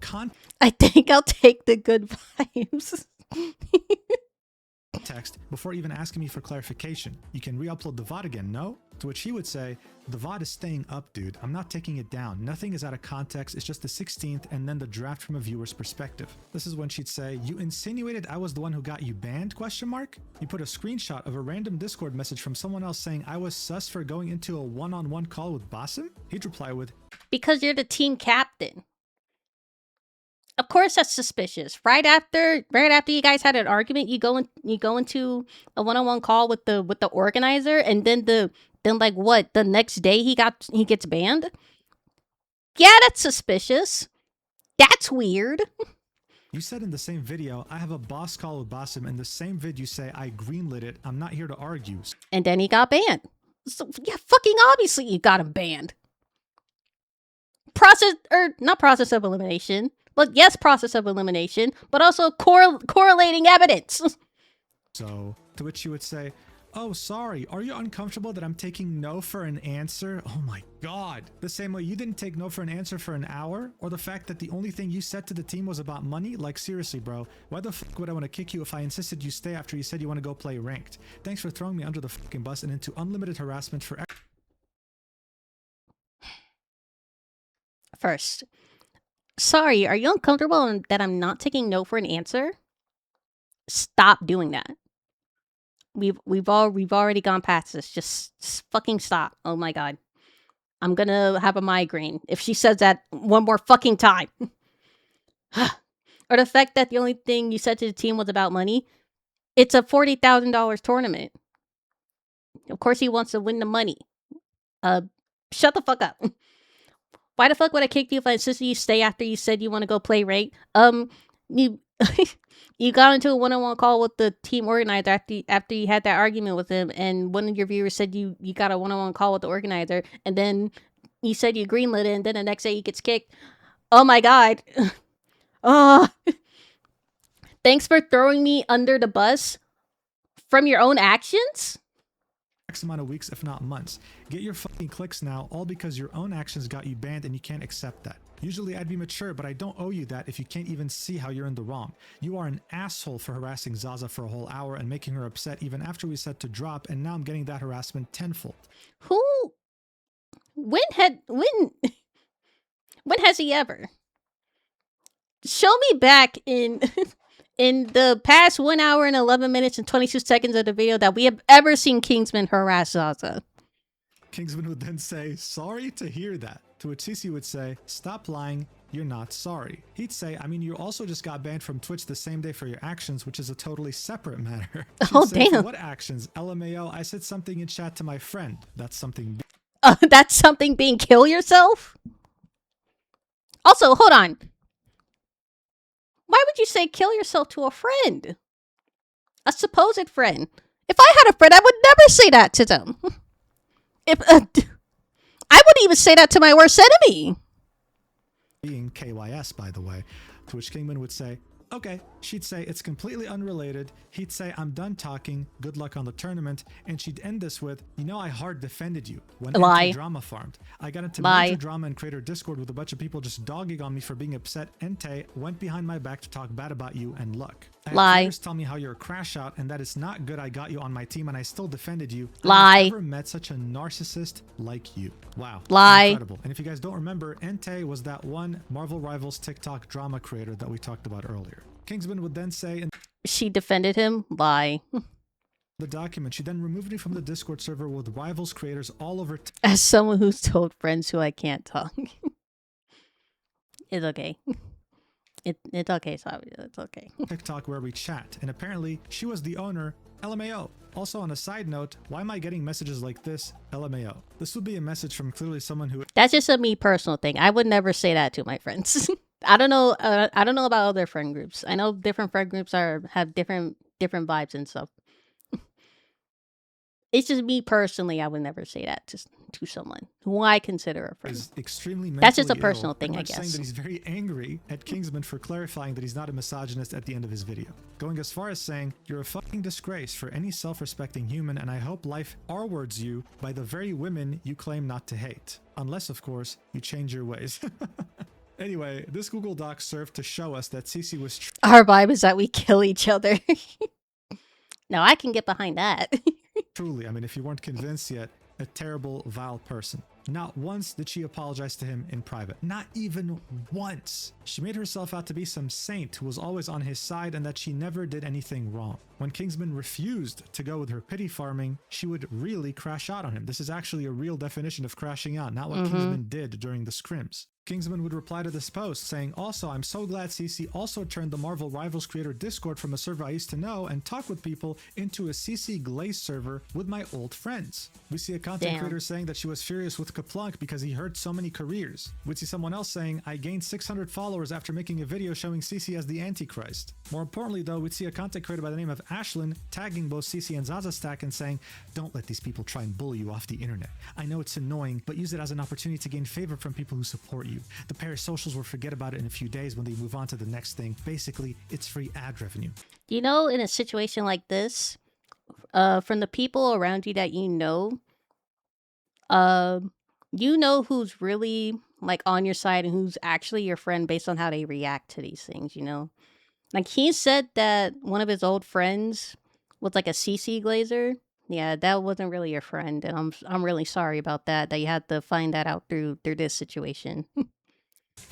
I think I'll take the good vibes. Text before even asking me for clarification. You can re-upload the VOD again, no? To which he would say, the VOD is staying up, dude. I'm not taking it down. Nothing is out of context. It's just the 16th and then the draft from a viewer's perspective. This is when she'd say, you insinuated I was the one who got you banned, question mark? You put a screenshot of a random Discord message from someone else saying I was sus for going into a one-on-one call with Basim? He'd reply with, because you're the team captain. Of course that's suspicious. Right after you guys had an argument, you go into a one-on-one call with the organizer, and then like what, the next day he gets banned? Yeah, that's suspicious. That's weird. You said in the same video, I have a boss call with Basim. In the same vid you say I greenlit it. I'm not here to argue. And then he got banned. So yeah, fucking obviously you got him banned. Not process of elimination. But yes, process of elimination, but also correlating evidence. So, to which you would say, oh, sorry, are you uncomfortable that I'm taking no for an answer? Oh my god. The same way you didn't take no for an answer for an hour? Or the fact that the only thing you said to the team was about money? Like, seriously, bro, why the fuck would I want to kick you if I insisted you stay after you said you want to go play ranked? Thanks for throwing me under the fucking bus and into unlimited harassment for... First, sorry, are you uncomfortable that I'm not taking no for an answer? Stop doing that. we've already gone past this. Just fucking stop. Oh my god. I'm gonna have a migraine if she says that one more fucking time. Or the fact that the only thing you said to the team was about money. It's a $40,000 tournament. Of course he wants to win the money. Shut the fuck up. Why the fuck would I kick you if I insisted you stay after you said you want to go play rate? You you got into a one-on-one call with the team organizer after you had that argument with him, and one of your viewers said you got a one-on-one call with the organizer, and then you said you greenlit it, and then the next day he gets kicked. Oh my god. Oh. Thanks for throwing me under the bus from your own actions? X amount of weeks, if not months. Get your fucking clicks now, all because your own actions got you banned and you can't accept that. Usually I'd be mature, but I don't owe you that if you can't even see how you're in the wrong. You are an asshole for harassing Zaza for a whole hour and making her upset even after we said to drop, and now I'm getting that harassment tenfold. Who? When has he ever? Show me back in in the past 1 hour and 11 minutes and 22 seconds of the video that we have ever seen Kingsman harass Zaza. Kingsman would then say, sorry to hear that. To which CC would say, stop lying, you're not sorry. He'd say, I mean, you also just got banned from Twitch the same day for your actions, which is a totally separate matter. Oh, say, damn. What actions? LMAO, I said something in chat to my friend. That's something. That's something being kill yourself? Also, hold on. Why would you say kill yourself to a friend? A supposed friend. If I had a friend, I would never say that to them. If I wouldn't even say that to my worst enemy. Being KYS, by the way. To which Kingman would say, okay. She'd say, it's completely unrelated. He'd say, I'm done talking. Good luck on the tournament. And she'd end this with, you know, I hard defended you when Lie. drama farmed. I got into Lie. major drama in Creator Discord with a bunch of people just dogging on me for being upset. Entei went behind my back to talk bad about you, and look. I had Lie. players tell me how you're a crash out and that it's not good I got you on my team and I still defended you. Lie. I've never met such a narcissist like you. Wow. Lie. Incredible. And if you guys don't remember, Entei was that one Marvel Rivals TikTok drama creator that we talked about earlier. Kingsman would then say in She defended him? Lie. the document, she then removed me from the Discord server with Rivals creators all over As someone who's told friends who I can't talk. It's okay. It's okay, sorry. It's okay. TikTok where we chat, and apparently she was the owner. LMAO. Also, on a side note, why am I getting messages like this? LMAO. This would be a message from clearly someone who That's just a me personal thing. I would never say that to my friends. I don't know about other friend groups. I know different friend groups have different vibes and stuff. It's just me personally. I would never say that to someone who I consider a friend. is extremely That's just a mentally personal ill, thing, I pretty much guess. saying that he's very angry at Kingsman for clarifying that he's not a misogynist at the end of his video. Going as far as saying, you're a fucking disgrace for any self-respecting human and I hope life R-words you by the very women you claim not to hate. Unless, of course, you change your ways. Anyway, this Google Doc served to show us that Cece was Our vibe is that we kill each other. No, I can get behind that. truly, I mean, if you weren't convinced yet, a terrible, vile person. Not once did she apologize to him in private. Not even once. She made herself out to be some saint who was always on his side and that she never did anything wrong. When Kingsman refused to go with her pity farming, she would really crash out on him. This is actually a real definition of crashing out, not what Kingsman did during the scrims. Kingsman would reply to this post saying, also, I'm so glad CC also turned the Marvel Rivals creator Discord from a server I used to know and talk with people into a CC Glaze server with my old friends. We see a content creator saying that she was furious with Kaplunk because he hurt so many careers. We'd see someone else saying, I gained 600 followers after making a video showing CC as the Antichrist. More importantly though, we'd see a content creator by the name of Ashlyn tagging both CC and Zaza Stack and saying, don't let these people try and bully you off the internet. I know it's annoying, but use it as an opportunity to gain favor from people who support you. The parasocials will forget about it in a few days when they move on to the next thing. Basically, it's free ad revenue. You know, in a situation like this, from the people around you that you know who's really like on your side and who's actually your friend based on how they react to these things, you know? Like he said that one of his old friends was like a CC glazer. Yeah, that wasn't really your friend, and I'm really sorry about that you had to find that out through this situation.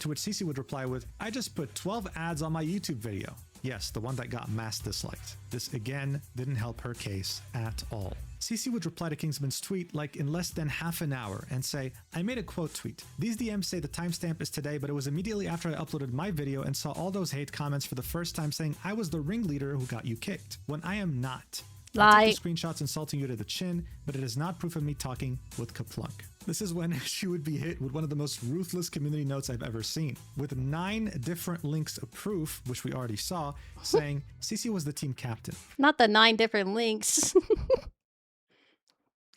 To which CC would reply with, I just put 12 ads on my YouTube video. Yes, the one that got mass disliked. This again didn't help her case at all. CC would reply to Kingsman's tweet like in less than half an hour and say, I made a quote tweet. These DMs say the timestamp is today, but it was immediately after I uploaded my video and saw all those hate comments for the first time saying I was the ringleader who got you kicked, when I am not. I took the screenshots insulting you to the chin, but it is not proof of me talking with Kaplunk. This is when she would be hit with one of the most ruthless community notes I've ever seen, with 9 different links of proof, which we already saw, saying CC was the team captain. Not the 9 different links.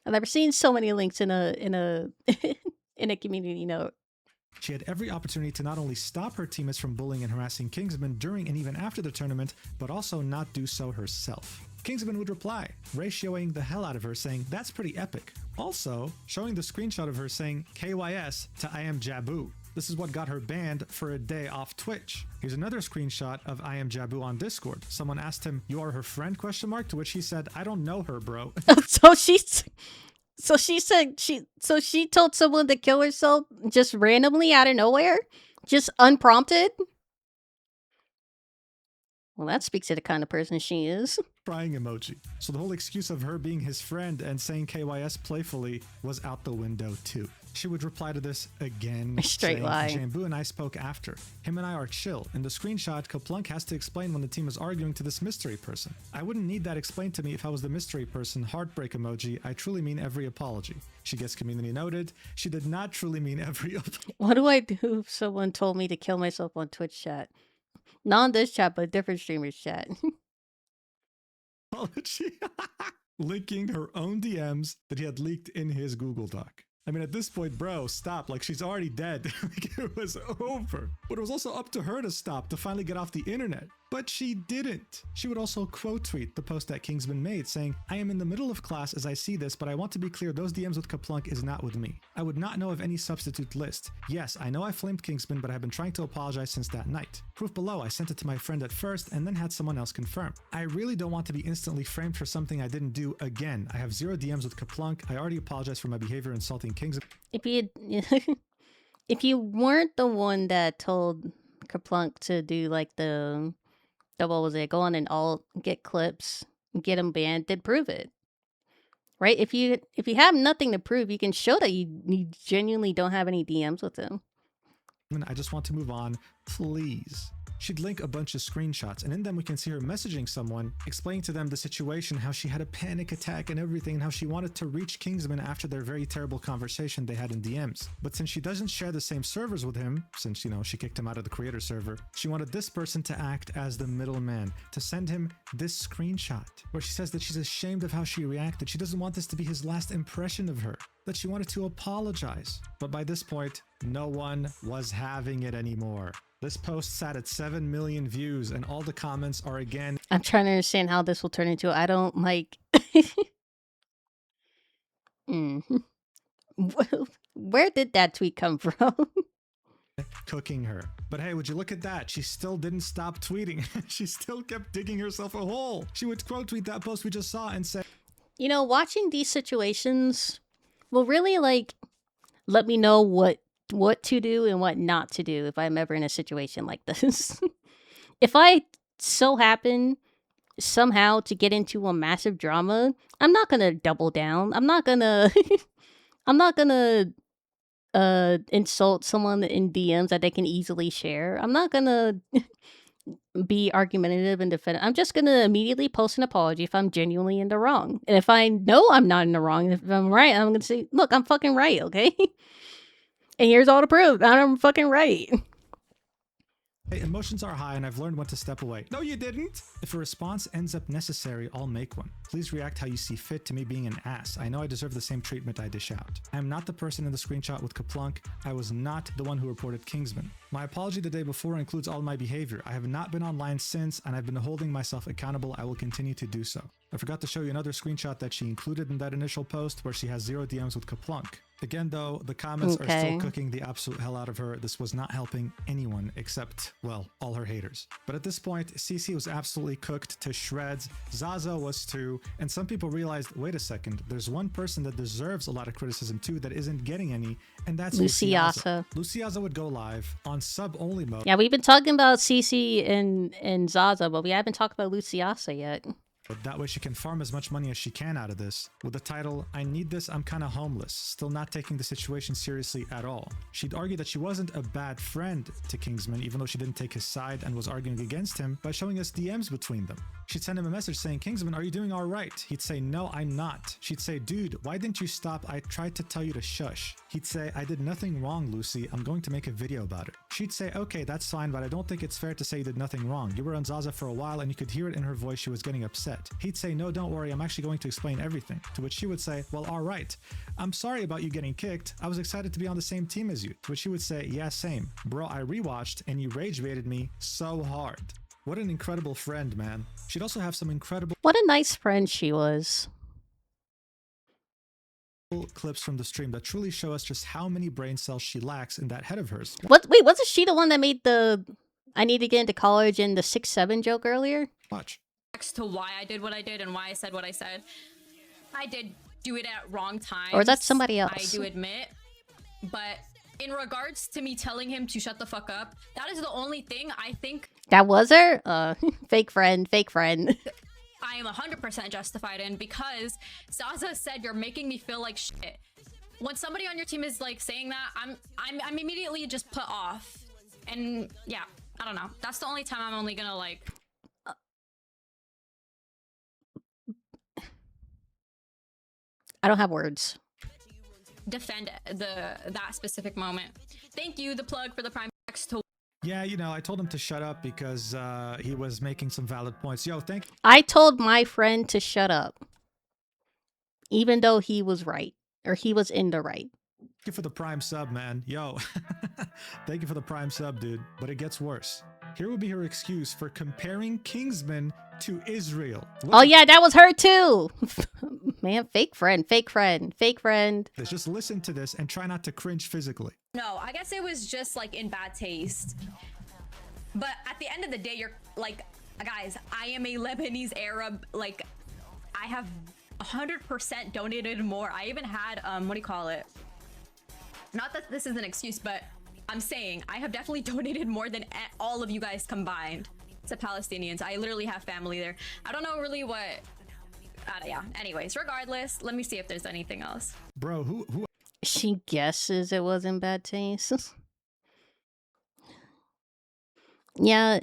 I've never seen so many links in a in a community note. She had every opportunity to not only stop her teammates from bullying and harassing Kingsman during and even after the tournament, but also not do so herself. Kingsman would reply, ratioing the hell out of her, saying, that's pretty epic. Also, showing the screenshot of her saying KYS to I am Jabu. This is what got her banned for a day off Twitch. Here's another screenshot of I am Jabu on Discord. Someone asked him, you are her friend, ? To which he said, I don't know her, bro. So she told someone to kill herself just randomly out of nowhere? Just unprompted? Well, that speaks to the kind of person she is. Crying emoji. So the whole excuse of her being his friend and saying KYS playfully was out the window too. She would reply to this again, Straight lie. Jambu and I spoke after. Him and I are chill. In the screenshot, Kaplunk has to explain when the team is arguing to this mystery person. I wouldn't need that explained to me if I was the mystery person. Heartbreak emoji. I truly mean every apology. She gets community noted. She did not truly mean every apology. What do I do if someone told me to kill myself on Twitch chat? Not on this chat, but different streamers chat. Apology. Linking her own DMs that he had leaked in his Google Doc. I mean, at this point, bro, stop. Like, she's already dead. Like, it was over. But it was also up to her to stop, to finally get off the internet. But she didn't. She would also quote tweet the post that Kingsman made, saying, I am in the middle of class as I see this, but I want to be clear, those DMs with Kaplunk is not with me. I would not know of any substitute list. Yes, I know I flamed Kingsman, but I've been trying to apologize since that night. Proof below, I sent it to my friend at first and then had someone else confirm. I really don't want to be instantly framed for something I didn't do again. I have 0 DMs with Kaplunk. I already apologized for my behavior insulting Kingsman. If you weren't the one that told Kaplunk to do like the what was it, go on and all get clips, get them banned, then prove it. Right? If you have nothing to prove, you can show that you genuinely don't have any DMs with him. I just want to move on, please. She'd link a bunch of screenshots, and in them we can see her messaging someone, explaining to them the situation, how she had a panic attack and everything, and how she wanted to reach Kingsman after their very terrible conversation they had in DMs. But since she doesn't share the same servers with him, since, you know, she kicked him out of the creator server, she wanted this person to act as the middleman, to send him this screenshot, where she says that she's ashamed of how she reacted. She doesn't want this to be his last impression of her, that she wanted to apologize. But by this point, no one was having it anymore. This post sat at 7 million views and all the comments are again. I'm trying to understand how this will turn into I don't like. Where did that tweet come from? Cooking her. But hey, would you look at that? She still didn't stop tweeting. She still kept digging herself a hole. She would quote tweet that post we just saw and say, you know, watching these situations will really like let me know what to do and what not to do if I'm ever in a situation like this. If I so happen somehow to get into a massive drama, I'm not gonna double down. I'm not gonna insult someone in DMs that they can easily share. I'm not gonna be argumentative and defend. I'm just gonna immediately post an apology if I'm genuinely in the wrong. And if I know I'm not in the wrong, if I'm right, I'm gonna say, look, I'm fucking right, okay? And here's all the proof. I'm fucking right. Hey, emotions are high and I've learned when to step away. No, you didn't. If a response ends up necessary, I'll make one. Please react how you see fit to me being an ass. I know I deserve the same treatment I dish out. I am not the person in the screenshot with Kaplunk. I was not the one who reported Kingsman. My apology the day before includes all my behavior. I have not been online since and I've been holding myself accountable. I will continue to do so. I forgot to show you another screenshot that she included in that initial post where she has 0 DMs with Kaplunk. Again, though, the comments are still Okay. cooking the absolute hell out of her. This was not helping anyone except, well, all her haters. But at this point, CC was absolutely cooked to shreds. Zaza was too. And some people realized, wait a second, there's one person that deserves a lot of criticism too that isn't getting any, and that's Luciasa. Luciasa would go live on sub-only mode. Yeah, we've been talking about CC and Zaza, but we haven't talked about Luciasa yet. But that way she can farm as much money as she can out of this. With the title, I Need This, I'm Kinda Homeless, still not taking the situation seriously at all. She'd argue that she wasn't a bad friend to Kingsman, even though she didn't take his side and was arguing against him by showing us DMs between them. She'd send him a message saying, Kingsman, are you doing alright? He'd say, no, I'm not. She'd say, dude, why didn't you stop? I tried to tell you to shush. He'd say, I did nothing wrong, Lucy. I'm going to make a video about it. She'd say, okay, that's fine, but I don't think it's fair to say you did nothing wrong. You were on Zaza for a while and you could hear it in her voice she was getting upset. He'd say, no, don't worry, I'm actually going to explain everything. To which she would say, well, alright. I'm sorry about you getting kicked. I was excited to be on the same team as you. To which she would say, yeah, same. Bro, I rewatched and you rage baited me so hard. What an incredible friend, man. She'd also have some incredible What a nice friend she was. clips from the stream that truly show us just how many brain cells she lacks in that head of hers. Wait, wasn't she the one that made the I need to get into college and the 6'7" joke earlier? Watch. To why I did what I did and why I said what I said. I did do it at wrong times. Or is that somebody else? I do admit. But in regards to me telling him to shut the fuck up, that is the only thing I think That was her? Fake friend, fake friend. I am 100% justified in, because Zaza said you're making me feel like shit. When somebody on your team is like saying that, I'm immediately just put off. And yeah, I don't know. That's the only time I'm only gonna like I don't have words. defend that specific moment. Thank you, the plug for the Prime X to Yeah, you know, I told him to shut up because he was making some valid points. Yo, thank I told my friend to shut up. Even though he was right. Or he was in the right. you for the Prime sub, man. Yo, thank you for the Prime sub, dude. But it gets worse. Here will be her excuse for comparing Kingsman to Israel. Oh yeah, that was her too. Man, fake friend, fake friend, fake friend. Let's just listen to this and try not to cringe physically. No, I guess it was just like in bad taste. But at the end of the day, you're like, guys, I am a Lebanese Arab. Like, I have 100% donated more. I even had, what do you call it? Not that this is an excuse, but I'm saying I have definitely donated more than all of you guys combined to Palestinians. I literally have family there. I don't know really what, yeah. Anyways, regardless, let me see if there's anything else. Bro, who? She guesses it was in bad taste. Yeah.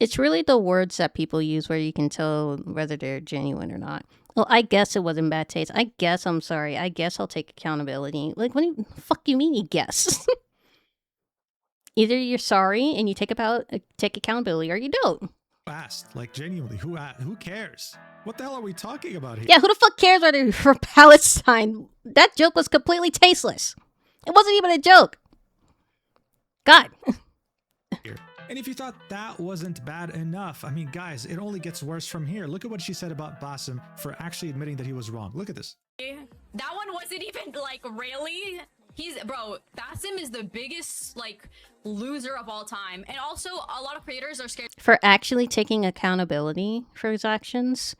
It's really the words that people use where you can tell whether they're genuine or not. Well, I guess it was in bad taste. I guess I'm sorry. I guess I'll take accountability. Like, what the fuck you mean you guess? Either you're sorry and you take accountability, or you don't. Asked, like genuinely, who cares? What the hell are we talking about here? Yeah, who the fuck cares whether you're from Palestine? That joke was completely tasteless. It wasn't even a joke. God. And if you thought that wasn't bad enough, I mean, guys, it only gets worse from here. Look at what she said about Basim for actually admitting that he was wrong. Look at this. That one wasn't even like really. Bro, Basim is the biggest like loser of all time. And also a lot of creators are scared For actually taking accountability for his actions.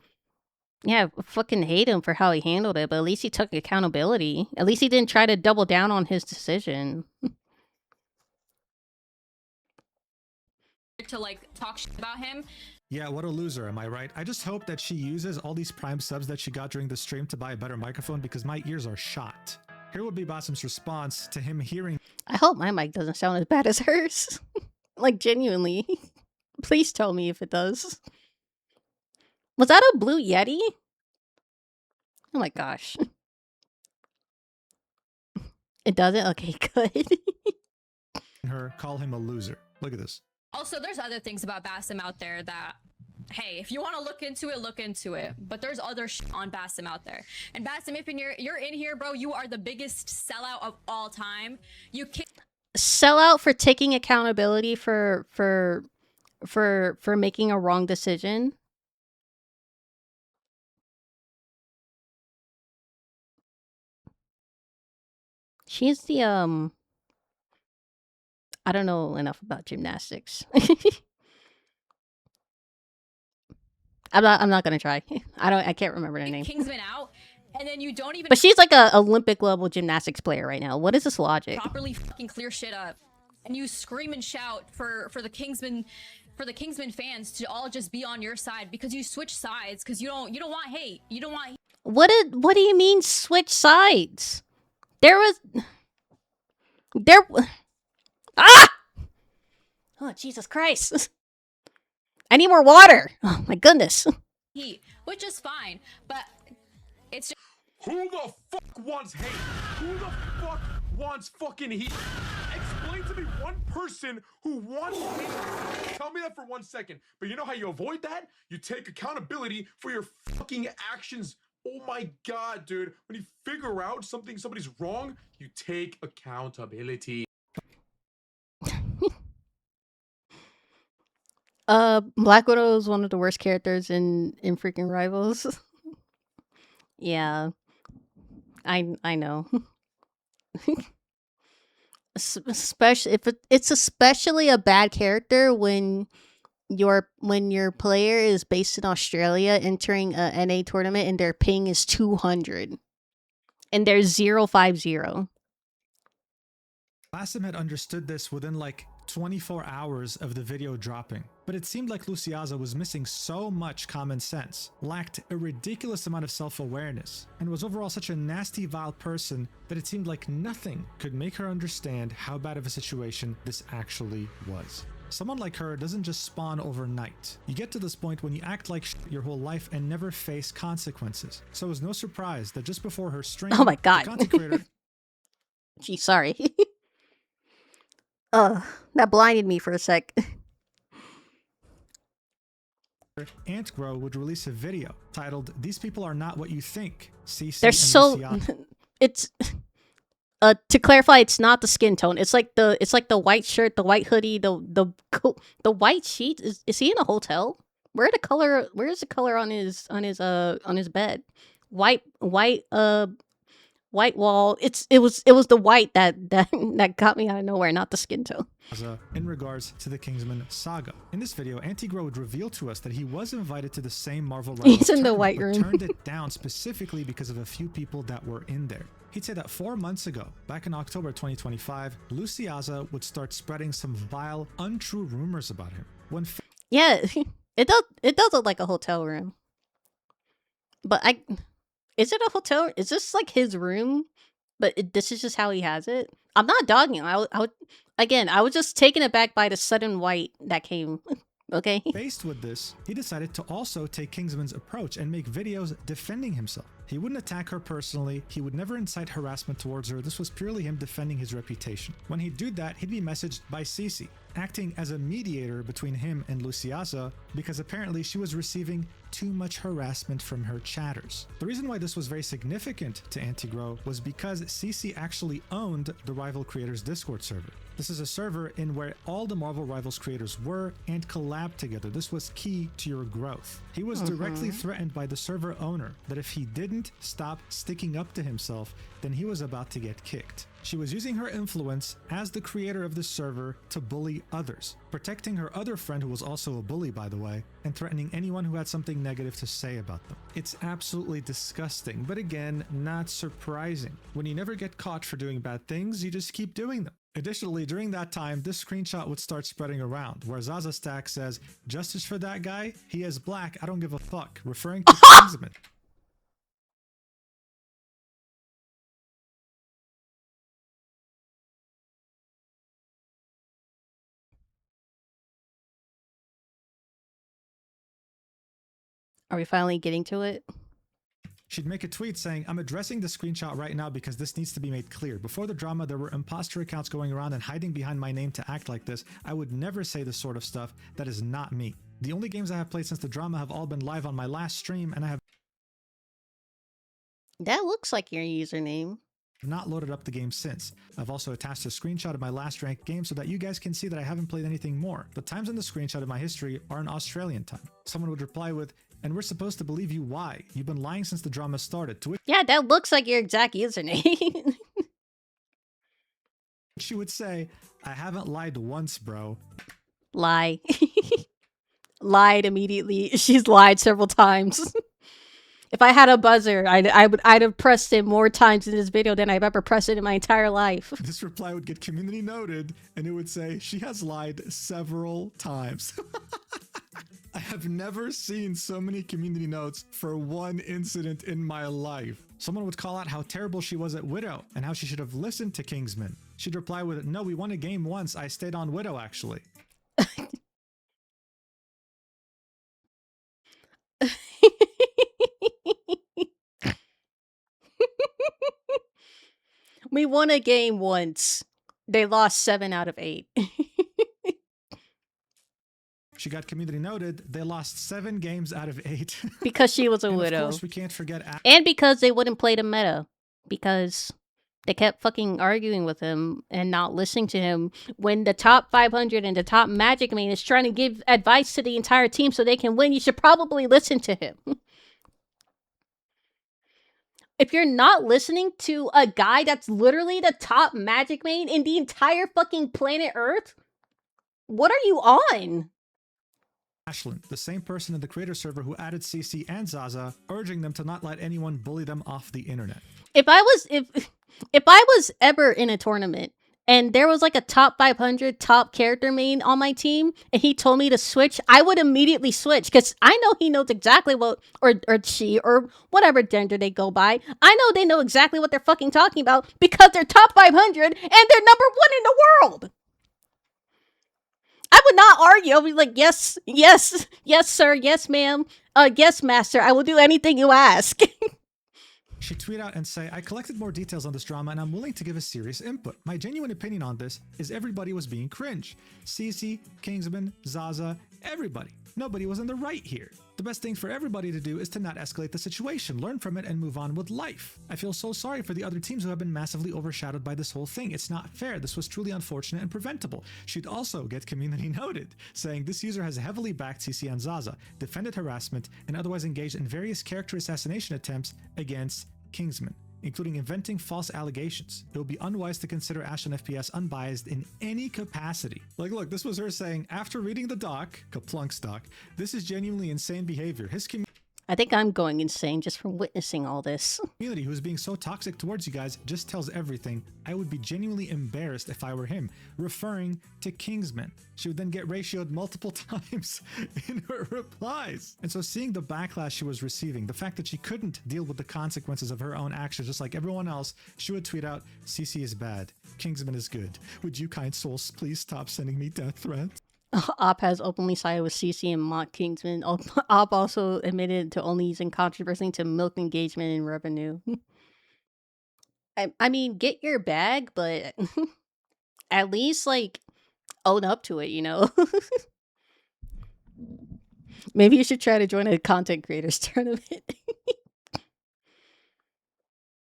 Yeah, I fucking hate him for how he handled it, but at least he took accountability. At least he didn't try to double down on his decision. to like talk shit about him. Yeah, what a loser, am I right? I just hope that she uses all these Prime subs that she got during the stream to buy a better microphone because my ears are shot. Here would be Basim's response to him hearing. I hope my mic doesn't sound as bad as hers. Like, genuinely. Please tell me if it does. Was that a blue Yeti? Oh my gosh. It doesn't? Okay, good. Her call him a loser. Look at this. Also, there's other things about Basim out there that, hey, if you want to look into it, look into it. But there's other shit on Basim out there. And Basim, if you're in here, bro, you are the biggest sellout of all time. You can't Sell out for taking accountability for making a wrong decision. She's the I don't know enough about gymnastics. I'm not gonna try. I can't remember her name. Kingsman out, and then you don't even But she's like a Olympic level gymnastics player right now. What is this logic? properly fucking clear shit up, and you scream and shout for the Kingsman fans to all just be on your side because you switch sides because you don't want hate. You don't want. What do you mean switch sides? There ah! Oh Jesus Christ. I need more water. Oh my goodness. Heat, which is fine, but it's just Who the fuck wants hate? Who the fuck wants fucking heat? Explain to me one person who wants hate. Tell me that for 1 second. But you know how you avoid that? You take accountability for your fucking actions. Oh my god, dude. When you figure out somebody's wrong, you take accountability. Black Widow is one of the worst characters in freaking Rivals. Yeah. I know. Especially if it's especially a bad character when your player is based in Australia entering a NA tournament and their ping is 200 and they're 050. Lassim had understood this within like 24 hours of the video dropping, but it seemed like Luciaza was missing so much common sense, lacked a ridiculous amount of self-awareness, and was overall such a nasty, vile person that it seemed like nothing could make her understand how bad of a situation this actually was. Someone like her doesn't just spawn overnight. You get to this point when you act like shit your whole life and never face consequences. So it was no surprise that just before her stream, Oh my god. the content creator Gee, sorry. That blinded me for a sec. Antgrow would release a video titled "These People Are Not What You Think." CC They're and so Luciaza. it's to clarify, it's not the skin tone. It's like the white shirt, the white hoodie, the white sheet. Is he in a hotel? Where is the color on his bed? White wall. It was the white that got me out of nowhere, not the skin tone. In regards to the Kingsman saga. In this video, Antigro would reveal to us that he was invited to the same Marvel Rivals He's in the tournament, white but room. turned it down specifically because of a few people that were in there. He'd say that 4 months ago, back in October 2025, Luciaza would start spreading some vile, untrue rumors about him. When Yeah, it does look like a hotel room. But is it a hotel? Is this like his room? But this is just how he has it. I'm not dogging him. I was just taken aback by the sudden white that came. Okay. Faced with this, he decided to also take Kingsman's approach and make videos defending himself. He wouldn't attack her personally, he would never incite harassment towards her, this was purely him defending his reputation. When he'd do that, he'd be messaged by Cece, acting as a mediator between him and Luciaza, because apparently she was receiving too much harassment from her chatters. The reason why this was very significant to Antigro was because Cece actually owned the Rival Creators Discord server. This is a server in where all the Marvel Rivals creators were and collabed together. This was key to your growth. He was directly threatened by the server owner that if he didn't stop sticking up to himself, then he was about to get kicked. She was using her influence as the creator of the server to bully others, protecting her other friend who was also a bully, by the way, and threatening anyone who had something negative to say about them. It's absolutely disgusting, but again, not surprising. When you never get caught for doing bad things, you just keep doing them. Additionally, during that time, this screenshot would start spreading around, where Zaza Stack says, "Justice for that guy? He is black, I don't give a fuck," referring to Kingsman. Are we finally getting to it? She'd make a tweet saying, "I'm addressing the screenshot right now because this needs to be made clear. Before the drama, there were imposter accounts going around and hiding behind my name to act like this. I would never say this sort of stuff. That is not me. The only games I have played since the drama have all been live on my last stream, and I have That looks like your username. not loaded up the game since. I've also attached a screenshot of my last ranked game so that you guys can see that I haven't played anything more. The times in the screenshot of my history are in Australian time." Someone would reply with, "And we're supposed to believe you, why? You've been lying since the drama started." To which Yeah, that looks like your exact username. She would say, I haven't lied once, bro. Lie. Lied immediately. She's lied several times. If I had a buzzer, I'd have pressed it more times in this video than I've ever pressed it in my entire life. This reply would get community noted, and it would say, she has lied several times. I have never seen so many community notes for one incident in my life. Someone would call out how terrible she was at Widow and how she should have listened to Kingsman. She'd reply with, no, we won a game once. I stayed on Widow, actually. We won a game once. They lost 7 out of 8. She got community noted. They lost 7 games out of 8. Because she was a and widow. Of course, we can't forget. And because they wouldn't play the meta. Because they kept fucking arguing with him and not listening to him when the top 500 and the top Magic main is trying to give advice to the entire team so they can win. You should probably listen to him. If you're not listening to a guy that's literally the top Magic main in the entire fucking planet Earth, what are you on? Ashland, the same person in the creator server who added CC and Zaza, urging them to not let anyone bully them off the internet. If I was ever in a tournament and there was like a top 500 top character main on my team and he told me to switch, I would immediately switch because I know he knows exactly what, or she, or whatever gender they go by. I know they know exactly what they're fucking talking about because they're top 500 and they're number 1 in the world. I would not argue. I'll be like, yes, yes, yes, sir, yes, ma'am, yes, master. I will do anything you ask. She'd tweet out and say, I collected more details on this drama and I'm willing to give a serious input. My genuine opinion on this is everybody was being cringe. CC, Kingsman, Zaza, everybody. Nobody was in the right here. The best thing for everybody to do is to not escalate the situation, learn from it, and move on with life. I feel so sorry for the other teams who have been massively overshadowed by this whole thing. It's not fair. This was truly unfortunate and preventable. She'd also get community noted, saying this user has heavily backed CC and Zaza, defended harassment, and otherwise engaged in various character assassination attempts against Kingsman, including inventing false allegations. It would be unwise to consider Ashland FPS unbiased in any capacity. Like, look, this was her saying, after reading the doc, Kaplunk doc, this is genuinely insane behavior. His I think I'm going insane just from witnessing all this. community, who's being so toxic towards you guys, just tells everything. I would be genuinely embarrassed if I were him, referring to Kingsman. She would then get ratioed multiple times in her replies. And so seeing the backlash she was receiving, the fact that she couldn't deal with the consequences of her own actions just like everyone else, she would tweet out, CC is bad, Kingsman is good. Would you kind souls please stop sending me death threats? Op has openly sided with CC and mocked Kingsman. Op also admitted to only using controversy to milk engagement and revenue. I mean, get your bag, but at least, like, own up to it, you know? Maybe you should try to join a content creators tournament.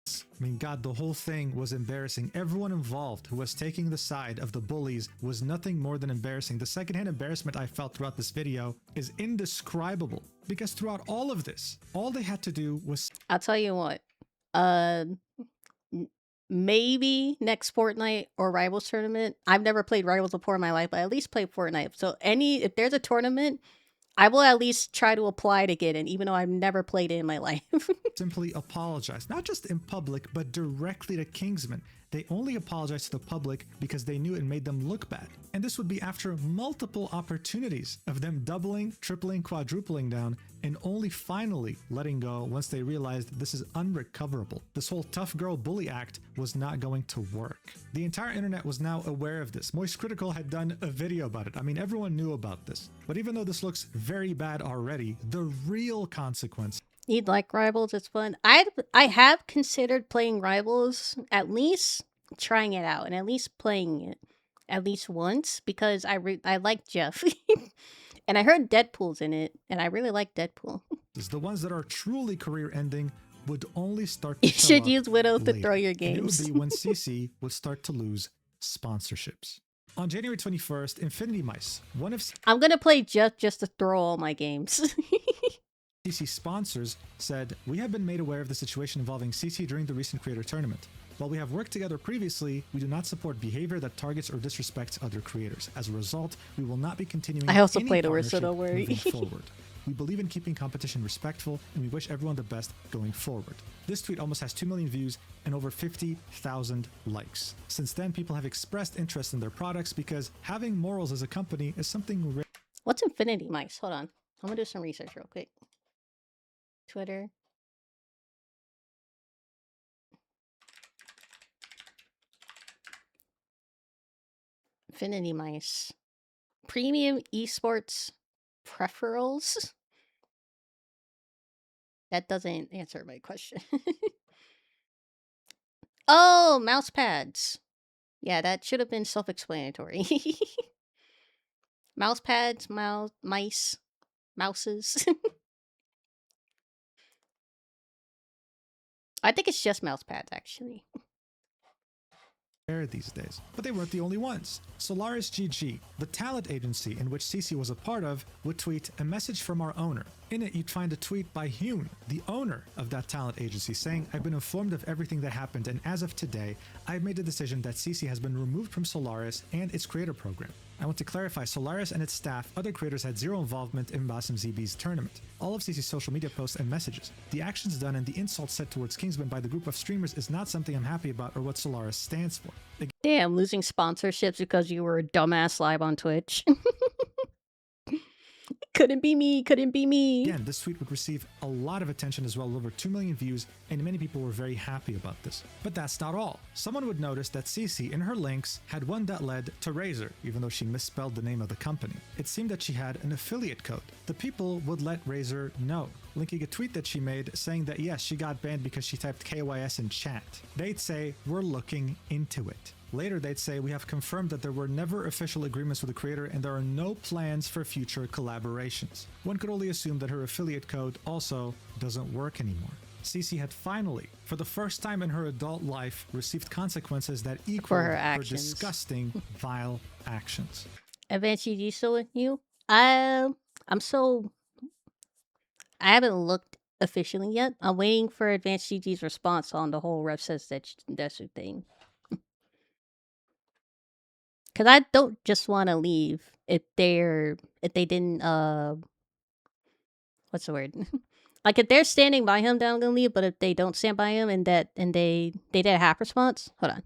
I mean, God, the whole thing was embarrassing. Everyone involved who was taking the side of the bullies was nothing more than embarrassing. The secondhand embarrassment I felt throughout this video is indescribable because throughout all of this, all they had to do was... I'll tell you what. Maybe next Fortnite or Rivals tournament. I've never played Rivals before in my life, but I at least played Fortnite. So if there's a tournament, I will at least try to apply to get in, even though I've never played it in my life. simply apologize, not just in public, but directly to Kingsman. They only apologized to the public because they knew it made them look bad. And this would be after multiple opportunities of them doubling, tripling, quadrupling down, and only finally letting go once they realized this is unrecoverable. This whole tough girl bully act was not going to work. The entire internet was now aware of this. Moist Critical had done a video about it. I mean, everyone knew about this. But even though this looks very bad already, the real consequence... You'd like Rivals? It's fun. I have considered playing Rivals, at least trying it out, and at least playing it at least once because I like Jeff, and I heard Deadpool's in it, and I really like Deadpool. The ones that are truly career-ending would only start to You should use Widow to throw your games. And it would be when CC would start to lose sponsorships. On January 21st, Infinity Mice, one of... I'm gonna play Jeff just to throw all my games. CC sponsors said, we have been made aware of the situation involving CC during the recent creator tournament. While we have worked together previously, we do not support behavior that targets or disrespects other creators. As a result, we will not be continuing I also any played Orisa, partnership don't worry. moving forward. We believe in keeping competition respectful, and we wish everyone the best going forward. This tweet almost has 2 million views and over 50,000 likes. Since then, people have expressed interest in their products because having morals as a company is something rare. What's Infinity Mice? Hold on. I'm gonna do some research real quick. Twitter. Infinity Mice. Premium esports preferals? That doesn't answer my question. Oh, mouse pads. Yeah, that should have been self-explanatory. Mouse pads, mice, mouses. I think it's just mouse pads, actually. These days. But they weren't the only ones. Solaris GG, the talent agency in which CC was a part of, would tweet a message from our owner. In it, you'd find a tweet by Hune, the owner of that talent agency, saying, "I've been informed of everything that happened, and as of today, I've made a decision that CC has been removed from Solaris and its creator program. I want to clarify, Solaris and its staff, other creators had zero involvement in Basim ZB's tournament. All of CC's social media posts and messages, the actions done and the insults said towards Kingsman by the group of streamers is not something I'm happy about or what Solaris stands for." Damn, losing sponsorships because you were a dumbass live on Twitch. Couldn't be me, couldn't be me. Again, this tweet would receive a lot of attention as well, over 2 million views, and many people were very happy about this. But that's not all. Someone would notice that CC in her links had one that led to Razer, even though she misspelled the name of the company. It seemed that she had an affiliate code. The people would let Razer know, linking a tweet that she made saying that yes, she got banned because she typed KYS in chat. They'd say, "We're looking into it." Later, they'd say, "We have confirmed that there were never official agreements with the creator and there are no plans for future collaborations." One could only assume that her affiliate code also doesn't work anymore. CC had finally, for the first time in her adult life, received consequences that equal her disgusting, vile actions. Advanced GG still with you? I haven't looked officially yet. I'm waiting for Advanced GG's response on the whole Ref says that's her thing. Cause I don't just want to leave if they didn't what's the word? Like if they're standing by him, then I'm gonna leave. But if they don't stand by him and they did a half response, hold on.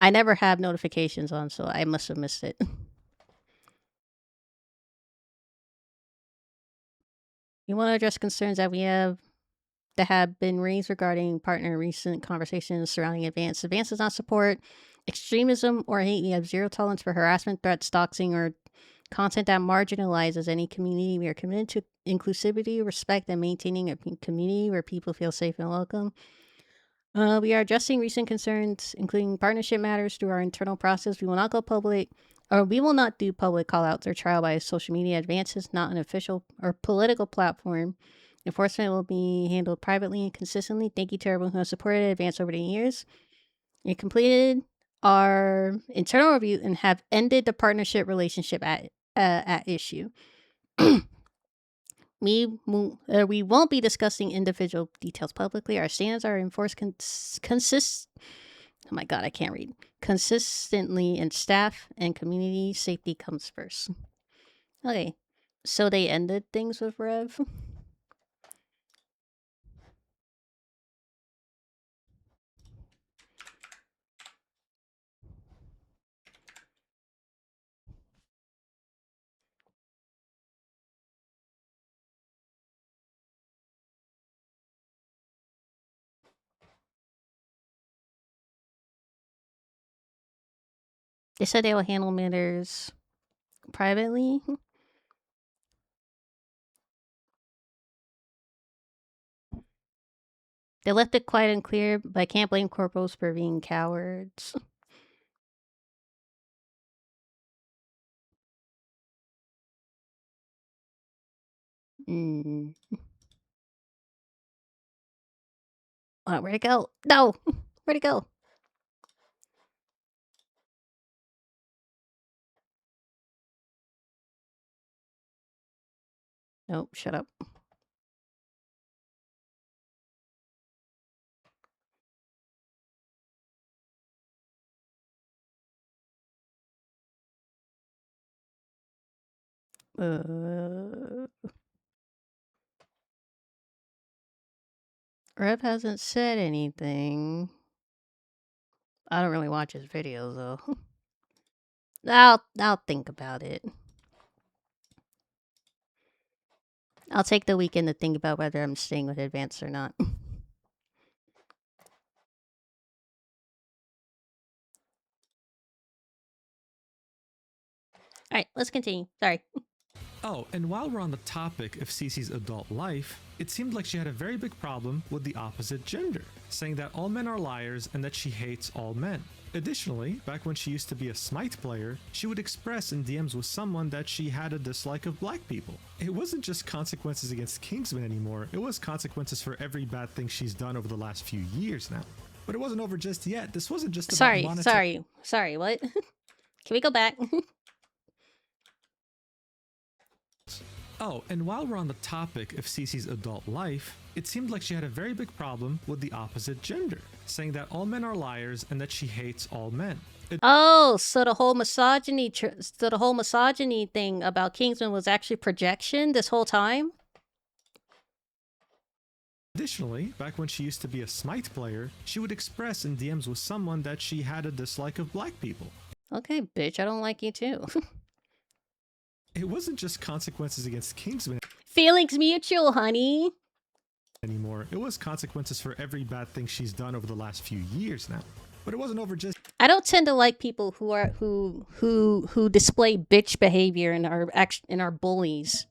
I never have notifications on, so I must have missed it. You want to address concerns that have been raised regarding partner recent conversations surrounding Advance. Advance does not support extremism or hate. We have zero tolerance for harassment, threats, doxing, or content that marginalizes any community. We are committed to inclusivity, respect, and maintaining a community where people feel safe and welcome. We are addressing recent concerns, including partnership matters, through our internal process. We will not go public, or we will not do public callouts or trial by social media. Advance is not an official or political platform. Enforcement will be handled privately and consistently. Thank you to everyone who has supported Advance over the years. We completed our internal review and have ended the partnership relationship at issue. We won't be discussing individual details publicly. Our standards are enforced oh my god, I can't read. Consistently, and staff and community safety comes first. Okay, so they ended things with Rev. They said they will handle matters privately. They left it quite unclear, but I can't blame corporals for being cowards. Where'd it go? No! Where'd it go? Nope, shut up. Rev hasn't said anything. I don't really watch his videos though. I'll think about it. I'll take the weekend to think about whether I'm staying with Advanced or not. Alright, let's continue. Sorry. Oh, and while we're on the topic of Cece's adult life, it seemed like she had a very big problem with the opposite gender, saying that all men are liars and that she hates all men. Additionally, back when she used to be a Smite player, she would express in DMs with someone that she had a dislike of black people. It wasn't just consequences against Kingsman anymore, it was consequences for every bad thing she's done over the last few years now. But it wasn't over just yet. This wasn't just about Sorry, what? Can we go back? Oh, and while we're on the topic of Cece's adult life, it seemed like she had a very big problem with the opposite gender, saying that all men are liars and that she hates all men. Oh, so the whole misogyny thing about Kingsman was actually projection this whole time? Additionally, back when she used to be a Smite player, she would express in DMs with someone that she had a dislike of black people. Okay, bitch, I don't like you too. It wasn't just consequences against Kingsman Feelings mutual, honey. anymore. It was consequences for every bad thing she's done over the last few years now. But it wasn't over just I don't tend to like people who display bitch behavior and are bullies.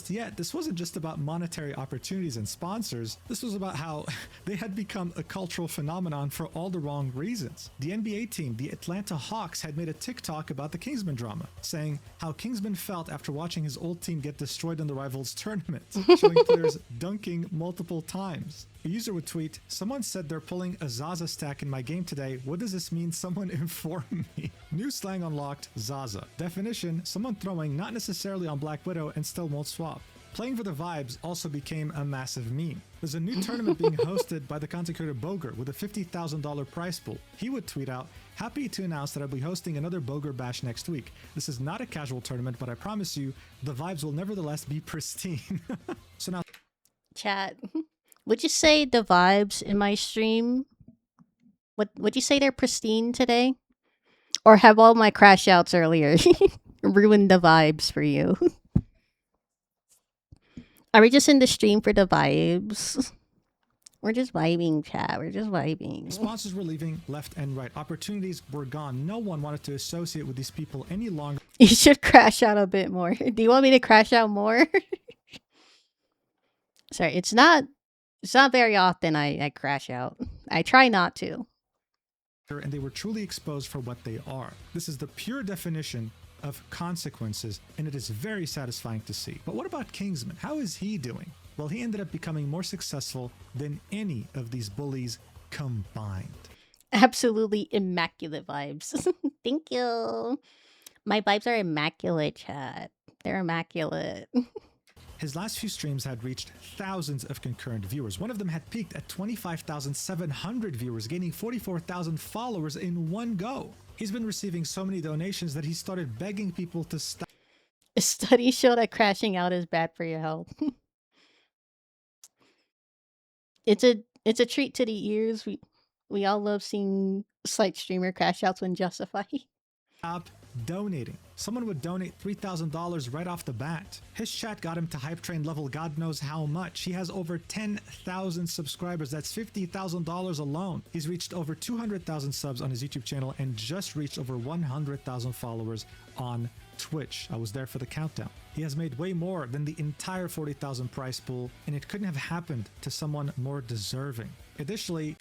yet. This wasn't just about monetary opportunities and sponsors. This was about how they had become a cultural phenomenon for all the wrong reasons. The NBA team, the Atlanta Hawks, had made a TikTok about the Kingsman drama, saying how Kingsman felt after watching his old team get destroyed in the rivals tournament, showing players dunking multiple times. A user would tweet, "Someone said they're pulling a Zaza stack in my game today. What does this mean? Someone inform me." New slang unlocked, Zaza. Definition, someone throwing not necessarily on Black Widow and still won't swap. Playing for the vibes also became a massive meme. There's a new tournament being hosted by the content creator Boger with a $50,000 prize pool. He would tweet out, "Happy to announce that I'll be hosting another Boger bash next week. This is not a casual tournament, but I promise you, the vibes will nevertheless be pristine." So now, chat, would you say the vibes in my stream, would you say they're pristine today? Or have all my crash outs earlier ruined the vibes for you? Are we just in the stream for the vibes? We're just vibing, chat. We're just vibing. sponsors were leaving left and right. Opportunities were gone. No one wanted to associate with these people any longer. You should crash out a bit more. Do you want me to crash out more? Sorry, it's not very often I crash out. I try not to. And they were truly exposed for what they are. This is the pure definition of consequences, and it is very satisfying to see. But what about Kingsman? How is he doing? Well, he ended up becoming more successful than any of these bullies combined. Absolutely immaculate vibes. Thank you. My vibes are immaculate, chat. They're immaculate. His last few streams had reached thousands of concurrent viewers. One of them had peaked at 25,700 viewers, gaining 44,000 followers in one go. He's been receiving so many donations that he started begging people to stop. A study showed that crashing out is bad for your health. It's a treat to the ears. We all love seeing slight streamer crash outs when justified. Stop donating. Someone would donate $3,000 right off the bat. His chat got him to hype train level God knows how much. He has over 10,000 subscribers. That's $50,000 alone. He's reached over 200,000 subs on his YouTube channel and just reached over 100,000 followers on Twitch. I was there for the countdown. He has made way more than the entire 40,000 prize pool, and it couldn't have happened to someone more deserving. Additionally,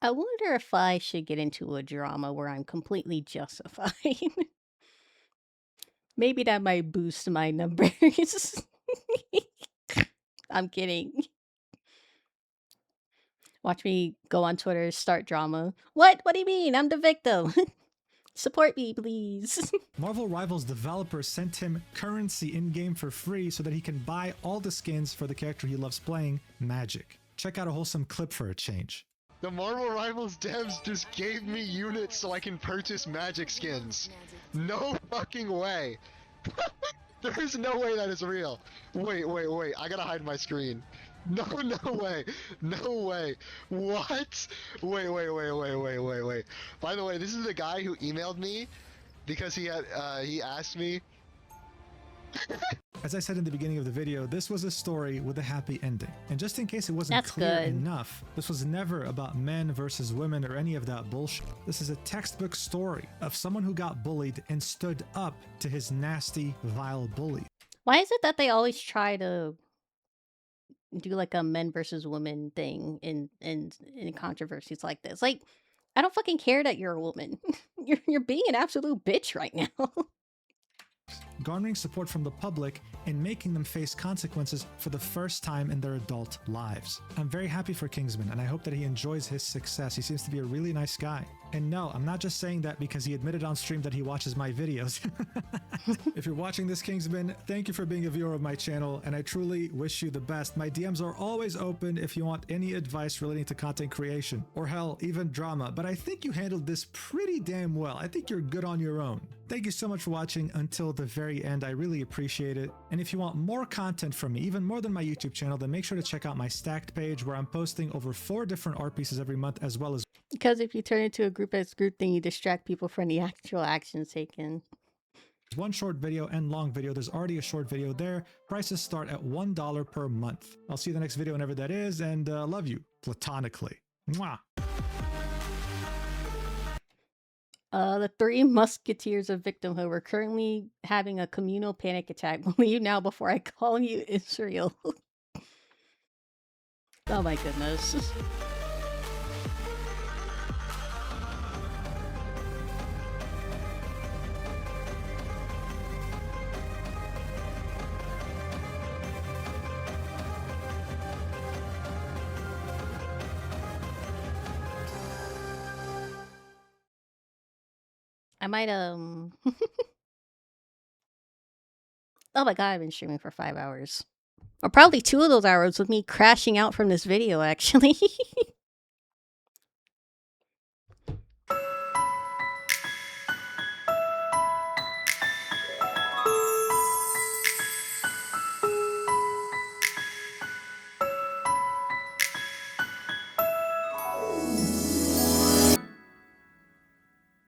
I wonder if I should get into a drama where I'm completely justified. Maybe that might boost my numbers. I'm kidding. Watch me go on Twitter, start drama. What? What do you mean? I'm the victim. Support me, please. Marvel Rivals developers sent him currency in-game for free so that he can buy all the skins for the character he loves playing, Magic. Check out a wholesome clip for a change. The Marvel Rivals devs just gave me units so I can purchase Magic skins. No fucking way. There is no way that is real. Wait, I gotta hide my screen. No way. No way. What? Wait. By the way, this is the guy who emailed me because he asked me. As I said in the beginning of the video, this was a story with a happy ending. And just in case it wasn't That's clear good. enough, this was never about men versus women or any of that bullshit. This is a textbook story of someone who got bullied and stood up to his nasty, vile bully. Why is it that they always try to do like a men versus women thing in controversies like this? Like, I don't fucking care that you're a woman. You're being an absolute bitch right now. Garnering support from the public and making them face consequences for the first time in their adult lives. I'm very happy for Kingsman, and I hope that he enjoys his success. He seems to be a really nice guy. And no, I'm not just saying that because he admitted on stream that he watches my videos. If you're watching this, Kingsman, thank you for being a viewer of my channel, and I truly wish you the best. My DMs are always open if you want any advice relating to content creation, or hell, even drama, but I think you handled this pretty damn well. I think you're good on your own. Thank you so much for watching until the very end. I really appreciate it. And if you want more content from me, even more than my YouTube channel, then make sure to check out my Stacked page where I'm posting over 4 different art pieces every month, as well as Because if you turn into a group as group thing, you distract people from the actual actions taken. one short video and long video. There's already a short video there. Prices start at $1 per month. I'll see you in the next video whenever that is, and love you platonically. Mwah. The 3 musketeers of victimhood were currently having a communal panic attack. Leave now before I call you Israel. Oh my goodness. I might, Oh my god, I've been streaming for 5 hours. Or probably 2 of those hours with me crashing out from this video, actually.